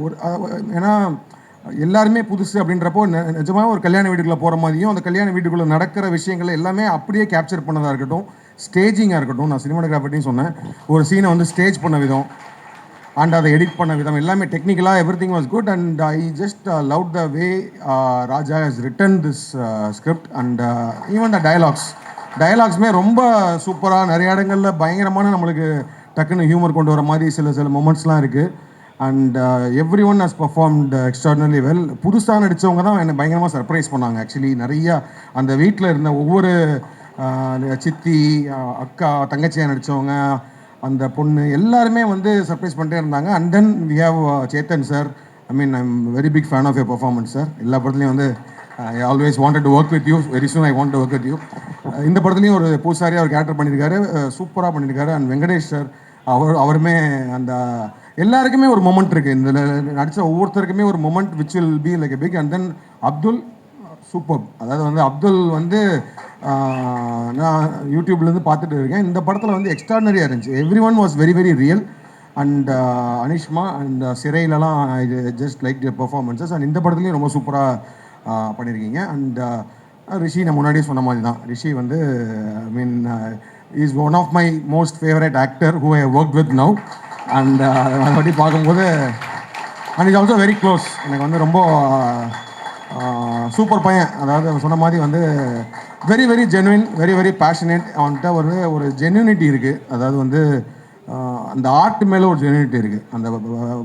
ஒரு ஏன்னா எல்லாருமே புதுசு அப்படின்றப்போ நிஜமாக ஒரு கல்யாண வீட்டுக்குள்ளே போகிற மாதிரியும் அந்த கல்யாண வீட்டுக்குள்ளே நடக்கிற விஷயங்கள் எல்லாமே அப்படியே கேப்சர் பண்ணதாக இருக்கட்டும், ஸ்டேஜிங்காக இருக்கட்டும். நான் சினிமாட்டோகிராஃபர்ட்டையும் சொன்னேன், ஒரு சீனை வந்து ஸ்டேஜ் பண்ண விதம் அண்ட் அதை எடிட் பண்ண விதம் எல்லாமே டெக்னிக்கலாக everything was good. And I just love the way Raja has written this script and even the டயலாக்ஸுமே ரொம்ப சூப்பராக, நிறைய இடங்களில் பயங்கரமான நம்மளுக்கு டக்குன்னு ஹியூமர் கொண்டு வர மாதிரி சில மொமெண்ட்ஸ்லாம் இருக்குது. And every one has performed extraordinary well. புதுசாக நடித்தவங்க தான் என்னை பயங்கரமாக சர்ப்ரைஸ் பண்ணாங்க. ஆக்சுவலி நிறையா அந்த வீட்டில் இருந்த ஒவ்வொரு சித்தி, அக்கா, தங்கச்சியாக நடித்தவங்க, அந்த பொண்ணு எல்லாருமே வந்து சர்ப்ரைஸ் பண்ணிட்டே இருந்தாங்க. And then we have Chetan sir. I mean I am very big fan of your performance sir. எல்லா படத்துலையும் வந்து I always wanted to work with you, very soon I want to work with you. இந்த படத்துலையும் ஒரு பூசாரியாக ஒரு character பண்ணியிருக்காரு, சூப்பராக பண்ணியிருக்காரு. அண்ட் வெங்கடேஷ் சார் அவருமே அந்த எல்லாருக்குமே ஒரு மொமெண்ட் இருக்குது, இந்த நடித்த ஒவ்வொருத்தருக்குமே ஒரு moment which will be like a big. And then Abdul super. அதாவது வந்து அப்துல் வந்து நான் யூடியூப்லேருந்து பார்த்துட்டு இருக்கேன், இந்த படத்தில் வந்து எக்ஸ்ட்ராடனரியாக இருந்துச்சு. Everyone was very very real. And Anishma and சிறையிலலாம் இது just like the performances. And இந்த படத்துலையும் ரொம்ப சூப்பராக பண்ணியிருக்கீங்க. அண்ட் ரிஷி நான் முன்னாடியே சொன்ன மாதிரி தான், ரிஷி வந்து I mean is one of my most favourite actor who I work with now. And அதை பற்றி பார்க்கும்போது and is also very close. எனக்கு வந்து ரொம்ப சூப்பர் பையன். அதாவது சொன்ன மாதிரி வந்து very very genuine, very very passionate. அவன்கிட்ட ஒரு ஜென்யூனிட்டி இருக்குது. அதாவது வந்து அந்த ஆர்ட் மேலே ஒரு ஜென்யூனிட்டி இருக்குது. அந்த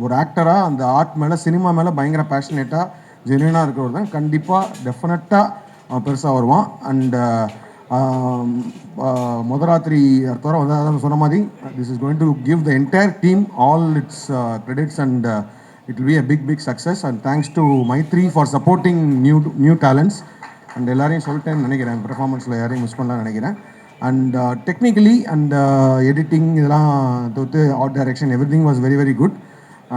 ஒரு ஆக்டராக அந்த ஆர்ட் மேலே சினிமா மேலே பயங்கர பேஷனேட்டாக ஜென்யூனாக இருக்கிறவர் தான் கண்டிப்பாக டெஃபினட்டாக அவன் பெருசாக வருவான். அண்டு முதராத்திரி தவிர வந்து அதான் சொன்ன மாதிரி this is going to give the entire team all its credits and it will be a big success. And thanks to Mythri for supporting new talents. And எல்லாரையும் சொல்லிட்டேன்னு நினைக்கிறேன், பெர்ஃபார்மன்ஸில் யாரையும் மிஸ் பண்ணலான்னு நினைக்கிறேன். அண்ட் டெக்னிக்கலி அண்ட் எடிட்டிங் இதெல்லாம் தவிர்த்து art direction every thing was very good.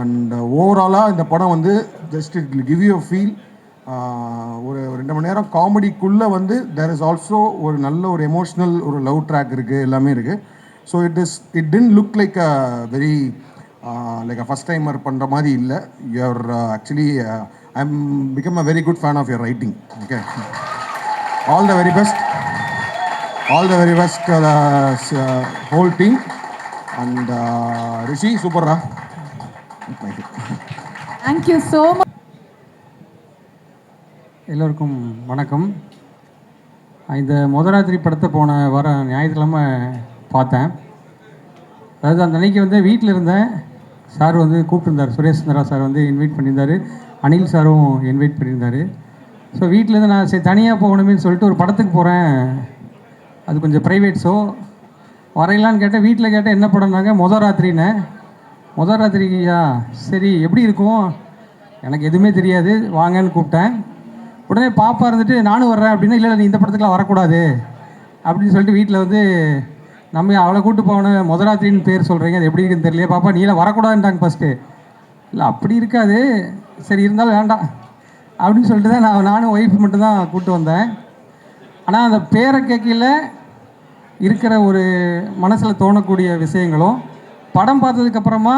And ஓவராலாக இந்த படம் வந்து just it will give you a feel. ஒரு 2 மணி நேரம் காமெடிக்குள்ளே வந்து தேர் இஸ் ஆல்சோ ஒரு நல்ல ஒரு எமோஷ்னல் ஒரு லவ் ட்ராக் இருக்குது, எல்லாமே இருக்குது. So it didn't look like a very like a first timer பண்ணுற மாதிரி இல்லை. You are actually I am become a very good fan of your writing. Okay, all the very best. All the very best to the whole team. And Rishi, super ra. Thank you. Thank you so much. எல்லோருக்கும் வணக்கம். இந்த முதராத்திரி படத்தை போன வாரம் ஞாயிற்றுக்கிழமை பார்த்தேன். அதாவது அந்த அன்னைக்கு வந்து வீட்டில் இருந்தேன். சார் வந்து கூப்பிட்டுருந்தார், சுரேஷ் சந்திரா சார் வந்து இன்வைட் பண்ணியிருந்தார், அனில் சாரும் இன்வைட் பண்ணியிருந்தார். ஸோ வீட்டிலேருந்து நான் சரி தனியாக போகணுமேனு சொல்லிட்டு ஒரு படத்துக்கு போகிறேன். அது கொஞ்சம் ப்ரைவேட் ஷோ. வரையலான்னு கேட்டேன், வீட்டில் கேட்டேன் என்ன படம்னாங்க, முதராத்திரின்னு. முதராத்திரியா, சரி எப்படி இருக்கும், எனக்கு எதுவுமே தெரியாது, வாங்கன்னு கூப்பிட்டேன். உடனே பாப்பா இருந்துட்டு நானும் வர்றேன் அப்படின்னா, இல்லை நீ இந்த படத்துக்குலாம் வரக்கூடாது அப்படின்னு சொல்லிட்டு வீட்டில் வந்து நம்ம அவளை கூப்பிட்டு போகணும், முதராத்திரின்னு பேர் சொல்கிறீங்க, அது எப்படி இருக்குன்னு தெரியல பாப்பா, நீலாம் வரக்கூடாதுன்ட்டாங்க ஃபஸ்ட்டு. இல்லை அப்படி இருக்காது, சரி இருந்தாலும் வேண்டாம் அப்படின்னு சொல்லிட்டு தான் நானும் ஒய்ஃப் மட்டும்தான் கூப்பிட்டு வந்தேன். ஆனால் அந்த பேரை கேட்கல இருக்கிற ஒரு மனசில் தோணக்கூடிய விஷயங்களும், படம் பார்த்ததுக்கப்புறமா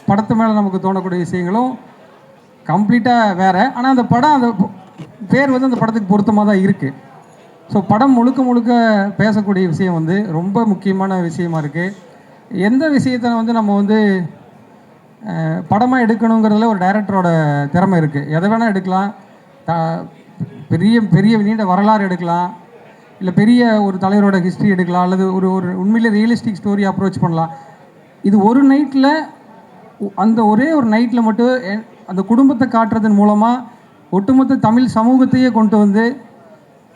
படத்து மேலே நமக்கு தோணக்கூடிய விஷயங்களும் கம்ப்ளீட்டாக வேறு. ஆனால் அந்த படம், அந்த பேர் வந்து அந்த படத்துக்கு பொருத்தமாக தான் இருக்குது. ஸோ படம் முழுக்க பேசக்கூடிய விஷயம் வந்து ரொம்ப முக்கியமான விஷயமா இருக்குது. எந்த விஷயத்தை வந்து நம்ம வந்து படமாக எடுக்கணுங்கிறதுல ஒரு டைரக்டரோட திறமை இருக்குது. எதை வேணால் எடுக்கலாம், பெரிய நீண்ட வரலாறு எடுக்கலாம், இல்லை பெரிய ஒரு தலைவரோட ஹிஸ்ட்ரி எடுக்கலாம், அல்லது ஒரு உண்மையிலே ரியலிஸ்டிக் ஸ்டோரி அப்ரோச் பண்ணலாம். இது ஒரு நைட்டில், அந்த ஒரே ஒரு நைட்டில் மட்டும் அந்த குடும்பத்தை காட்டுறதன் மூலமாக ஒட்டுமொத்த தமிழ் சமூகத்தையே கொண்டு வந்து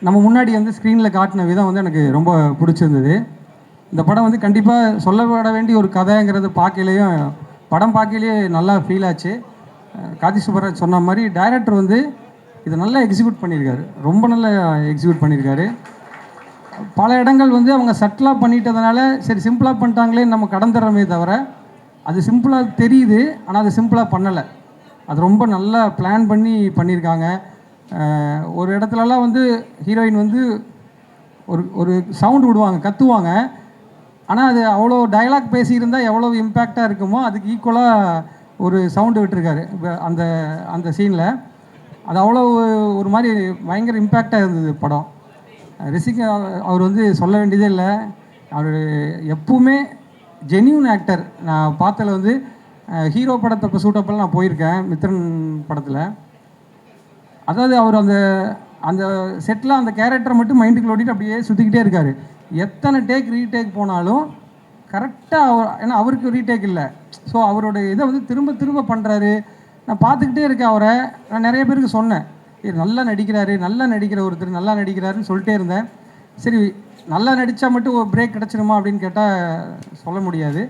நம்ம முன்னாடி வந்து ஸ்க்ரீனில் காட்டின விதம் வந்து எனக்கு ரொம்ப பிடிச்சிருந்தது. இந்த படம் வந்து கண்டிப்பாக சொல்லப்பட வேண்டிய ஒரு கதைங்கிறது படம் பார்க்கலையே நல்லா ஃபீல் ஆச்சு. கார்த்தி சுப்பராஜ் சொன்ன மாதிரி டைரக்டர் வந்து இதை நல்லா எக்ஸிக்யூட் பண்ணியிருக்காரு, ரொம்ப நல்லா எக்ஸிக்யூட் பண்ணியிருக்காரு. பல இடங்கள் வந்து அவங்க சட்டிலாக பண்ணிட்டதுனால சரி சிம்பிளாக பண்ணிட்டாங்களேன்னு நம்ம கடந்துடுறோமே தவிர, அது சிம்பிளாக தெரியுது, ஆனால் அது சிம்பிளாக பண்ணலை. அது ரொம்ப நல்லா பிளான் பண்ணியிருக்காங்க. ஒரு இடத்துலலாம் வந்து ஹீரோயின் வந்து ஒரு சவுண்டு விடுவாங்க, கத்துவாங்க. ஆனால் அது அவ்வளோ டயலாக் பேசியிருந்தால் எவ்வளோ இம்பேக்டாக இருக்குமோ அதுக்கு ஈக்குவலாக ஒரு சவுண்டு விட்டுருக்காரு அந்த சீனில். அது அவ்வளோ ஒரு மாதிரி பயங்கர இம்பேக்டாக இருந்தது படம். ரிஷிக்கு அவர் வந்து சொல்ல வேண்டியதே இல்லை. அவர் எப்பவுமே ஜென்யூன் ஆக்டர். நான் பார்த்ததில் வந்து ஹீரோ படத்தை இப்போ சூட்டப்பெல்லாம் நான் போயிருக்கேன், மித்ரன் படத்தில். அதாவது அவர் அந்த செட்டில் அந்த கேரக்டரை மட்டும் மைண்டுக்கு ஓட்டிட்டு அப்படியே சுற்றிக்கிட்டே இருக்கார். எத்தனை ரீடேக் போனாலும் கரெக்டாக ஏன்னா அவருக்கு ரீடேக் இல்லை. ஸோ அவரோட இதை வந்து திரும்ப பண்ணுறாரு. நான் பார்த்துக்கிட்டே இருக்கேன் அவரை. நான் நிறைய பேருக்கு சொன்னேன், நல்லா நடிக்கிற ஒருத்தர் நல்லா நடிக்கிறாருன்னு சொல்லிட்டே இருந்தேன். சரி நல்லா நடித்தா மட்டும் ஒரு பிரேக் கிடச்சிருமா அப்படின்னு கேட்டால் சொல்ல முடியாது.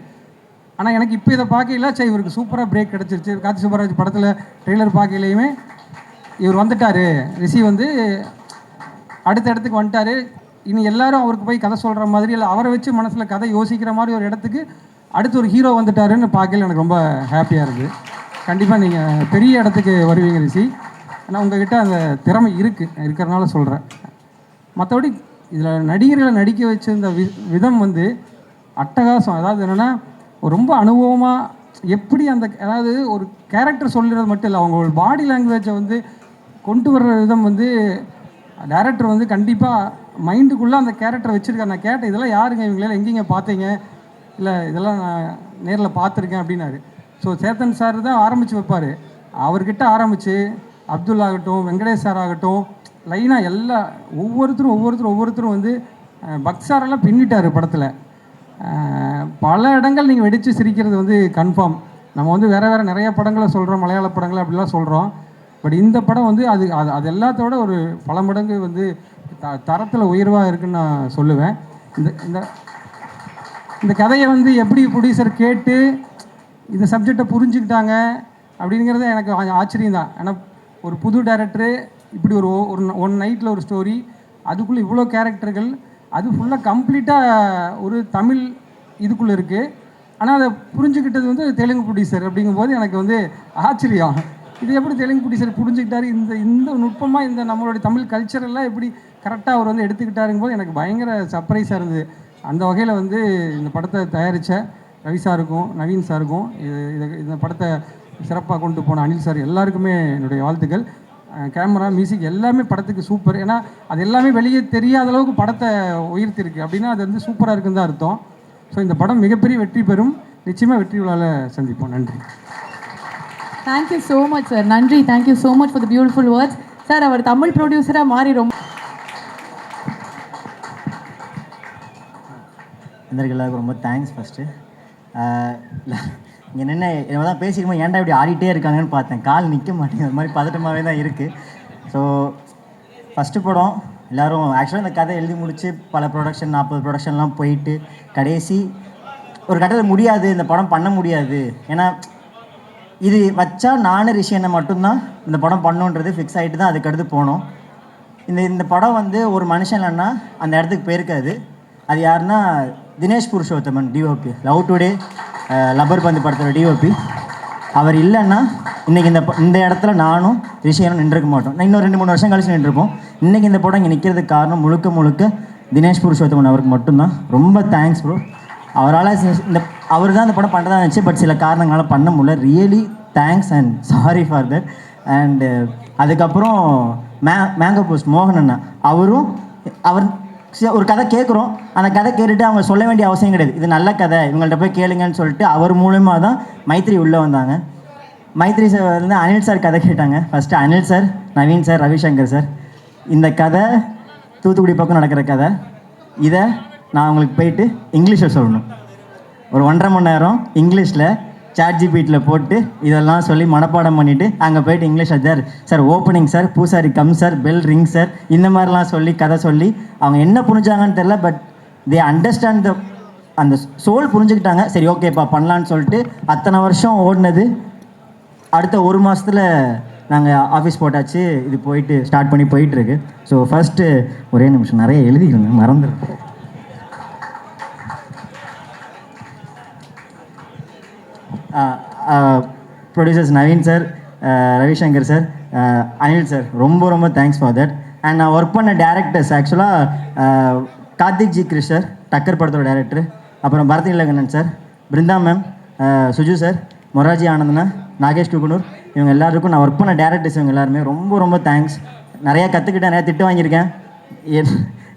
ஆனால் எனக்கு இப்போ இதை பார்க்கல, சரி இவருக்கு சூப்பராக பிரேக் கிடச்சிருச்சு. கார்த்தி சுப்பராஜ் படத்தில் ட்ரெய்லர் பார்க்கலையுமே இவர் வந்துட்டார், ரிஷி வந்து அடுத்த இடத்துக்கு வந்துட்டார். இனி எல்லாரும் அவருக்கு போய் கதை சொல்கிற மாதிரி, இல்லை அவரை வச்சு மனசில் கதை யோசிக்கிற மாதிரி ஒரு இடத்துக்கு அடுத்து ஒரு ஹீரோ வந்துட்டாருன்னு பார்க்கல எனக்கு ரொம்ப ஹாப்பியாக இருக்குது. கண்டிப்பாக நீங்கள் பெரிய இடத்துக்கு வருவீங்க ரிஷி. ஆனால் உங்கள்கிட்ட அந்த திறமை இருக்கிறனால சொல்கிறேன். மற்றபடி இதில் நடிகர்களை நடிக்க வச்சிருந்த விதம் வந்து அட்டகாசம். அதாவது என்னென்னா ரொம்ப அனுபவமாக எப்படி அதாவது ஒரு கேரக்டர் சொல்கிறது மட்டும் இல்லை, அவங்க பாடி லாங்குவேஜை வந்து கொண்டு வர்ற விதம் வந்து டைரக்டர் வந்து கண்டிப்பாக மைண்டுக்குள்ளே அந்த கேரக்டரை வச்சுருக்காரு. நான் கேட்டேன், இதெல்லாம் யாருங்க, இவங்களெல்லாம் எங்கேங்க பார்த்தீங்க, இல்லை இதெல்லாம் நான் நேரில் பார்த்துருக்கேன் அப்படின்னாரு. ஸோ சேத்தன் சார் தான் ஆரம்பித்து வைப்பார். அவர்கிட்ட ஆரம்பித்து அப்துல் ஆகட்டும், வெங்கடேஷ் சார் ஆகட்டும், லைனாக ஒவ்வொருத்தரும் வந்து பக்ஸாரெல்லாம் பின்னிட்டார் படத்தில். பல இடங்கள் நீங்கள் வெடித்து சிரிக்கிறது வந்து கன்ஃபார்ம். நம்ம வந்து வேறு நிறைய படங்களை சொல்கிறோம், மலையாள படங்களை அப்படிலாம் சொல்கிறோம். பட் இந்த படம் வந்து அது அது அது எல்லாத்தோட ஒரு பல மடங்கு வந்து தரத்தில் உயர்வாக இருக்குன்னு நான் சொல்லுவேன். இந்த இந்த இந்த கதையை வந்து எப்படி ப்ரொடியூசர் கேட்டு இந்த சப்ஜெக்டை புரிஞ்சுக்கிட்டாங்க அப்படிங்கிறது எனக்கு ஆச்சரியம் தான். ஏன்னா ஒரு புது டைரக்டரு இப்படி ஒரு ஒன் நைட்டில் ஒரு ஸ்டோரி, அதுக்குள்ளே இவ்வளோ கேரக்டர்கள், அது ஃபுல்லாக கம்ப்ளீட்டாக ஒரு தமிழ் இதுக்குள்ளே இருக்குது. ஆனால் அதை புரிஞ்சுக்கிட்டது வந்து தெலுங்கு ப்ரொடியூசர் அப்படிங்கும்போது எனக்கு வந்து ஆச்சரியம். இது எப்படி தெலுங்கு ப்ரொடியூசர் புரிஞ்சுக்கிட்டாரு, இந்த நுட்பமாக இந்த நம்மளுடைய தமிழ் கல்ச்சரெல்லாம் எப்படி கரெக்டாக அவர் வந்து எடுத்துக்கிட்டாருங்கும் போது எனக்கு பயங்கர சர்ப்ரைஸாக இருந்தது. அந்த வகையில் வந்து இந்த படத்தை தயாரித்த ரவி சாருக்கும் நவீன் சாருக்கும் இந்த படத்தை சிறப்பாக கொண்டு போன அனில் சார் எல்லாருக்குமே என்னுடைய வாழ்த்துக்கள். கேமரா, மியூசிக் எல்லாமே படத்துக்கு சூப்பர். ஏன்னா அது எல்லாமே வெளியே தெரியாத அளவுக்கு படத்தை உயர்த்திருக்கு அப்படின்னா அது வந்து சூப்பராக இருக்குன்னு தான் அர்த்தம். ஸோ இந்த படம் மிகப்பெரிய வெற்றி பெறும். நிச்சயமாக வெற்றி விழாவில் சந்திப்போம். நன்றி. Thank you so much sir. நன்றி. Thank you so much for the beautiful words. Sir அவர் தமிழ் ப்ரொடியூசராக மாறி ரொம்ப எல்லாருக்கும் ரொம்ப தேங்க்ஸ். ஃபஸ்ட்டு இங்கே நின்று என்ன தான் பேசிக்கும்போது ஏன்டா இப்படி ஆடிட்டே இருக்காங்கன்னு பார்த்தேன். கால் நிற்க மாட்டேங்குது, அது மாதிரி பதட்டமாகவே தான் இருக்குது. ஸோ ஃபஸ்ட்டு படம் எல்லோரும் ஆக்சுவலாக இந்த கதை எழுதி முடித்து பல ப்ரொடக்ஷன் 40 ப்ரொடக்ஷன்லாம் போயிட்டு கடைசி ஒரு கட்டத்தில் முடியாது, இந்த படம் பண்ண முடியாது, ஏன்னா இது வச்சா நானும் ரிஷி என்ன மட்டும்தான் இந்த படம் பண்ணுன்றது ஃபிக்ஸ் ஆகிட்டு தான் அதுக்கடுத்து போனோம். இந்த படம் வந்து ஒரு மனுஷன் இல்லைன்னா அந்த இடத்துக்கு போயிருக்காது. அது யாருன்னா Dinesh Purushothaman, DOP, love today, rubber பந்து படத்தோட டிஓபி. அவர் இல்லைன்னா இன்றைக்கி இந்த இடத்துல நானும் ரிஷியனும் நின்றுக்க மாட்டோம். நான் இன்னும் 2-3 வருஷம் கழிச்சு நின்றுருப்போம். இன்றைக்கி இந்த படம் இங்கே நிற்கிறதுக்கு காரணம் முழுக்க தினேஷ் புருஷோத்தமன் அவருக்கு மட்டும்தான். ரொம்ப தேங்க்ஸ் ப்ரோ. அவரால் அவர் தான் இந்த படம் பண்ணுறதா இருந்துச்சு, பட் சில காரணங்களால் பண்ண முடியல. Really thanks and sorry for that. And அதுக்கப்புறம் மேங்கோ போஸ்ட் மோகன் அண்ணா, அவர் ஒரு கதை கேட்குறோம், அந்த கதை கேட்டுட்டு அவங்க சொல்ல வேண்டிய அவசியம் கிடையாது, இது நல்ல கதை இவங்கள்ட்ட போய் கேளுங்கன்னு சொல்லிட்டு அவர் மூலமாக தான் மைத்ரி உள்ளே வந்தாங்க. மைத்ரி சார் வந்து அனில் சார் கதை கேட்டாங்க. First Anil sir, Naveen sir, Ravishankar sir, இந்த கதை தூத்துக்குடி பக்கம் நடக்கிற கதை, இதை நான் உங்களுக்கு போயிட்டு இங்கிலீஷில் சொல்லணும். ஒரு 1.5 மணி நேரம் இங்கிலீஷில் ChatGPTல போட்டு இதெல்லாம் சொல்லி மனப்பாடம் பண்ணிவிட்டு அங்கே போயிட்டு இங்கிலீஷில் சார் ஓப்பனிங் சார், பூசாரி come sir, bell ring sir, இந்த மாதிரிலாம் சொல்லி கதை சொல்லி அவங்க என்ன புரிஞ்சாங்கன்னு தெரில, பட் தே அண்டர்ஸ்டாண்ட் அந்த சோல் புரிஞ்சுக்கிட்டாங்க. சரி ஓகேப்பா பண்ணலான்னு சொல்லிட்டு அத்தனை வருஷம் ஓடினது அடுத்த 1 மாதத்தில் நாங்கள் ஆஃபீஸ் போட்டாச்சு. இது போயிட்டு ஸ்டார்ட் பண்ணி போயிட்டுருக்கு. ஸோ ஃபஸ்ட்டு ஒரே நிமிஷம், நிறைய எழுதிக்கிறேங்க, மறந்துடுறேன். Producers Naveen sir, Ravishankar sir, Anil sir, ரொம்ப தேங்க்ஸ் ஃபார் தட். அண்ட் நான் ஒர்க் பண்ண டேரக்டர்ஸ் ஆக்சுவலாக கார்த்திக் ஜி கிருஷ் சார், டக்கர் படத்தோட டேரக்டர், அப்புறம் Bharath Ilakannan sir, Brinda ma'am, Suju sir, Moraji ஆனந்தனா, நாகேஷ் குகுனூர், இவங்க எல்லாருக்கும் நான் ஒர்க் பண்ண டேரக்டர்ஸ் இவங்க எல்லாருமே ரொம்ப தேங்க்ஸ். நிறையா கற்றுக்கிட்டேன், நிறையா திட்டு வாங்கியிருக்கேன்,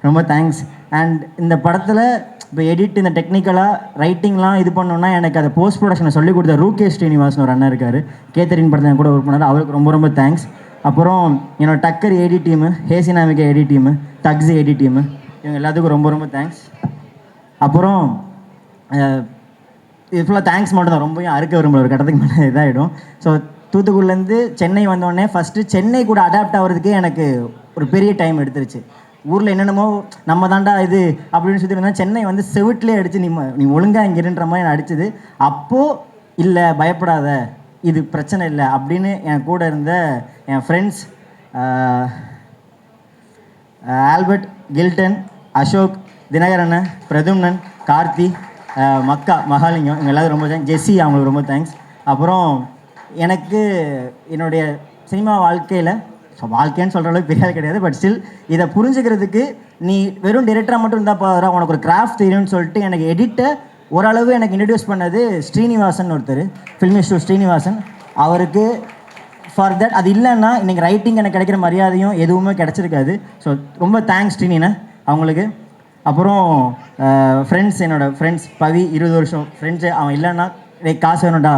ரொம்ப தேங்க்ஸ். அண்ட் இந்த படத்தில் இப்போ எடிட், இந்த டெக்னிக்கலாக ரைட்டிங்லாம் இது பண்ணோன்னா எனக்கு அதை போஸ்ட் ப்ரொடக்ஷனை சொல்லிக் கொடுத்த ரூகே ஸ்ரீனிவாசன் ஒரு அண்ணன் இருக்கார், கேத்தரின் படத்தை கூட ஒர்க் பண்ணார், அவருக்கு ரொம்ப தேங்க்ஸ். அப்புறம் என்னோட டக்கர் ஏடி டீமு, ஹேசினாமிகா ஏடி டீமு, தக்ஸி ஏடி டீமு, இவங்க எல்லாத்துக்கும் ரொம்ப தேங்க்ஸ். அப்புறம் இது ஃபுல்லாக தேங்க்ஸ் மட்டும் தான், ரொம்பவும் அறுக்க விரும்பல, ஒரு கட்டத்துக்கு மேலே இதாகிடும். ஸோ தூத்துக்குடிலேருந்து சென்னை வந்தோடனே ஃபஸ்ட்டு சென்னை கூட அடாப்ட் ஆகிறதுக்கே எனக்கு ஒரு பெரிய டைம் எடுத்துருச்சு. ஊரில் என்னென்னமோ நம்ம தாண்டா இது அப்படின்னு சொல்லி இருந்தால் சென்னை வந்து செவிட்லேயே அடித்து நீ ஒழுங்காக இங்கிருன்ற மாதிரி நான் அடிச்சது. அப்போது இல்லை பயப்படாத, இது பிரச்சனை இல்லை அப்படின்னு என் கூட இருந்த என் ஃப்ரெண்ட்ஸ் ஆல்பர்ட், கில்டன், அசோக், தினகரண்ணன், பிரதும்னன், கார்த்தி, மக்கா, மகாலிங்கம், இவங்க எல்லாரும் ரொம்ப தேங்க்ஸ். ஜெஸ்ஸி, அவங்களுக்கு ரொம்ப தேங்க்ஸ். அப்புறம் எனக்கு என்னுடைய சினிமா வாழ்க்கையில், ஸோ வாழ்க்கைன்னு சொல்கிற அளவுக்கு பெரிய கிடையாது, பட் ஸ்டில் இதை புரிஞ்சுக்கிறதுக்கு நீ வெறும் டிரெக்டராக மட்டும் இருந்தால் போகிறா, உனக்கு ஒரு கிராஃப்ட் தெரியும்னு சொல்லிட்டு எனக்கு எடிட்டை ஓரளவு எனக்கு இன்ட்ரடியூஸ் பண்ணது ஸ்ரீனிவாசன் ஒருத்தர், ஃபில்மிஸ்டர் ஸ்ரீனிவாசன். அவருக்கு ஃபார் தட், அது இல்லைன்னா இன்றைக்கி ரைட்டிங் எனக்கு கிடைக்கிற மரியாதையும் எதுவுமே கிடச்சிருக்காது. ஸோ ரொம்ப தேங்க்ஸ் ஸ்ரீனினா அவங்களுக்கு. அப்புறம் ஃப்ரெண்ட்ஸ், என்னோடய ஃப்ரெண்ட்ஸ் பவி, 20 வருஷம் ஃப்ரெண்ட்ஸு, அவன் இல்லைன்னா காசு வேணும்டா,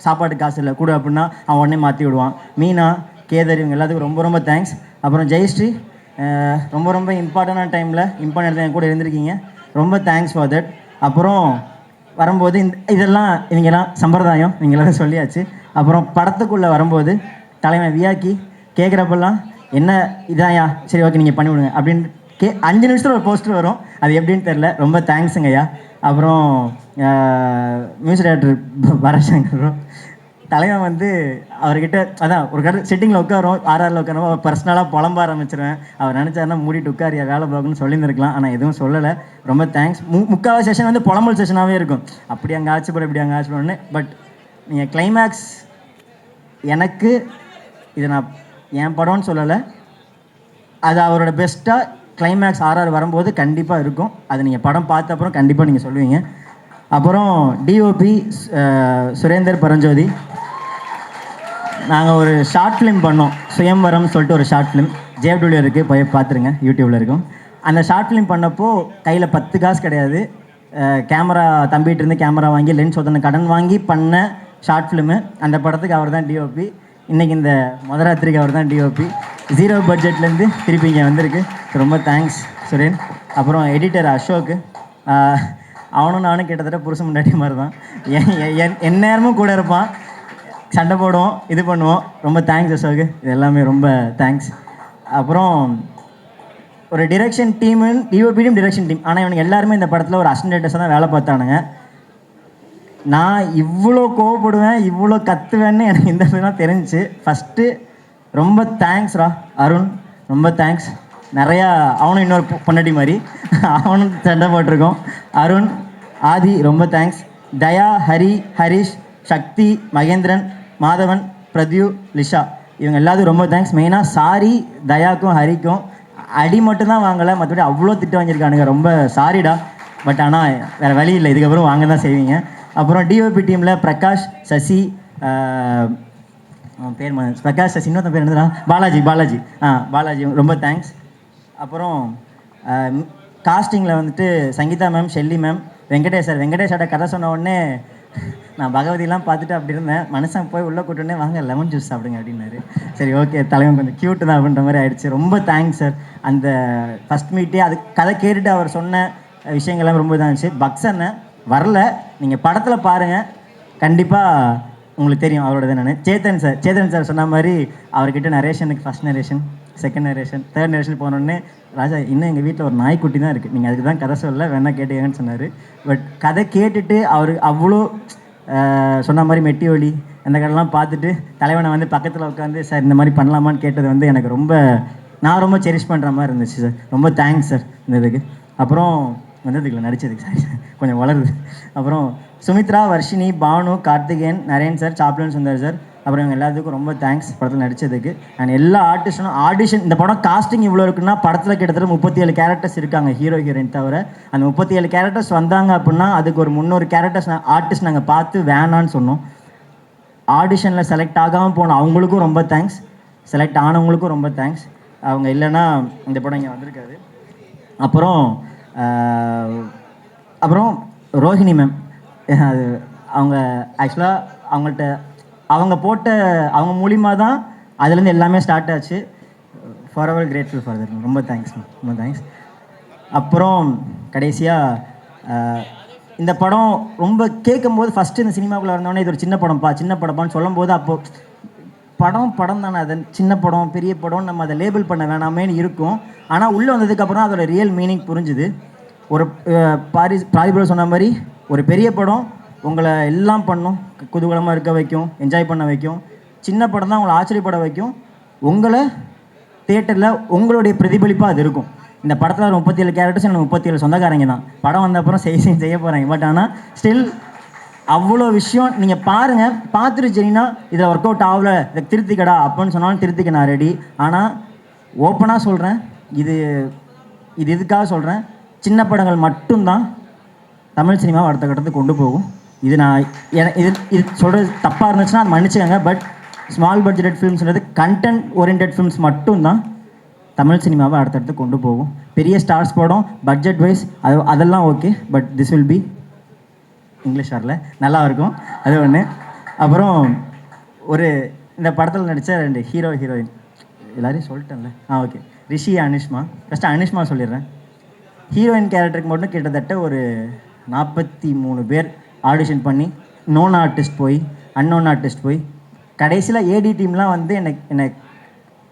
சாப்பாட்டுக்கு காசு இல்லை கூட அப்படின்னா அவன் உடனே மாற்றி விடுவான். மீனா, கேதர், இவங்க எல்லாத்துக்கும் ரொம்ப தேங்க்ஸ். அப்புறம் ஜெயஸ்ரீ, ரொம்ப இம்பார்ட்டண்டான டைமில் இம்பார்ட்டன் என் கூட இருந்திருக்கீங்க, ரொம்ப தேங்க்ஸ் ஃபார் தட். அப்புறம் வரும்போது இதெல்லாம் இவங்கெல்லாம் சம்பிரதாயம் நீங்களாம் சொல்லியாச்சு. அப்புறம் படத்துக்குள்ளே வரும்போது தலைவன் வியாக்கி கேட்குறப்பெல்லாம் என்ன இதாயா, சரி ஓகே நீங்கள் பண்ணிவிடுங்க அப்படின்னு 5 நிமிஷத்தில் ஒரு போஸ்டர் வரும். அது எப்படின்னு தெரில. ரொம்ப தேங்க்ஸுங்க ஐயா. அப்புறம் மியூசிக் டைரக்டர் வரசங்கர் தலைவன் வந்து அவர்கிட்ட அதான் ஒரு செட்டிங்கில் உட்காரோம், ஆர்ஆரில் உட்காரோம், அவர் பர்சனலாக புலம்ப ஆரம்பிச்சிருவேன். அவர் நினச்சாருன்னா மூடிட்டு உட்காரியா வேலை பார்க்கணும்னு சொல்லியிருந்துருக்கலாம். ஆனால் எதுவும் சொல்லலை. ரொம்ப தேங்க்ஸ். முக்காவது செஷன் வந்து புலம்பல் செஷனாகவே இருக்கும். அப்படி அங்கே ஆச்சுப்படும் இப்படி அங்கே ஆச்சுப்படணுன்னு. பட் நீங்கள் கிளைமேக்ஸ் எனக்கு இது நான் என் படம்னு சொல்லலை, அது அவரோட பெஸ்ட்டாக கிளைமேக்ஸ் ஆர்ஆர் வரும்போது கண்டிப்பாக இருக்கும். அது நீங்கள் படம் பார்த்த அப்புறம் கண்டிப்பாக நீங்கள் சொல்லுவீங்க. அப்புறம் டிஓபி சுரேந்தர் பரஞ்சோதி, நாங்கள் ஒரு ஷார்ட் ஃபிலிம் பண்ணோம், சுயம்வரம் சொல்லிட்டு ஒரு ஷார்ட் ஃபிலிம். ஜேடபிள்யூ இருக்குது, போய் பார்த்துருங்க, யூடியூப்பில் இருக்கும். அந்த ஷார்ட் ஃபிலிம் பண்ணப்போ கையில் 10 காசு கிடையாது. கேமரா தம்பிகிட்ட இருந்து கேமரா வாங்கி லென்ஸ் ஒருத்தனை கடன் வாங்கி பண்ண ஷார்ட் ஃபிலிமு. அந்த படத்துக்கு அவர் தான் டிஓபி. இன்றைக்கி இந்த மதுராத்திரிக்கு அவர் தான் டிஓபி. 0 பட்ஜெட்லேருந்து திருப்பி இங்கே வந்திருக்கு. ரொம்ப தேங்க்ஸ் சுரேன். அப்புறம் எடிட்டர் அசோக்கு, அவனும் நானும் கிட்டத்தட்ட புருஷன் முன்னாடி மாதிரி தான். என் நேரமும் கூட இருப்பான், சண்டை போடுவோம், இது பண்ணுவோம். ரொம்ப தேங்க்ஸ் அசோக்கு, இது எல்லாமே ரொம்ப தேங்க்ஸ். அப்புறம் ஒரு டிரெக்ஷன் டீமு, டிஓபியும் டிரெக்ஷன் டீம். ஆனால் இவனுக்கு எல்லாருமே இந்த படத்தில் ஒரு அசிஸ்டன்ட் டைரக்டர்ஸாக தான் வேலை பார்த்தானுங்க. நான் இவ்வளோ கோவப்படுவேன், இவ்வளோ கத்துவேன்னு எனக்கு இந்த தான் தெரிஞ்சிச்சு. ஃபஸ்ட்டு ரொம்ப தேங்க்ஸ்ரா அருண், ரொம்ப தேங்க்ஸ். நிறையா அவனும் இன்னொரு பொண்டாட்டி மாதிரி அவனும் சண்டை போட்டிருக்கோம். அருண், ஆதி ரொம்ப தேங்க்ஸ். தயா, ஹரி, ஹரிஷ், சக்தி, மகேந்திரன், மாதவன், பிரத்யூ, லிஷா, இவங்க எல்லாத்துக்கும் ரொம்ப தேங்க்ஸ். மெயினாக சாரி தயாக்கும் ஹரிக்கும். அடி மட்டும்தான் வாங்கலை, மற்றபடி அவ்வளோ திட்டு வாங்கியிருக்கானுங்க. ரொம்ப சாரிடா. பட் ஆனால் வேறு வழி இல்லை, இதுக்கப்புறம் வாங்க தான் செய்வீங்க. அப்புறம் டிஓபி டீமில் பிரகாஷ், சசி, பேர் பிரகாஷ், சசி, இன்னொரு பேர் என்னதுடா, பாலாஜி. பாலாஜி ரொம்ப தேங்க்ஸ். அப்புறம் காஸ்டிங்கில் வந்துட்டு சங்கீதா மேம், ஷெல்லி மேம், வெங்கடேஷோட கதை சொன்ன உடனே நான் பகவதிலாம் பார்த்துட்டு அப்படி இருந்தேன். மனுஷன் போய் உள்ளே கூட்டோடனே வாங்க லெமன் ஜூஸ் சாப்பிடுங்க அப்படின்னாரு. சரி ஓகே தலைவன் கொஞ்சம் க்யூட்டு தான் அப்படின்ற மாதிரி ஆயிடுச்சு. ரொம்ப தேங்க்ஸ் சார். அந்த ஃபஸ்ட் மீட்டே அது கதை கேட்டுட்டு அவர் சொன்ன விஷயங்கள்லாம் ரொம்ப இதாக இருந்துச்சு. பக்ஸன்னு வரல, நீங்கள் படத்தில் பாருங்கள், கண்டிப்பாக உங்களுக்கு தெரியும் அவரோட தான். நான் சேத்தன் சார் சொன்ன மாதிரி அவர்கிட்ட நரேஷனுக்கு first narration, second narration, third narration போனோடனே ராஜா இன்னும் எங்கள் வீட்டில் ஒரு நாய்க்குட்டி தான் இருக்குது, நீங்கள் அதுக்கு தான் கதை சொல்ல வேணா கேட்டுக்கன்னு சொன்னார். பட் கதை கேட்டுட்டு அவர் அவ்வளோ சொன்ன மாதிரி மெட்டி ஒலி அந்த கடைலாம் பார்த்துட்டு தலைவனை வந்து பக்கத்தில் உட்காந்து சார் இந்த மாதிரி பண்ணலாமான்னு கேட்டது வந்து எனக்கு நான் ரொம்ப செரிஷ் பண்ணுற மாதிரி இருந்துச்சு சார். ரொம்ப தேங்க்ஸ் சார் இந்த இதுக்கு. அப்புறம் வந்ததுக்குள்ள நடித்ததுக்கு சார் கொஞ்சம் வளருது. அப்புறம் சுமித்ரா, வர்ஷினி, பானு, கார்த்திகேயன், நரேன் சார், சாப்லன் சுந்தர் சார், அப்புறம் இவங்க எல்லாத்துக்கும் ரொம்ப தேங்க்ஸ் படத்தில் நடித்ததுக்கு. அண்ட் எல்லா ஆடிஷன் இந்த படம் காஸ்டிங் இவ்வளோ இருக்குன்னா படத்தில் கிட்டத்தட்ட 37 கேரக்டர்ஸ் இருக்காங்க ஹீரோ ஹீரோயின் தவிர. அந்த 37 கேரக்டர்ஸ் வந்தாங்க அப்படின்னா அதுக்கு ஒரு 300 கேரக்டர்ஸ் ஆர்டிஸ்ட் நாங்கள் பார்த்து வேணான்னு சொன்னோம். ஆடிஷனில் செலக்ட் ஆகாமல் போனோம், அவங்களுக்கும் ரொம்ப தேங்க்ஸ். செலக்ட் ஆனவங்களுக்கும் ரொம்ப தேங்க்ஸ். அவங்க இல்லைன்னா இந்த படம் இங்கே வந்திருக்காது. அப்புறம் ரோஹிணி மேம், அது அவங்க ஆக்சுவலாக அவங்க மூலிமா தான் அதுலேருந்து எல்லாமே ஸ்டார்ட் ஆச்சு. For ever grateful for that. ரொம்ப தேங்க்ஸ் மேம், ரொம்ப தேங்க்ஸ். அப்புறம் கடைசியாக இந்த படம் ரொம்ப கேட்கும்போது ஃபஸ்ட்டு இந்த சினிமாக்குள்ளே வந்தோடனே இது ஒரு சின்ன படம்ப்பான்னு சொல்லும்போது அப்போது படம் தானே, அது சின்ன படம் பெரிய படம் நம்ம அதை லேபிள் பண்ண வேணாமேன்னு இருக்கும். ஆனால் உள்ளே வந்ததுக்கப்புறம் அதோட ரியல் மீனிங் புரிஞ்சுது. ஒரு பாரிபுரம் சொன்ன மாதிரி ஒரு பெரிய படம் உங்களை எல்லாம் பண்ணும், குதூகலமாக இருக்க வைக்கும், என்ஜாய் பண்ண வைக்கும். சின்ன படம் தான் உங்களை ஆச்சரியப்பட வைக்கும். உங்களை தேட்டரில் உங்களுடைய பிரதிபலிப்பாக அது இருக்கும். இந்த படத்தில் ஒரு 37 கேரக்டர்ஸ் எனக்கு 37 சொந்தக்காரங்க தான். படம் வந்த அப்புறம் செய்ய போகிறாங்க. பட் ஆனால் ஸ்டில் அவ்வளோ விஷயம் நீங்கள் பாருங்கள், பார்த்துட்டு சரின்னா இதில் ஒர்க் அவுட் ஆகலை, இதை திருத்திக்கடா அப்படின்னு சொன்னாலும் திருத்திக்க நான் ரெடி. ஆனால் ஓப்பனாக சொல்கிறேன், இது இதுக்காக சொல்கிறேன், சின்ன படங்கள் மட்டும்தான் தமிழ் சினிமாவை அடுத்த கட்டத்துக்கு கொண்டு போகும். இது நான் இது சொல்கிறது தப்பாக இருந்துச்சுன்னா அது மன்னிச்சுக்கோங்க. பட் ஸ்மால் பட்ஜெட் ஃபிலிம்ஸ்ன்றது கண்டென்ட் ஓரியன்ட் ஃபிலிம்ஸ் மட்டும்தான் தமிழ் சினிமாவை அடுத்தடுத்து கொண்டு போகும். பெரிய ஸ்டார்ஸ் படம் பட்ஜெட் வைஸ் அதெல்லாம் okay, but this will be English வரல, நல்லா இருக்கும் அது ஒன்று. அப்புறம் இந்த படத்தில் நடித்த 2 ஹீரோ ஹீரோயின் எல்லாரையும் சொல்லிட்டேன்ல. ஓகே, ரிஷி, அனிஷ்மா. ஃபஸ்ட்டு அனிஷ்மா சொல்லிடுறேன். ஹீரோயின் கேரக்டருக்கு மட்டும் கிட்டத்தட்ட ஒரு 43 பேர் ஆடிஷன் பண்ணி நோன் ஆர்டிஸ்ட் போய் அன்னோன் ஆர்டிஸ்ட் போய் கடைசியில் ஏடி டீம்லாம் வந்து என்னை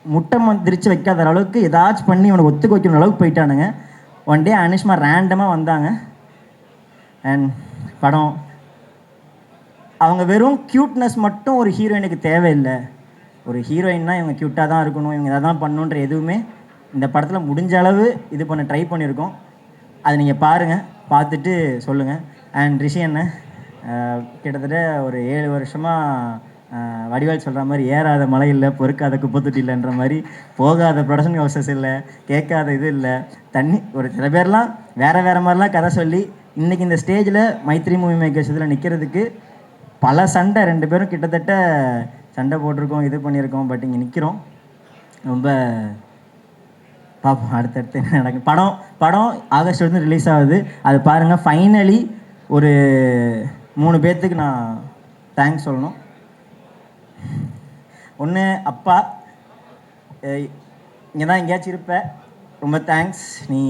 முட்டை மந்திரிச்சு வைக்காத அளவுக்கு ஏதாச்சும் பண்ணி உனக்கு ஒத்துக்க வைக்கிற அளவுக்கு போயிட்டானுங்க. ஒன் டே அனிஷ்மா ரேண்டமாக வந்தாங்க. அண்ட் படம் அவங்க வெறும் க்யூட்னஸ் மட்டும் ஒரு ஹீரோயினுக்கு தேவையில்லை. ஒரு ஹீரோயின்னா இவங்க க்யூட்டாக தான் இருக்கணும், இவங்க இதை தான் பண்ணணுன்ற எதுவுமே இந்த படத்தில் முடிஞ்ச அளவு இது பண்ண ட்ரை பண்ணியிருக்கோம். அதை நீங்கள் பாருங்கள், பார்த்துட்டு சொல்லுங்கள். அண்ட் ரிஷி அண்ணன் கிட்டத்தட்ட ஒரு 7 வருஷமாக வடிவேல் சொல்கிற மாதிரி ஏறாத மலை இல்லை, பொறுக்காத குப்பைத்தொட்டி இல்லைன்ற மாதிரி போகாத ப்ரொடக்ஷன் ஹவுசஸ் இல்லை, கேட்காத இது இல்லை, தண்ணி ஒரு சில பேர்லாம் வேறு மாதிரிலாம் கதை சொல்லி இன்றைக்கி இந்த ஸ்டேஜில் மைத்ரி மூவி மேக்கர்ஸ் இதில் நிற்கிறதுக்கு பல சண்டை, 2 பேரும் கிட்டத்தட்ட சண்டை போட்டிருக்கோம், இது பண்ணியிருக்கோம். பட் இங்கே நிற்கிறோம். ரொம்ப பார்ப்போம் அடுத்தடுத்து என்ன நடக்கும். படம் ஆகஸ்ட் வந்து ரிலீஸ் ஆகுது, அது பாருங்கள். ஃபைனலி ஒரு 3 பேர்த்துக்கு நான் தேங்க்ஸ் சொல்லணும். ஒன்று அப்பா, இங்கே தான் எங்கேயாச்சும் இருப்பேன், ரொம்ப தேங்க்ஸ். நீ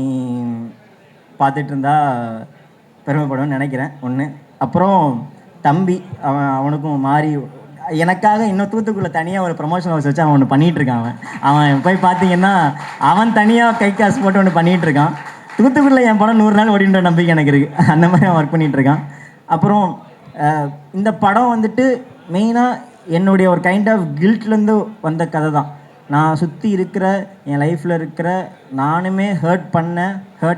பார்த்துட்டு இருந்தா பெருமைப்படுவேன்னு நினைக்கிறேன். ஒன்று. அப்புறம் தம்பி, அவனுக்கும் மாறி எனக்காக இன்னும் தூத்துக்குள்ளே தனியாக ஒரு ப்ரமோஷன் ஹவுஸ் வச்சு அவன் ஒன்று பண்ணிகிட்ருக்கான். அவன் போய் பார்த்தீங்கன்னா அவன் தனியாக கை காசு போட்டு ஒன்று பண்ணிகிட்ருக்கான். தூத்துக்குடியில் என் படம் 100 நாள் ஓடின்ற நம்பிக்கை எனக்கு இருக்குது. அந்த மாதிரி அவன் ஒர்க் பண்ணிகிட்ருக்கான். அப்புறம் இந்த படம் வந்துட்டு மெயினாக என்னுடைய ஒரு கைண்ட் ஆஃப் கில்ட்லேருந்து வந்த கதை தான். நான் சுற்றி இருக்கிற என் லைஃப்பில் இருக்கிற நானுமே ஹர்ட்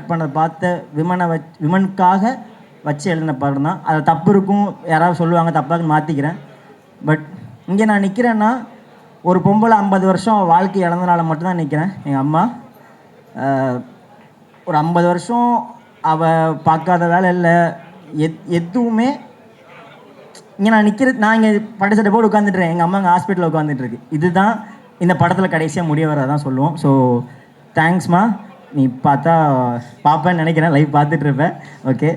பண்ண பார்த்த விமனுக்காக வச்சு எழுதின படம் தான். அது தப்பு இருக்கும், யாராவது சொல்லுவாங்க, தப்பாக மாற்றிக்கிறேன். பட் இங்கே நான் நிற்கிறேன்னா ஒரு பொம்பளை 50 வருஷம் வாழ்க்கை இழந்தனால மட்டும்தான் நிற்கிறேன். எங்கள் அம்மா ஒரு 50 வருஷம் அவள் பார்க்காத வேலை இல்லை, எதுவுமே. இங்கே நான் நிற்கிறது, நான் இங்கே பட்டு சட்டை போட்டு உட்காந்துட்டுறேன், எங்கள் அம்மா அங்கே ஹாஸ்பிட்டலில் உட்காந்துட்டுருக்கு. இதுதான் இந்த படத்தில் கடைசியாக முடிய வரதான் சொல்லுவோம். ஸோ தேங்க்ஸ்மா, நீ பார்த்தா பார்ப்பேன்னு நினைக்கிறேன், லைவ் பார்த்துட்ருப்பேன். Okay.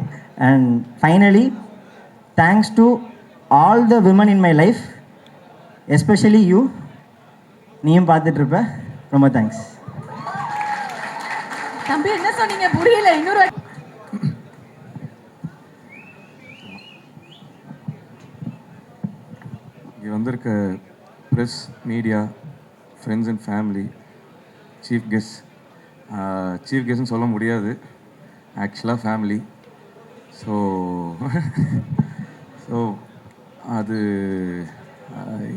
And finally thanks to all the women in my life, especially you. நீயும் பார்த்துட்ருப்ப, ரொம்ப தேங்க்ஸ். தம்பி என்ன சொன்னீங்க புரியல, இன்னொரு இங்கே வந்திருக்க press, media, friends and family, chief கெஸ்ட்னு சொல்ல முடியாது, ஆக்சுவலாக ஃபேமிலி. ஸோ அது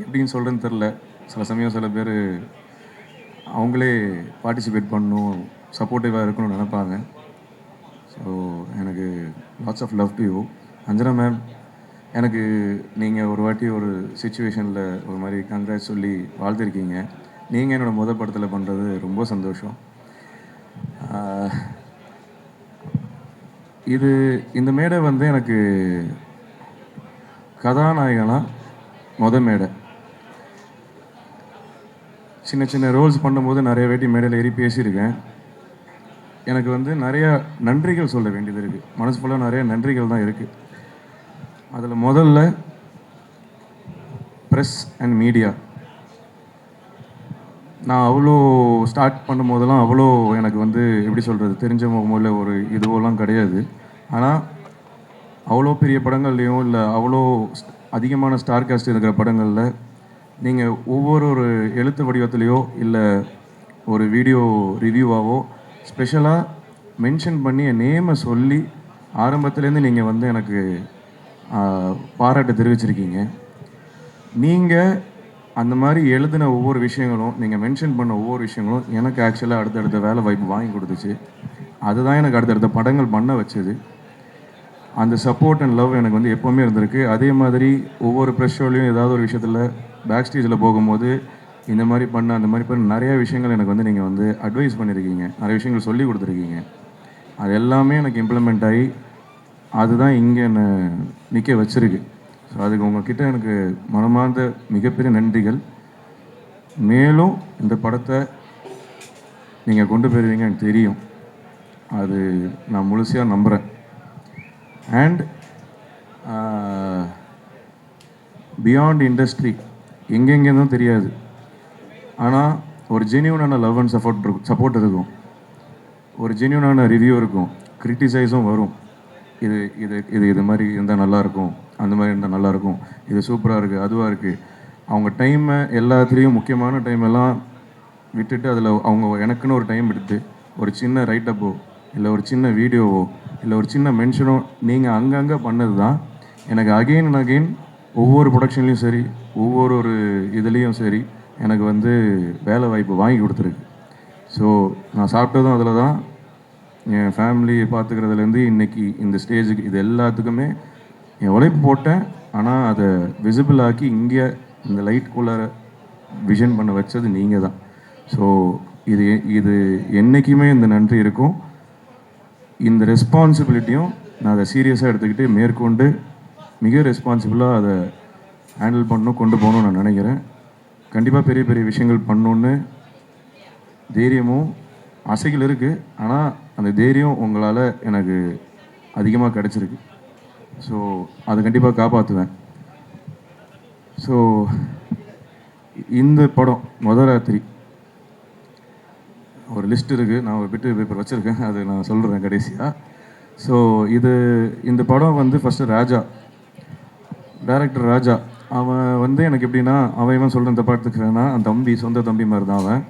எப்படின்னு சொல்கிறேன்னு தெரில. சில சமயம் சில பேர் அவங்களே பார்ட்டிசிபேட் பண்ணணும், சப்போர்ட்டிவாக இருக்கணும்னு நினைப்பாங்க. ஸோ எனக்கு lots of love to you. Anjana ma'am, எனக்கு நீங்கள் ஒரு வாட்டி ஒரு சுச்சுவேஷனில் ஒரு மாதிரி கங்க்ராட்ஸ் சொல்லி வாழ்த்திருக்கீங்க. நீங்கள் என்னோடய படத்தில் பண்ணுறது ரொம்ப சந்தோஷம். இந்த மேடை வந்து எனக்கு கதாநாயகனாக மேடை. சின்ன சின்ன ரோல்ஸ் பண்ணும்போது நிறைய வாட்டி மேடையில் ஏறி பேசியிருக்கேன். எனக்கு வந்து நிறையா நன்றிகள் சொல்ல வேண்டியது இருக்குது. மனசு ஃபுல்லாக நிறைய நன்றிகள் தான் இருக்குது. அதில் முதல்ல ப்ரெஸ் அண்ட் மீடியா. நான் அவ்வளோ ஸ்டார்ட் பண்ணும்போதெல்லாம் அவ்வளோ எனக்கு வந்து எப்படி சொல்கிறது, தெரிஞ்ச முகமூல ஒரு இதுவெல்லாம் கிடையாது. ஆனால் அவ்வளோ பெரிய படங்கள்லேயும் இல்லை அவ்வளோ அதிகமான ஸ்டார் காஸ்ட் இருக்கிற படங்களில் நீங்கள் ஒவ்வொரு எழுத்து வடிவத்துலேயோ இல்லை ஒரு வீடியோ ரிவ்யூவாவோ ஸ்பெஷலாக மென்ஷன் பண்ணி என் நேமை சொல்லி ஆரம்பத்துலேருந்து நீங்கள் வந்து எனக்கு பாராட்டு தெரிவிச்சிருக்கீங்க. நீங்கள் அந்த மாதிரி எழுதின ஒவ்வொரு விஷயங்களும், நீங்கள் மென்ஷன் பண்ண ஒவ்வொரு விஷயங்களும் எனக்கு ஆக்சுவலாக அடுத்தடுத்த வேலை வாய்ப்பு வாங்கி கொடுத்துச்சு. அதுதான் எனக்கு அடுத்தடுத்த படங்கள் பண்ண வச்சது. அந்த சப்போர்ட் அண்ட் லவ் எனக்கு வந்து எப்போவுமே இருந்திருக்கு. அதே மாதிரி ஒவ்வொரு ப்ரெஸ் ஷோலையும் ஏதாவது ஒரு விஷயத்தில் பேக் ஸ்டேஜில் போகும்போது இந்த மாதிரி பண்ண அந்த மாதிரி பண்ண நிறையா விஷயங்கள் எனக்கு வந்து நீங்கள் வந்து அட்வைஸ் பண்ணியிருக்கீங்க, நிறைய விஷயங்கள் சொல்லி கொடுத்துருக்கீங்க. அது எல்லாமே எனக்கு இம்ப்ளிமெண்ட் ஆகி அதுதான் இங்கே என்னை நிற்க வச்சுருக்கு. ஸோ அதுக்கு உங்கள்கிட்ட எனக்கு மனமார்ந்த மிகப்பெரிய நன்றிகள். மேலும் இந்த படத்தை நீங்கள் கொண்டு போயிருவீங்க எனக்கு தெரியும், அது நான் முழுமையாக நம்புகிறேன். அண்ட் பியாண்ட் இண்டஸ்ட்ரி எங்கெங்கேருந்தும் தெரியாது, ஆனால் ஒரு ஜென்யூனான லவ் அண்ட் சப்போர்ட் இருக்கும், ஒரு ஜென்யூனான ரிவ்யூ இருக்கும், கிரிட்டிசைஸும் வரும். இது இது இது இது மாதிரி இருந்தால் நல்லாயிருக்கும், அந்த மாதிரி இருந்தால் நல்லாயிருக்கும், இது சூப்பராக இருக்குது, அதுவாக இருக்குது. அவங்க டைமை எல்லாத்துலேயும் முக்கியமான டைம் எல்லாம் விட்டுட்டு அதில் அவங்க எனக்குன்னு ஒரு டைம் எடுத்து ஒரு சின்ன ரைட்டப்போ இல்லை ஒரு சின்ன வீடியோவோ இல்லை ஒரு சின்ன மென்ஷனோ நீங்கள் அங்கங்கே பண்ணது தான் எனக்கு அகெயின் அண்ட் அகெயின் ஒவ்வொரு ப்ரொடக்ஷன்லேயும் சரி, ஒவ்வொரு இதுலேயும் சரி எனக்கு வந்து வேலை வாய்ப்பு வாங்கி கொடுத்துருக்கு. ஸோ நான் சாப்பிட்டதும் அதில் தான், என் ஃபேமிலியை பார்த்துக்கிறதுலேருந்து இன்றைக்கி இந்த ஸ்டேஜுக்கு இது எல்லாத்துக்குமே என் உழைப்பு போட்டேன். ஆனால் அதை விசிபிள் ஆக்கி இங்கே இந்த லைட்குள்ளார விஷன் பண்ண வச்சது நீங்கள் தான். ஸோ இது இது என்றைக்குமே இந்த நன்றி இருக்கும். இந்த ரெஸ்பான்சிபிலிட்டியும் நான் அதை சீரியஸாக எடுத்துக்கிட்டு மேற்கொண்டு மிக ரெஸ்பான்சிபிளாக அதை ஹேண்டில் பண்ணணும், கொண்டு போகணும்னு நான் நினைக்கிறேன். கண்டிப்பாக பெரிய பெரிய விஷயங்கள் பண்ணணுன்னு தைரியமும் ஆசைகள் இருக்குது. ஆனால் அந்த தைரியம் உங்களால் எனக்கு அதிகமாக கிடச்சிருக்கு. ஸோ அதை கண்டிப்பாக காப்பாற்றுவேன். ஸோ இந்த படம் மொத ராத்திரி ஒரு லிஸ்ட் இருக்குது, நான் ஒரு பிட்டு பேப்பர் வச்சுருக்கேன், அது நான் சொல்கிறேன் கடைசியாக. ஸோ இந்த படம் வந்து ஃபஸ்ட்டு ராஜா, டைரக்டர் ராஜா, அவன் வந்து எனக்கு எப்படின்னா, அவன் இவன் சொல்கிற இந்த படத்துக்குன்னா அந்த தம்பி சொந்த தம்பி மாதிரி தான் அவன்.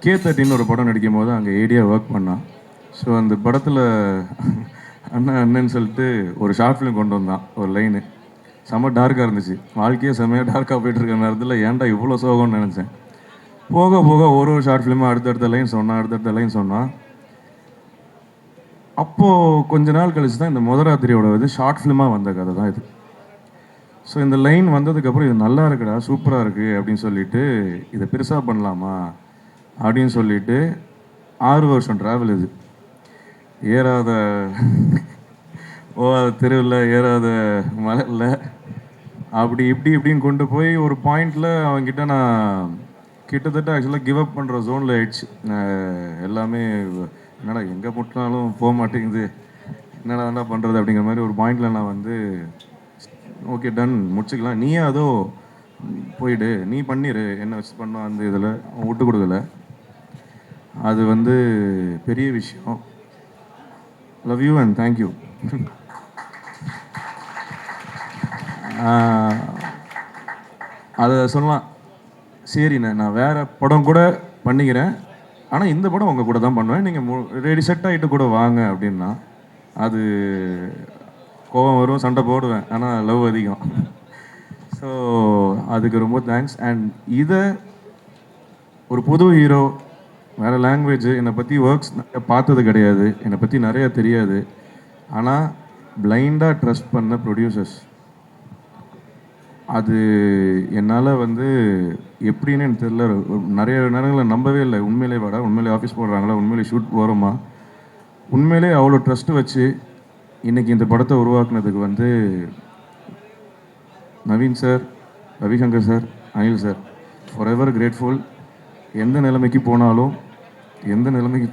K13 ஒரு படம் நடிக்கும் போது அங்கே ஏடியாக ஒர்க் பண்ணான். ஸோ அந்த படத்தில் அண்ணன்னு சொல்லிட்டு ஒரு ஷார்ட் ஃபிலிம் கொண்டு வந்தான், ஒரு லைனு செம்ம டார்க்காக இருந்துச்சு. வாழ்க்கையே செம்மையாக டார்க்காக போயிட்டுருக்க நேரத்தில் ஏன்டா இவ்வளோ சோகம்னு நினச்சேன். போக போக ஒரு ஷார்ட் ஃபிலிமாக அடுத்தடுத்த லைன் சொன்னான். அப்போது கொஞ்ச நாள் கழிச்சு தான் இந்த முதராத்திரியோட இது ஷார்ட் ஃபிலிமாக வந்த கதை தான் இது. ஸோ இந்த லைன் வந்ததுக்கப்புறம் இது நல்லா இருக்குடா, சூப்பராக இருக்குது அப்படின்னு சொல்லிட்டு இதை பெருசாக பண்ணலாமா அப்படின்னு சொல்லிட்டு 6 வருஷம் ட்ராவல் இது. ஏறாத போகாத தெருவில், ஏறாத மலையில், அப்படி இப்படின்னு கொண்டு போய் ஒரு பாயிண்டில் அவங்ககிட்ட நான் கிட்டத்தட்ட ஆக்சுவலாக கிவ் அப் பண்ணுற ஜோனில் ஆயிடுச்சு. எல்லாமே என்னடா எங்கே முட்டினாலும் போக மாட்டேங்குது, என்னடா பண்ணுறது அப்படிங்கிற மாதிரி ஒரு பாயிண்டில் நான் வந்து ஓகே டன் முடிச்சுக்கலாம், நீயே அதோ போயிடு, நீ பண்ணிடு, என்ன வச்சு பண்ணோம் அந்த இதில் அவன் விட்டு கொடுக்கல. அது வந்து பெரிய விஷயம். Love you and thank you. அதை சொல்லலாம். சரிண்ணே, நான் வேறு படம் கூட பண்ணிக்கிறேன், ஆனால் இந்த படம் உங்கள் கூட தான் பண்ணுவேன், நீங்கள் ரெடி செட் ஆகிட்டு கூட வாங்க அப்படின்னா அது கோபம் வரும், சண்டை போடுவேன், ஆனால் லவ் அதிகம். ஸோ அதுக்கு ரொம்ப தேங்க்ஸ். அண்ட் இதை ஒரு புது ஹீரோ, வேறு லாங்குவேஜ், என்னை பற்றி ஒர்க்ஸ் பார்த்தது கிடையாது, என்னை பற்றி நிறைய தெரியாது, ஆனால் பிளைண்டாக ட்ரஸ்ட் பண்ண ப்ரொடியூசர்ஸ், அது என்னால் வந்து எப்படின்னு எனக்கு தெரியல. நிறைய நேரங்களில் நம்பவே இல்லை, உண்மையிலே வாடா, உண்மையிலே ஆஃபீஸ் போடுறாங்களா, உண்மையிலே ஷூட் போகிறோமா, உண்மையிலே அவ்வளோ ட்ரஸ்ட்டு வச்சு இன்றைக்கி இந்த படத்தை உருவாக்குனதுக்கு வந்து Naveen sir, Ravishankar sir, Anil sir, forever grateful. எந்த நிலைமைக்கு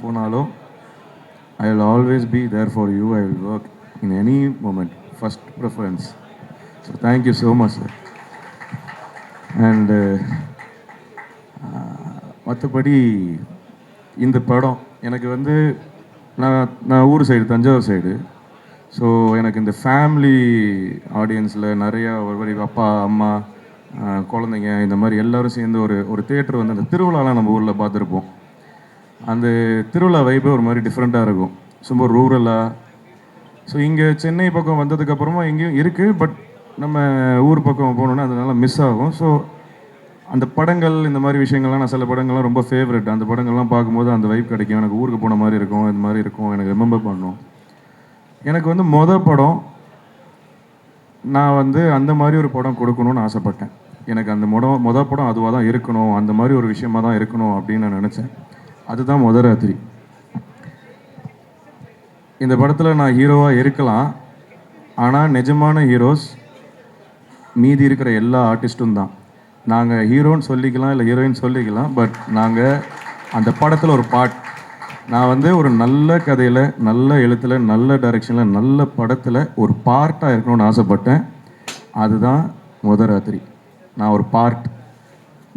போனாலும் I will always be there for you. I will work in any moment, first preference. So thank you so much sir. And மற்றபடி இந்த படம் எனக்கு வந்து நான் ஊர் சைடு, தஞ்சாவூர் சைடு. ஸோ எனக்கு இந்த ஃபேமிலி ஆடியன்ஸில் நிறையா ஒரு அப்பா அம்மா குழந்தைங்க இந்த மாதிரி எல்லோரும் சேர்ந்து ஒரு தேட்டர் வந்து அந்த திருவிழாலாம் நம்ம ஊரில் பார்த்துருப்போம். அந்த திருவிழா வைப்பே ஒரு மாதிரி டிஃப்ரெண்ட்டாக இருக்கும், சும்மா ரூரலாக. ஸோ இங்கே சென்னை பக்கம் வந்ததுக்கப்புறமா எங்கேயும் இருக்குது, பட் நம்ம ஊர் பக்கம் போனோன்னா அதனால மிஸ் ஆகும். ஸோ அந்த படங்கள், இந்த மாதிரி விஷயங்கள்லாம் நான் சில படங்கள்லாம் ரொம்ப ஃபேவரட். அந்த படங்கள்லாம் பார்க்கும்போது அந்த வைப் கிடைக்கும், எனக்கு ஊருக்கு போன மாதிரி இருக்கும், இந்த மாதிரி இருக்கும், எனக்கு ரிமெம்பர் பண்ணணும். எனக்கு வந்து படம் நான் வந்து அந்த மாதிரி ஒரு படம் கொடுக்கணும்னு ஆசைப்பட்டேன். எனக்கு அந்த மொதல் படம் அதுவாக தான் இருக்கணும், அந்த மாதிரி ஒரு விஷயமாக தான் இருக்கணும் அப்படின்னு நான் நினச்சேன். அதுதான் முதராத்திரி. இந்த படத்தில் நான் ஹீரோவாக இருக்கலாம், ஆனால் நிஜமான ஹீரோஸ் மீதி இருக்கிற எல்லா ஆர்டிஸ்ட்டும் தான். நாங்கள் ஹீரோன்னு சொல்லிக்கலாம், இல்லை ஹீரோயின் சொல்லிக்கலாம், பட் நாங்கள் அந்த படத்தில் ஒரு பார்ட். நான் வந்து ஒரு நல்ல கதையில், நல்ல எழுத்தில், நல்ல டைரெக்ஷனில், நல்ல படத்தில் ஒரு பார்ட்டாக இருக்கணும்னு ஆசைப்பட்டேன். அதுதான் முதராத்திரி. நான் ஒரு பார்ட்.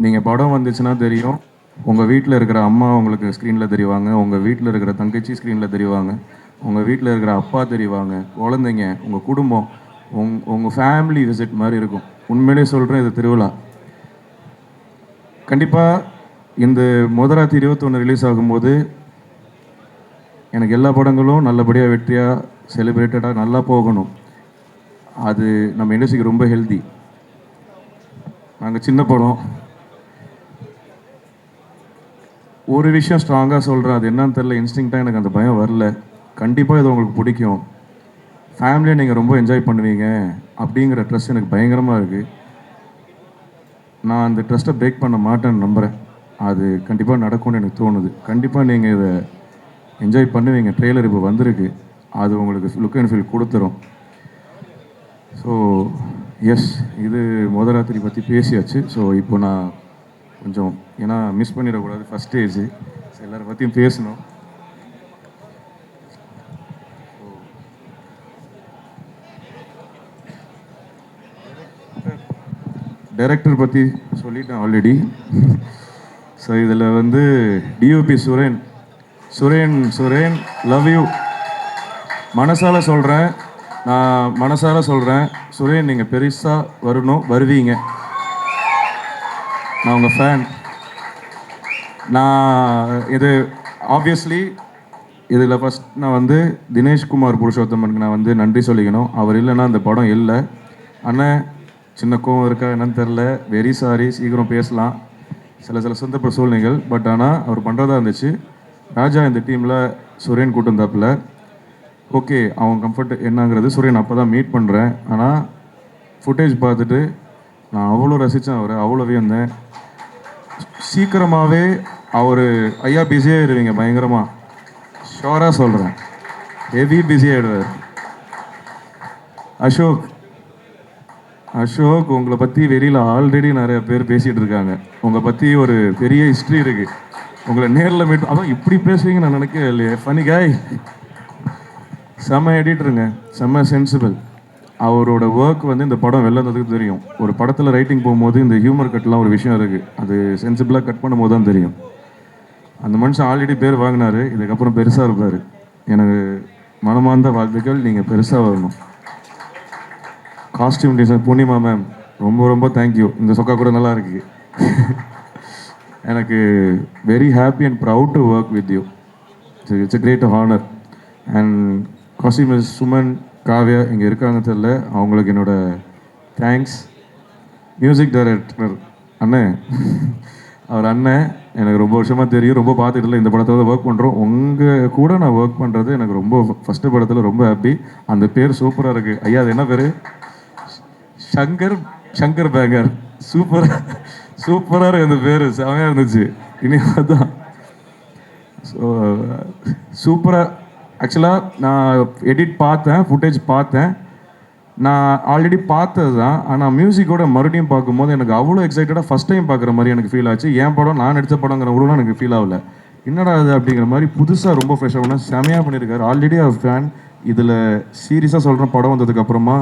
நீங்கள் படம் வந்துச்சுன்னா தெரியும், உங்கள் வீட்டில் இருக்கிற அம்மா உங்களுக்கு ஸ்க்ரீனில் தெரிவாங்க, உங்கள் வீட்டில் இருக்கிற தங்கச்சி ஸ்க்ரீனில் தெரிவாங்க, உங்கள் வீட்டில் இருக்கிற அப்பா தெரிவாங்க, குழந்தைங்க, உங்கள் குடும்பம், உங்கள் ஃபேமிலி விசிட் மாதிரி இருக்கும். உண்மையிலே சொல்கிறேன், இது திருவிழா. கண்டிப்பாக இந்த முதராத்திரி 21 ரிலீஸ் ஆகும்போது எனக்கு எல்லா படங்களும் நல்லபடியாக வெற்றியாக செலிப்ரேட்டடாக நல்லா போகணும். அது நம்ம இண்டஸ்ட்ரிக்கு ரொம்ப ஹெல்தி. நாங்கள் சின்ன படம், ஒரு விஷயம் ஸ்ட்ராங்காக சொல்கிறேன், அது என்னன்னு தெரில, இன்ஸ்டிங்க்டாக எனக்கு அந்த பயம் வரல. கண்டிப்பாக இது உங்களுக்கு பிடிக்கும், ஃபேமிலியை நீங்கள் ரொம்ப என்ஜாய் பண்ணுவீங்க அப்படிங்கிற ட்ரஸ்ட் எனக்கு பயங்கரமாக இருக்குது. நான் அந்த ட்ரஸ்ட்டை பிரேக் பண்ண மாட்டேன்னு நம்புகிறேன். அது கண்டிப்பாக நடக்கும்னு எனக்கு தோணுது. கண்டிப்பாக நீங்கள் இதை என்ஜாய் பண்ணுவீங்க. ட்ரெய்லர் இப்போ வந்திருக்கு, அது உங்களுக்கு லுக் அண்ட் ஃபீல் கொடுத்துரும். ஸோ எஸ், இது முதராத்திரி பற்றி பேசியாச்சு. ஸோ இப்போ நான் கொஞ்சம், ஏன்னா மிஸ் பண்ணிடக்கூடாது, ஃபஸ்ட் ஸ்டேஜ் எல்லாரை பற்றியும் பேசணும். டைரக்டர் பற்றி சொல்லிட்டேன் ஆல்ரெடி. ஸோ இதில் வந்து டிஓபி சுரேன் லவ் யூ. மனசால சொல்கிறேன், நான் மனசார சொல்கிறேன், சுரேன் நீங்கள் பெருசாக வரணும், வருவீங்க. நான் உங்கள் ஃபேன். நான் இது ஆப்வியஸ்லி இதில் ஃபஸ்ட் நான் வந்து தினேஷ்குமார் புருஷோத்தமனுக்கு நான் வந்து நன்றி சொல்லிக்கணும். அவர் இல்லைன்னா அந்த படம் இல்லை. அண்ணன் சின்ன கோவம் இருக்கா என்னன்னு தெரில, வெரி சாரி, சீக்கிரம் பேசலாம், சில சொந்த சூழ்நிலைகள். பட் ஆனால் அவர் பண்ணுறதா இருந்துச்சு. ராஜா இந்த டீமில் சுரேன் கூட்டு வந்தாப்புல. ஓகே, அவன் கம்ஃபர்ட் என்னங்கிறது சுரேன் அப்போ தான் மீட் பண்ணுறேன். ஆனால் ஃபுட்டேஜ் பார்த்துட்டு நான் அவ்வளோ ரசித்தேன், அவர் அவ்வளோ வியந்தேன். சீக்கிரமாகவே அவர் ஐயா பிஸியாக இருவீங்க, பயங்கரமாக ஷோராக சொல்கிறேன், ஹெவி பிஸியாகிடுவார். அசோக் உங்களை பற்றி வெளியில் ஆல்ரெடி நிறைய பேர் பேசிகிட்டு இருக்காங்க. உங்களை பற்றி ஒரு பெரிய ஹிஸ்ட்ரி இருக்குது. உங்களை நேரில் மீட், அதான் இப்படி பேசுவீங்க நான் நினைக்கவே இல்லையே. ஃபனி காய், செம்ம எடிட்டருங்க, செம்ம சென்சிபிள். அவரோட ஒர்க் வந்து இந்த படம் வெள்ளதுக்கு தெரியும். ஒரு படத்தில் ரைட்டிங் போகும்போது இந்த ஹியூமர் கட்லாம் ஒரு விஷயம் இருக்குது, அது சென்சிபிளாக கட் பண்ணும்போது தான் தெரியும். அந்த மனுஷன் ஆல்ரெடி பேர் வாங்கினார், இதுக்கப்புறம் பெருசாக இருப்பார். எனக்கு மனமார்ந்த வாழ்த்துக்கள், நீங்கள் பெருசாக வரணும். காஸ்டியூம் டிசைன் பூர்ணிமா மேம், ரொம்ப ரொம்ப தேங்க்யூ. இந்த சொக்கா கூட நல்லா இருக்கு. எனக்கு very happy and proud to work with you. It's a great honor. And costume Suman, Kavya இங்கே இருக்காங்க தெரியல, அவங்களுக்கு என்னோட தேங்க்ஸ். மியூசிக் டைரக்டர் அண்ணன், அவர் அண்ணன் எனக்கு ரொம்ப வருஷமாக தெரியும், ரொம்ப பார்த்துட்டு இல்லை, இந்த படத்தில் தான் ஒர்க் பண்ணுறோம். உங்கள் கூட நான் ஒர்க் பண்ணுறது எனக்கு ரொம்ப, ஃபஸ்ட்டு படத்தில் ரொம்ப ஹாப்பி. அந்த பேர் சூப்பராக இருக்குது. ஐயா அது என்ன பேர்? சங்கர் பேங்கர். சூப்பராக அந்த பேர் செமையாக இருந்துச்சு. இனி அதான் ஸோ சூப்பராக. ஆக்சுவலாக நான் எடிட் பார்த்தேன், ஃபுட்டேஜ் பார்த்தேன், நான் ஆல்ரெடி பார்த்தது தான். ஆனால் மியூசிக்கோட மறுபடியும் பார்க்கும்போது எனக்கு அவ்வளோ எக்ஸைட்டடாக ஃபஸ்ட் டைம் பார்க்குற மாதிரி எனக்கு ஃபீல் ஆச்சு. என் படம், நான் நடித்த படங்கிற கூட எனக்கு ஃபீல் ஆகல. என்னடா அது அப்படிங்கிற மாதிரி புதுசாக ரொம்ப ஃப்ரெஷ்ஷாக பண்ண செமையாக பண்ணியிருக்காரு. ஆல்ரெடி அவர் ஃபேன். இதில் சீரியஸாக சொல்கிறேன், படம் வந்ததுக்கப்புறமா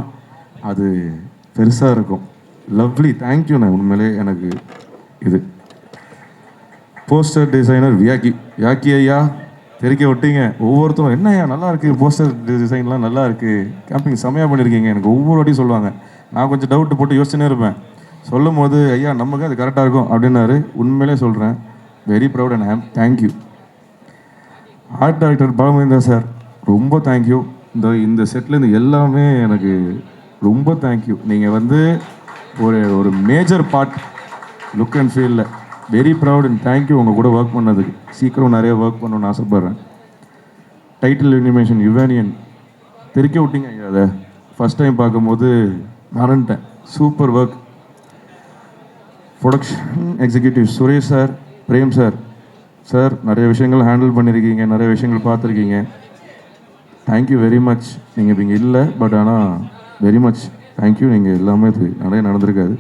அது பெருசாக இருக்கும். லவ்லி, தேங்க்யூண்ணே. உண்மையிலே எனக்கு இது போஸ்டர் டிசைனர் வியாக்கி ஐயா தெரிக்க விட்டீங்க. ஒவ்வொருத்தரும் என்ன ஐயா நல்லா இருக்குது, போஸ்டர் டிசைன்லாம் நல்லா இருக்குது, கேம்பிங் செமையாக பண்ணியிருக்கீங்க. எனக்கு ஒவ்வொரு வாட்டியும் சொல்லுவாங்க. நான் கொஞ்சம் டவுட்டு போட்டு யோசிச்சுனே இருப்பேன். சொல்லும் போது ஐயா நமக்கு அது கரெக்டாக இருக்கும் அப்படின்னாரு. உண்மையிலே சொல்கிறேன், very proud and I'm thank you. Art director Balamendra sir, ரொம்ப தேங்க்யூ. இந்த செட்லேருந்து எல்லாமே எனக்கு ரொம்ப தேங்க்யூ. நீங்கள் வந்து ஒரு மேஜர் பார்ட் லுக் அண்ட் ஃபீலில். வெரி ப்ரவுட் அண்ட் தேங்க்யூ உங்கள் கூட ஒர்க் பண்ணதுக்கு. சீக்கிரம் நிறைய ஒர்க் பண்ணணும்னு ஆசைப்பட்றேன். டைட்டில் அனிமேஷன் யுவானியன் தெரிக்க விட்டீங்க ஐயா. அதை ஃபஸ்ட் டைம் பார்க்கும்போது மறந்துட்டேன். Super work. Production executive Suresh sir, Prem sir, நிறைய விஷயங்கள் ஹேண்டில் பண்ணியிருக்கீங்க, நிறைய விஷயங்கள் பார்த்துருக்கீங்க. Thank you very much. நீங்கள் இப்போ இங்கே இல்லை, பட் ஆனால் வெரி மச் தேங்க்யூ. நீங்கள் எல்லாமே நிறைய நடந்திருக்காது.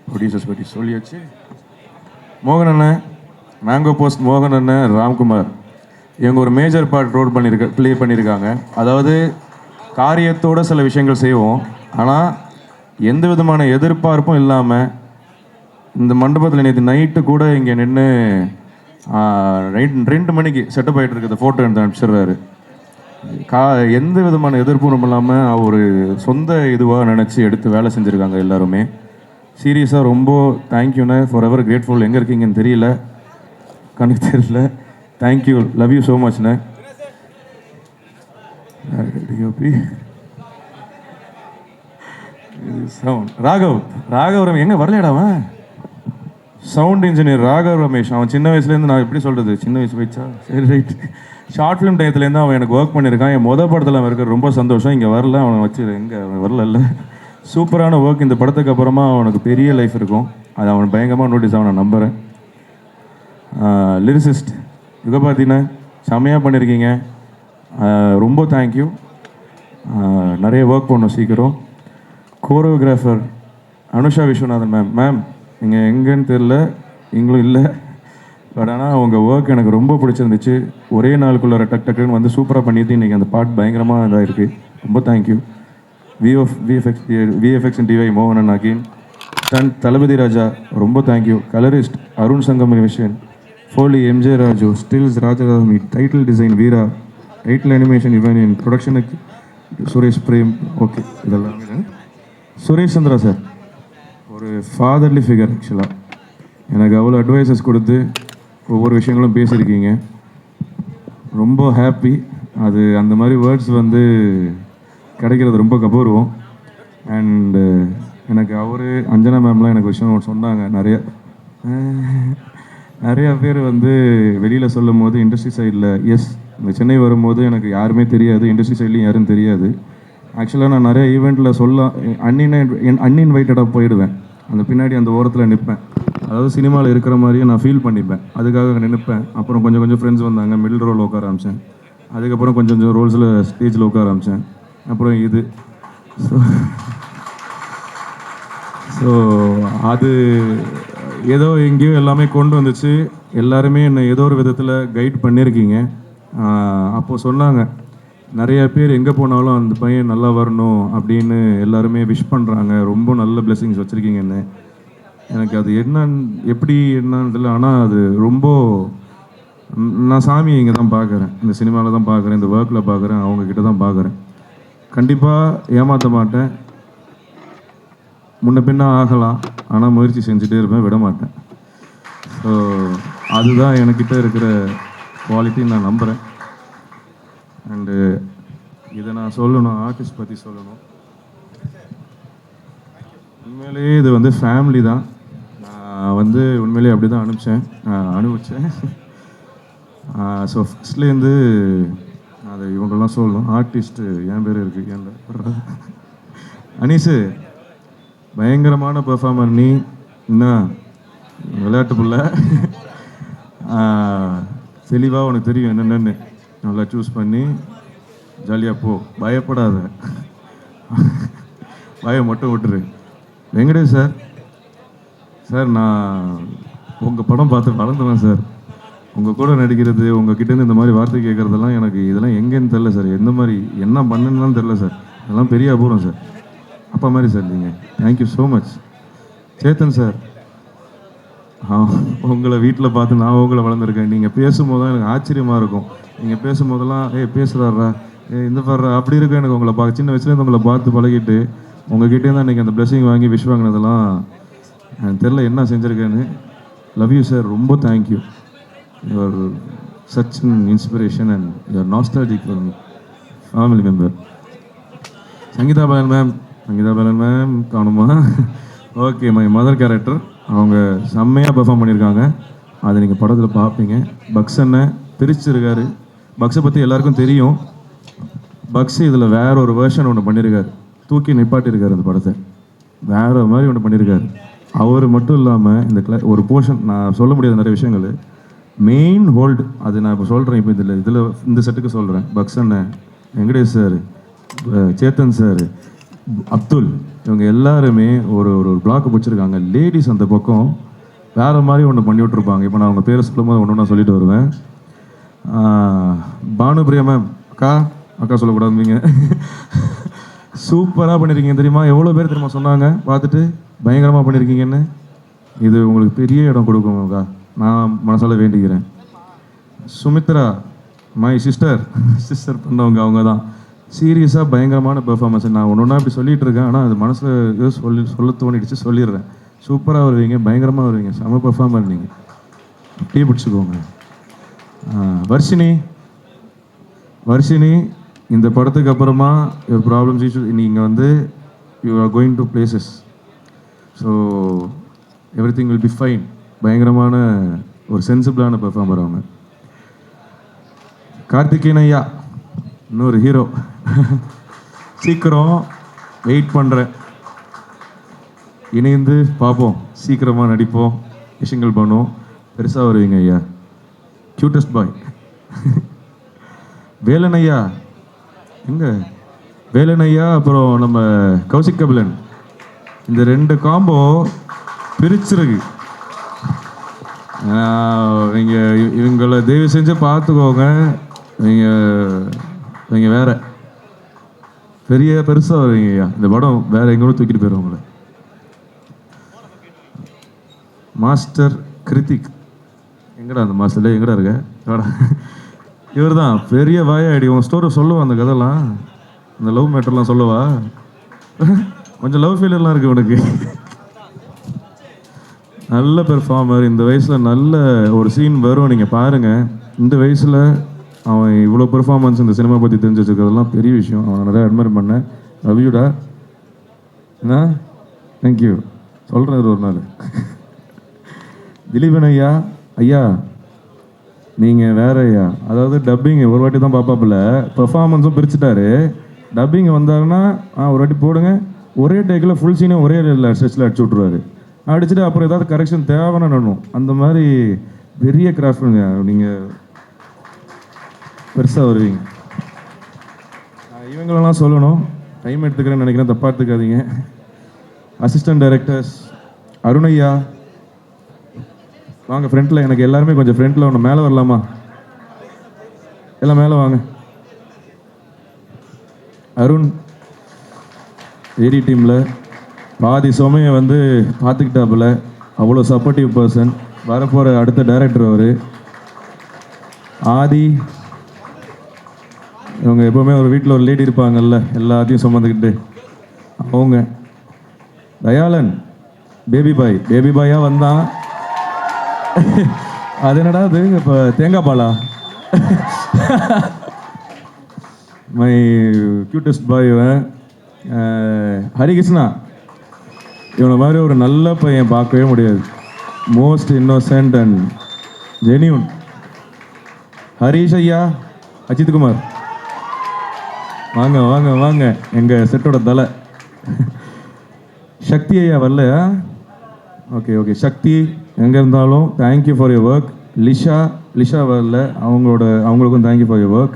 ப்ரொடியூசர்ஸ் பற்றி சொல்லியாச்சு. மோகன் அண்ணன், மேங்கோ போஸ்ட் மோகன் அண்ணன், ராம்குமார், இவங்க ஒரு மேஜர் பார்ட் ப்ளே பண்ணியிருக்காங்க. அதாவது காரியத்தோடு சில விஷயங்கள் செய்வோம், ஆனால் எந்த விதமான எதிர்பார்ப்பும் இல்லாமல் இந்த மண்டபத்தில் நேற்று நைட்டு கூட இங்கே நின்று 2 மணிக்கு செட்டப் ஆகிட்டு இருக்கிற ஃபோட்டோ எடுத்து அனுப்பிச்சிடுறாரு. எந்த விதமான எதிர்ப்பும் இல்லாமல் ஒரு சொந்த இதுவாக நினச்சி எடுத்து வேலை செஞ்சுருக்காங்க எல்லாருமே. சீரியஸாக ரொம்ப தேங்க்யூண்ணே, ஃபார் எவர் கிரேட்ஃபுல். எங்கே இருக்கீங்கன்னு தெரியல, கணக்கு தெரியல. தேங்க்யூ, லவ் யூ ஸோ மச்ண்ணே. ராகவ் ரமேஷ் எங்கே வரலையாடாவன்? Sound engineer Raghav Ramesh. அவன் சின்ன வயசுலேருந்து, நான் எப்படி சொல்கிறது, சின்ன வயசு போயிடுச்சா, சரி ரைட், ஷார்ட் ஃபிலிம் டயத்துலேருந்து அவன் எனக்கு ஒர்க் பண்ணியிருக்கான். என் படத்தில் அவன் இருக்கிற ரொம்ப சந்தோஷம். இங்கே வரல, அவனை வச்சு எங்கே அவன் வரல. சூப்பரான ஒர்க். இந்த படத்துக்கு அப்புறமா அவனுக்கு பெரிய லைஃப் இருக்கும். அது அவன் பயங்கரமாக நோட்டீஸ் ஆக நான் நம்புகிறேன். லிரிசிஸ்ட் யுகபாத்தின செம்மையாக பண்ணியிருக்கீங்க, ரொம்ப தேங்க்யூ. நிறைய ஒர்க் பண்ணோம் சீக்கிரம். கோரியோகிராஃபர் அனுஷா விஸ்வநாதன் மேம் நீங்கள் எங்கேன்னு தெரில, எங்களும் இல்லை, பட் ஆனால் உங்கள் ஒர்க் எனக்கு ரொம்ப பிடிச்சிருந்துச்சு. ஒரே நாளுக்குள்ளார டக்குன்னு வந்து சூப்பராக பண்ணிட்டு இன்றைக்கி அந்த பாட் பயங்கரமாக இதாக இருக்குது. ரொம்ப தேங்க்யூ. விஎஃப்எக்ஸ் அண்ட் டிவை மோகனன் அகீன். தளபதி ராஜா ரொம்ப தேங்க்யூ. கலரிஸ்ட் அருண் சங்கம் விஷன். Foley MJ Raju. ஸ்டில்ஸ் ராஜராமி. Title design Veera. Title animation இவன். ப்ரொடக்ஷனுக்கு சுரேஷ் பிரேம். ஓகே, இதெல்லாம் சுரேஷ் சந்திரா சார் ஒரு ஃபாதர்லி ஃபிகர். ஆக்சுவலாக எனக்கு அவ்வளோ அட்வைசஸ் கொடுத்து ஒவ்வொரு விஷயங்களும் பேசியிருக்கீங்க. ரொம்ப ஹாப்பி. அது அந்த மாதிரி வேர்ட்ஸ் வந்து கிடைக்கிறது ரொம்ப கபூர்வம். அண்டு எனக்கு அவர் அஞ்சனா மேம்லாம் எனக்கு விஷயம் சொன்னாங்க. நிறையா பேர் வந்து வெளியில் சொல்லும் போது இண்டஸ்ட்ரி சைடில், எஸ் இந்த சென்னை வரும்போது எனக்கு யாருமே தெரியாது, இண்டஸ்ட்ரி சைட்லேயும் யாரும் தெரியாது. ஆக்சுவலாக நான் நிறைய ஈவெண்ட்டில் அன்இன்வைட்டடாக போயிடுவேன். அந்த பின்னாடி அந்த ஓரத்தில் நிற்பேன். அதாவது சினிமாவில் இருக்கிற மாதிரியே நான் ஃபீல் பண்ணிப்பேன். அதுக்காக நினைப்பேன். அப்புறம் கொஞ்சம் கொஞ்சம் ஃப்ரெண்ட்ஸ் வந்தாங்க, மிடில் ரோல் உட்கார ஆரம்பித்தேன். அதுக்கப்புறம் கொஞ்சம் கொஞ்சம் ரோல்ஸில் ஸ்டேஜில் உட்கார ஆரம்பித்தேன். அப்புறம் இது ஸோ அது ஏதோ எங்கேயோ எல்லாமே கொண்டு வந்துச்சு. எல்லாருமே என்னை ஏதோ ஒரு விதத்தில் கைட் பண்ணியிருக்கீங்க. அப்போது சொன்னாங்க, நிறைய பேர் எங்கே போனாலும் அந்த பையன் நல்லா வரணும் அப்படின்னு எல்லாருமே விஷ் பண்ணுறாங்க, ரொம்ப நல்ல பிளெஸிங்ஸ் வச்சுருக்கீங்கன்னு. எனக்கு அது எப்படி என்னன்னு தெரியல. ஆனால் அது ரொம்ப, நான் சாமியை இங்கே தான் பார்க்குறேன், இந்த சினிமாவில் தான் பார்க்குறேன், இந்த ஒர்க்கில் பார்க்குறேன், அவங்கக்கிட்ட தான் பார்க்குறேன். கண்டிப்பாக ஏமாற்ற மாட்டேன். முன்ன பின்ன ஆகலாம், ஆனால் முயற்சி செஞ்சுட்டே இருப்பேன், விட மாட்டேன். ஸோ அதுதான் என்கிட்ட இருக்கிற குவாலிட்டின்னு நான் நம்புகிறேன். அண்டு இதை நான் சொல்லணும், ஆர்டிஸ்ட் பற்றி சொல்லணும். உண்மையிலேயே இது வந்து ஃபேமிலி தான். நான் வந்து உண்மையிலேயே அப்படி தான் அனுபவித்தேன். ஸோ ஃபஸ்ட்லேருந்து அதை இவங்கெல்லாம் சொல்லணும். ஆர்டிஸ்ட்டு என் பேர் இருக்குது, ஏன் அனீஸு பயங்கரமான பெர்ஃபார்மர். நீ என்ன விளையாட்டு புள்ள, தெளிவாக உனக்கு தெரியும் என்னென்னு. நல்லா சூஸ் பண்ணி ஜாலியாக போ, பயப்படாத, பயம் மட்டும் விட்டுரு. வெங்கடேஷ் சார் நான் உங்கள் படம் பார்த்து வளர்ந்துவேன் சார். உங்கள் கூட நடிக்கிறது, உங்கள் கிட்டேருந்து இந்த மாதிரி வார்த்தை கேட்குறதெல்லாம் எனக்கு இதெல்லாம் எங்கேன்னு தெரில சார். எந்த மாதிரி என்ன பண்ணுன்னு தெரில சார். அதெல்லாம் பெரிய அபூர்வம் சார். அப்பா மாதிரி சார் நீங்கள். Thank you so much. Chetan sir, உங்களை வீட்டில் பார்த்து நான் உங்களை வளர்ந்துருக்கேன். நீங்கள் பேசும்போது தான் எனக்கு ஆச்சரியமாக இருக்கும். நீங்கள் பேசும்போதெல்லாம் பேசுகிறாரா, இந்த பாடுறா அப்படி இருக்கும். எனக்கு உங்களை சின்ன வயசுலேருந்து உங்களை பார்த்து பழகிட்டு உங்ககிட்டே தான் இன்றைக்கி அந்த பிளெஸிங் வாங்கி விஷ் வாங்கினதெல்லாம் எனக்கு தெரில என்ன செஞ்சுருக்கேன்னு. லவ் யூ சார், ரொம்ப thank you. Your such an inspiration and your nostalgic for me, family member. Sangeetha Balan ma'am காணுமா? Okay, my mother character. அவங்க செம்மையாக பெர்ஃபார்ம் பண்ணியிருக்காங்க. அதை நீங்கள் படத்தில் பார்ப்பீங்க. பக்ஸ் அண்ணன் பிரிச்சிருக்காரு. பக்ஸை பற்றி எல்லாருக்கும் தெரியும். பக்ஸ் இதில் வேற ஒரு வேர்ஷன் ஒன்று பண்ணியிருக்காரு, தூக்கி நிப்பாட்டியிருக்காரு. அந்த படத்தை வேற மாதிரி ஒன்று பண்ணியிருக்காரு. அவர் மட்டும் இல்லாமல் இந்த ஒரு போர்ஷன், நான் சொல்ல முடியாத நிறைய விஷயங்கள், மெயின் ஹோல்டு அது நான் இப்போ சொல்கிறேன். இப்போ இதில் இந்த செட்டுக்கு சொல்கிறேன். பக்ஸ் அண்ணன், வெங்கடேஷ் சார், சேத்தன் சார், அப்துல், இவங்க எல்லாருமே ஒரு ஒரு பிளாக் பிடிச்சிருக்காங்க. லேடிஸ் அந்த பக்கம் வேறு மாதிரி ஒன்று பண்ணி விட்ருப்பாங்க. இப்போ நான் அவங்க பேரை சொல்லும் போது ஒன்று நான் சொல்லிட்டு வருவேன். பானுபிரியா மேம், அக்கா சொல்லக்கூடாதுங்க, சூப்பராக பண்ணியிருக்கீங்க தெரியுமா? எவ்வளோ பேர் தெரியுமா சொன்னாங்க பார்த்துட்டு பயங்கரமாக பண்ணியிருக்கீங்கன்னு. இது உங்களுக்கு பெரிய இடம் கொடுக்கும் அக்கா, நான் மனசால வேண்டிக்கிறேன். சுமித்ரா மை சிஸ்டர் பண்ணவங்க அவங்க தான். சீரியஸாக பயங்கரமான பெர்ஃபார்மன்ஸ். நான் ஒன்று ஒன்றா இப்படி சொல்லிட்டு இருக்கேன், ஆனால் அது மனசில் ஏதோ சொல்ல தோணிடுச்சு, சொல்லிடுறேன். சூப்பராக வருவீங்க, பயங்கரமாக வருவீங்க, செம பெர்ஃபார்மர் நீங்கள். அப்படியே பிடிச்சிக்கோங்க. வர்ஷினி இந்த படத்துக்கு அப்புறமா ப்ராப்ளம்ஸ் இஷ்யூ நீங்கள் வந்து you are going to places. So every thing will be fine. பயங்கரமான ஒரு சென்சிபிளான பெர்ஃபார்மர் அவங்க. கார்த்திகேயன் ஐயா இன்னொரு ஹீரோ. சீக்கிரம் வெயிட் பண்ணுறேன், இணைந்து பார்ப்போம், சீக்கிரமாக நடிப்போம், விஷயங்கள் பண்ணுவோம், பெருசாக வருவீங்க ஐயா. க்யூட்டஸ்ட் பாய். வேலன் ஐயா எங்க? வேலன் ஐயா அப்புறம் நம்ம கௌசிக் கபிலன், இந்த 2 காம்போ பிரிச்சிருக்கு. நீங்கள் இவங்களை தயவு செஞ்சு பார்த்துக்கோங்க. நீங்கள் வேற பெருசாக வருவீங்க ஐயா. இந்த படம் வேற எங்கேயும் தூக்கிட்டு போயிடும் உங்களை. மாஸ்டர் கிருத்திக் எங்கடா? அந்த மாஸ்டர்ல எங்கடா இருக்க? இவர் தான் பெரிய வாயாடி. உன் ஸ்டோரி சொல்லுவா, அந்த கதைலாம், இந்த லவ் மேட்டர்லாம் சொல்லவா? கொஞ்சம் லவ் ஃபெயிலியர்லாம் இருக்கு உனக்கு. நல்ல பெர்ஃபார்மர். இந்த வயசில் நல்ல ஒரு சீன் வரும், நீங்கள் பாருங்கள். இந்த வயசில் அவன் இவ்வளோ பெர்ஃபார்மன்ஸ் இந்த சினிமா பற்றி தெரிஞ்சு வச்சுருக்கிறதெல்லாம் பெரிய விஷயம். அவனை நிறையா அட்மைர் பண்ணேன். லவ்யூடா. என்ன? தேங்க்யூ. சொல்கிறேன் ஒரு நாள். திலீபன் ஐயா, ஐயா நீங்கள் வேற ஐயா. அதாவது டப்பிங் ஒரு வாட்டி தான் பார்ப்பாப்புல, பெர்ஃபார்மன்ஸும் பிரிச்சுட்டாரு. டப்பிங் வந்தாருன்னா ஒரு வாட்டி போடுங்க, ஒரே டேக்கில் ஃபுல் சீனும் ஒரே ஸ்ட்ரெச்சில் அடிச்சு விட்ருவாரு. அடிச்சுட்டு அப்புறம் ஏதாவது கரெக்ஷன் தேவைன்னு நடணும். அந்த மாதிரி பெரிய கிராஃப்டுங்க. நீங்கள் பெருசாக வருவீங்க. இவங்களெல்லாம் சொல்லணும், டைம் எடுத்துக்கிறேன்னு நினைக்கிறேன், தப்பாக எடுத்துக்காதீங்க. அசிஸ்டன்ட் டைரக்டர்ஸ் அருண் ஐயா வாங்க ஃப்ரண்ட்டில். எனக்கு எல்லாருமே கொஞ்சம் ஃப்ரண்ட்டில் ஒன்று மேலே வரலாமா? எல்லாம் மேலே வாங்க. அருண் ஏடி டீமில் பாதி சுமையை வந்து பார்த்துக்கிட்டாப்புல, அவ்வளோ சப்போர்ட்டிவ் பர்சன். வரப்போகிற அடுத்த டைரக்டர் அவர். ஆதி, இவங்க எப்போவுமே ஒரு வீட்டில் ஒரு லேடி இருப்பாங்கல்ல, எல்லாத்தையும் சுமந்துக்கிட்டு அவங்க. தயாளன் பேபி பாயாக வந்தான். அது என்னடா அது இப்போ தேங்காய் பாலா? மை கியூட்டஸ்ட் பாய் இவன். ஹரிகிருஷ்ணா, இவனை மாதிரி ஒரு நல்ல பையன் பார்க்கவே முடியாது. Most innocent and genuine. Harish ஐயா, அஜித் குமார் வாங்க வாங்க வாங்க, எங்கள் செட்டோட தலை. சக்தி ஐயா வரலையா? ஓகே சக்தி எங்கே இருந்தாலும் thank you for your work. Lisha வரல, அவங்களுக்கும் தேங்க்யூ ஃபார் யுவர் ஒர்க்.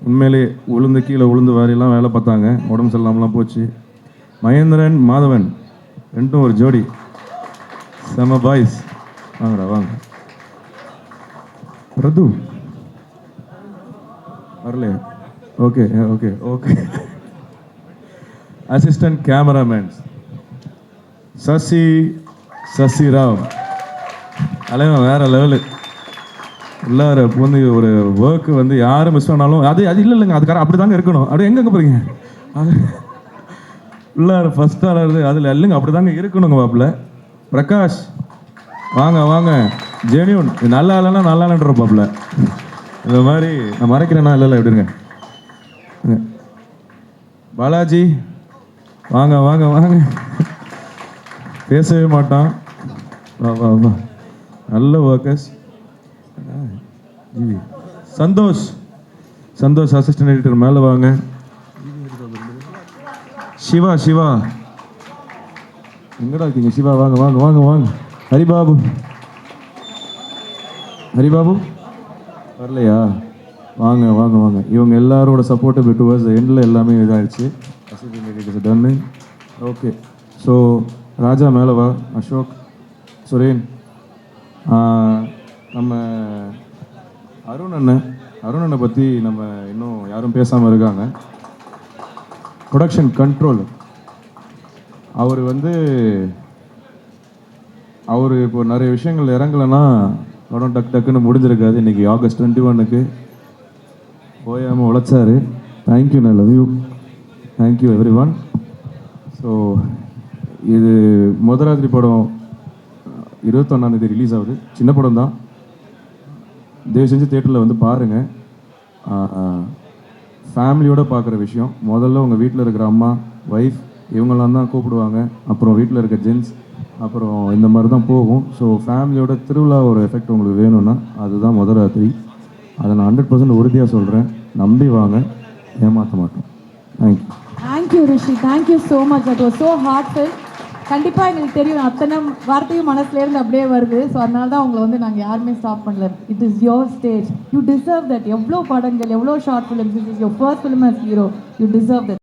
உண்மையிலே கீழே உளுந்து வாரியெல்லாம் வேலை பார்த்தாங்க, உடம்பு சரியில்லாமலாம் போச்சு. மகேந்திரன் மாதவன் ரெண்டும் ஒரு ஜோடி, செம பாய்ஸ். வாங்கடா வாங்க. பிரது வரலையா? Okay. Assistant cameraman Sasi Rao, அலைவன் வேற லெவலு. உள்ளார வந்து ஒரு ஒர்க்கு வந்து யாரும் மிஸ் பண்ணாலும் அது இல்லைங்க, அதுக்கார அப்படி தாங்க இருக்கணும். அப்படி எங்கே போகிறீங்க? அது உள்ளார ஃபஸ்ட் ஆளாக அதில் இல்லைங்க, அப்படி தாங்க இருக்கணுங்க. பாப்பில் பிரகாஷ் வாங்க. ஜெனியூன், நல்லா இல்லைன்னா நல்லா இல்லைன்ற பாப்பில். இந்த மாதிரி நான் மறைக்கிறேன்னா இல்லை எப்படிங்க. பாலாஜி வாங்க. பேசவே மாட்டான். வா. நல்ல ஒர்க்கர்ஸ். சந்தோஷ் அசிஸ்டன்ட் எடிட்டர் மேலே வாங்க. சிவா எங்கடா இருக்கீங்க? சிவா வாங்க. ஹரிபாபு வரலையா? வாங்க. இவங்க எல்லாரோட சப்போர்ட்டு டுவர்ட்ஸ் எண்டில் எல்லாமே இதாகிடுச்சு. அசிஸ்டன்ட் எடிட்டர்ஸ் டன்னு. ஓகே. ஸோ ராஜா மேலே வா. அசோக், சுரேன், நம்ம அருண் அண்ணனை பற்றி நம்ம இன்னும் யாரும் பேசாமல் இருக்காங்க. ப்ரொடக்ஷன் கண்ட்ரோல் அவர் இப்போ நிறைய விஷயங்கள் இறங்கலைன்னா படம் டக்குன்னு முடிஞ்சிருக்காது. இன்றைக்கி ஆகஸ்ட் 21 ஓயாமல் உழைச்சாரு. தேங்க்யூ, நான் love you. Thank you every one. So இது முதராத்திரி படம் 21 ரிலீஸ் ஆகுது. சின்ன படம் தான், தயவு செஞ்சு தேட்டரில் வந்து பாருங்கள். ஃபேமிலியோடு பார்க்குற விஷயம். முதல்ல உங்கள் வீட்டில் இருக்கிற அம்மா, ஒய்ஃப் இவங்கெல்லாம் தான் கூப்பிடுவாங்க. அப்புறம் வீட்டில் இருக்க ஜென்ஸ், அப்புறம் இந்த மாதிரி தான் போகும். ஸோ ஃபேமிலியோட திருவிழா ஒரு எஃபெக்ட் உங்களுக்கு வேணும்னா அதுதான் முதராத்திரி. அதை நான் 100% உறுதியாக சொல்கிறேன். நம்பி வாங்க, ஏமாற்ற மாட்டோம். Thank you. Thank you Rishi, thank you so much. That was so heartful. கண்டிப்பாக எங்களுக்கு தெரியும் அத்தனை வார்த்தையும் மனசுலேருந்து அப்படியே வருது. ஸோ அதனால தான் உங்களை வந்து நாங்கள் யாருமே ஸ்டாப் பண்ணல. It is your stage, you deserve that. எவ்வளோ படங்கள், எவ்வளோ short films, it is your first film as hero, you deserve that.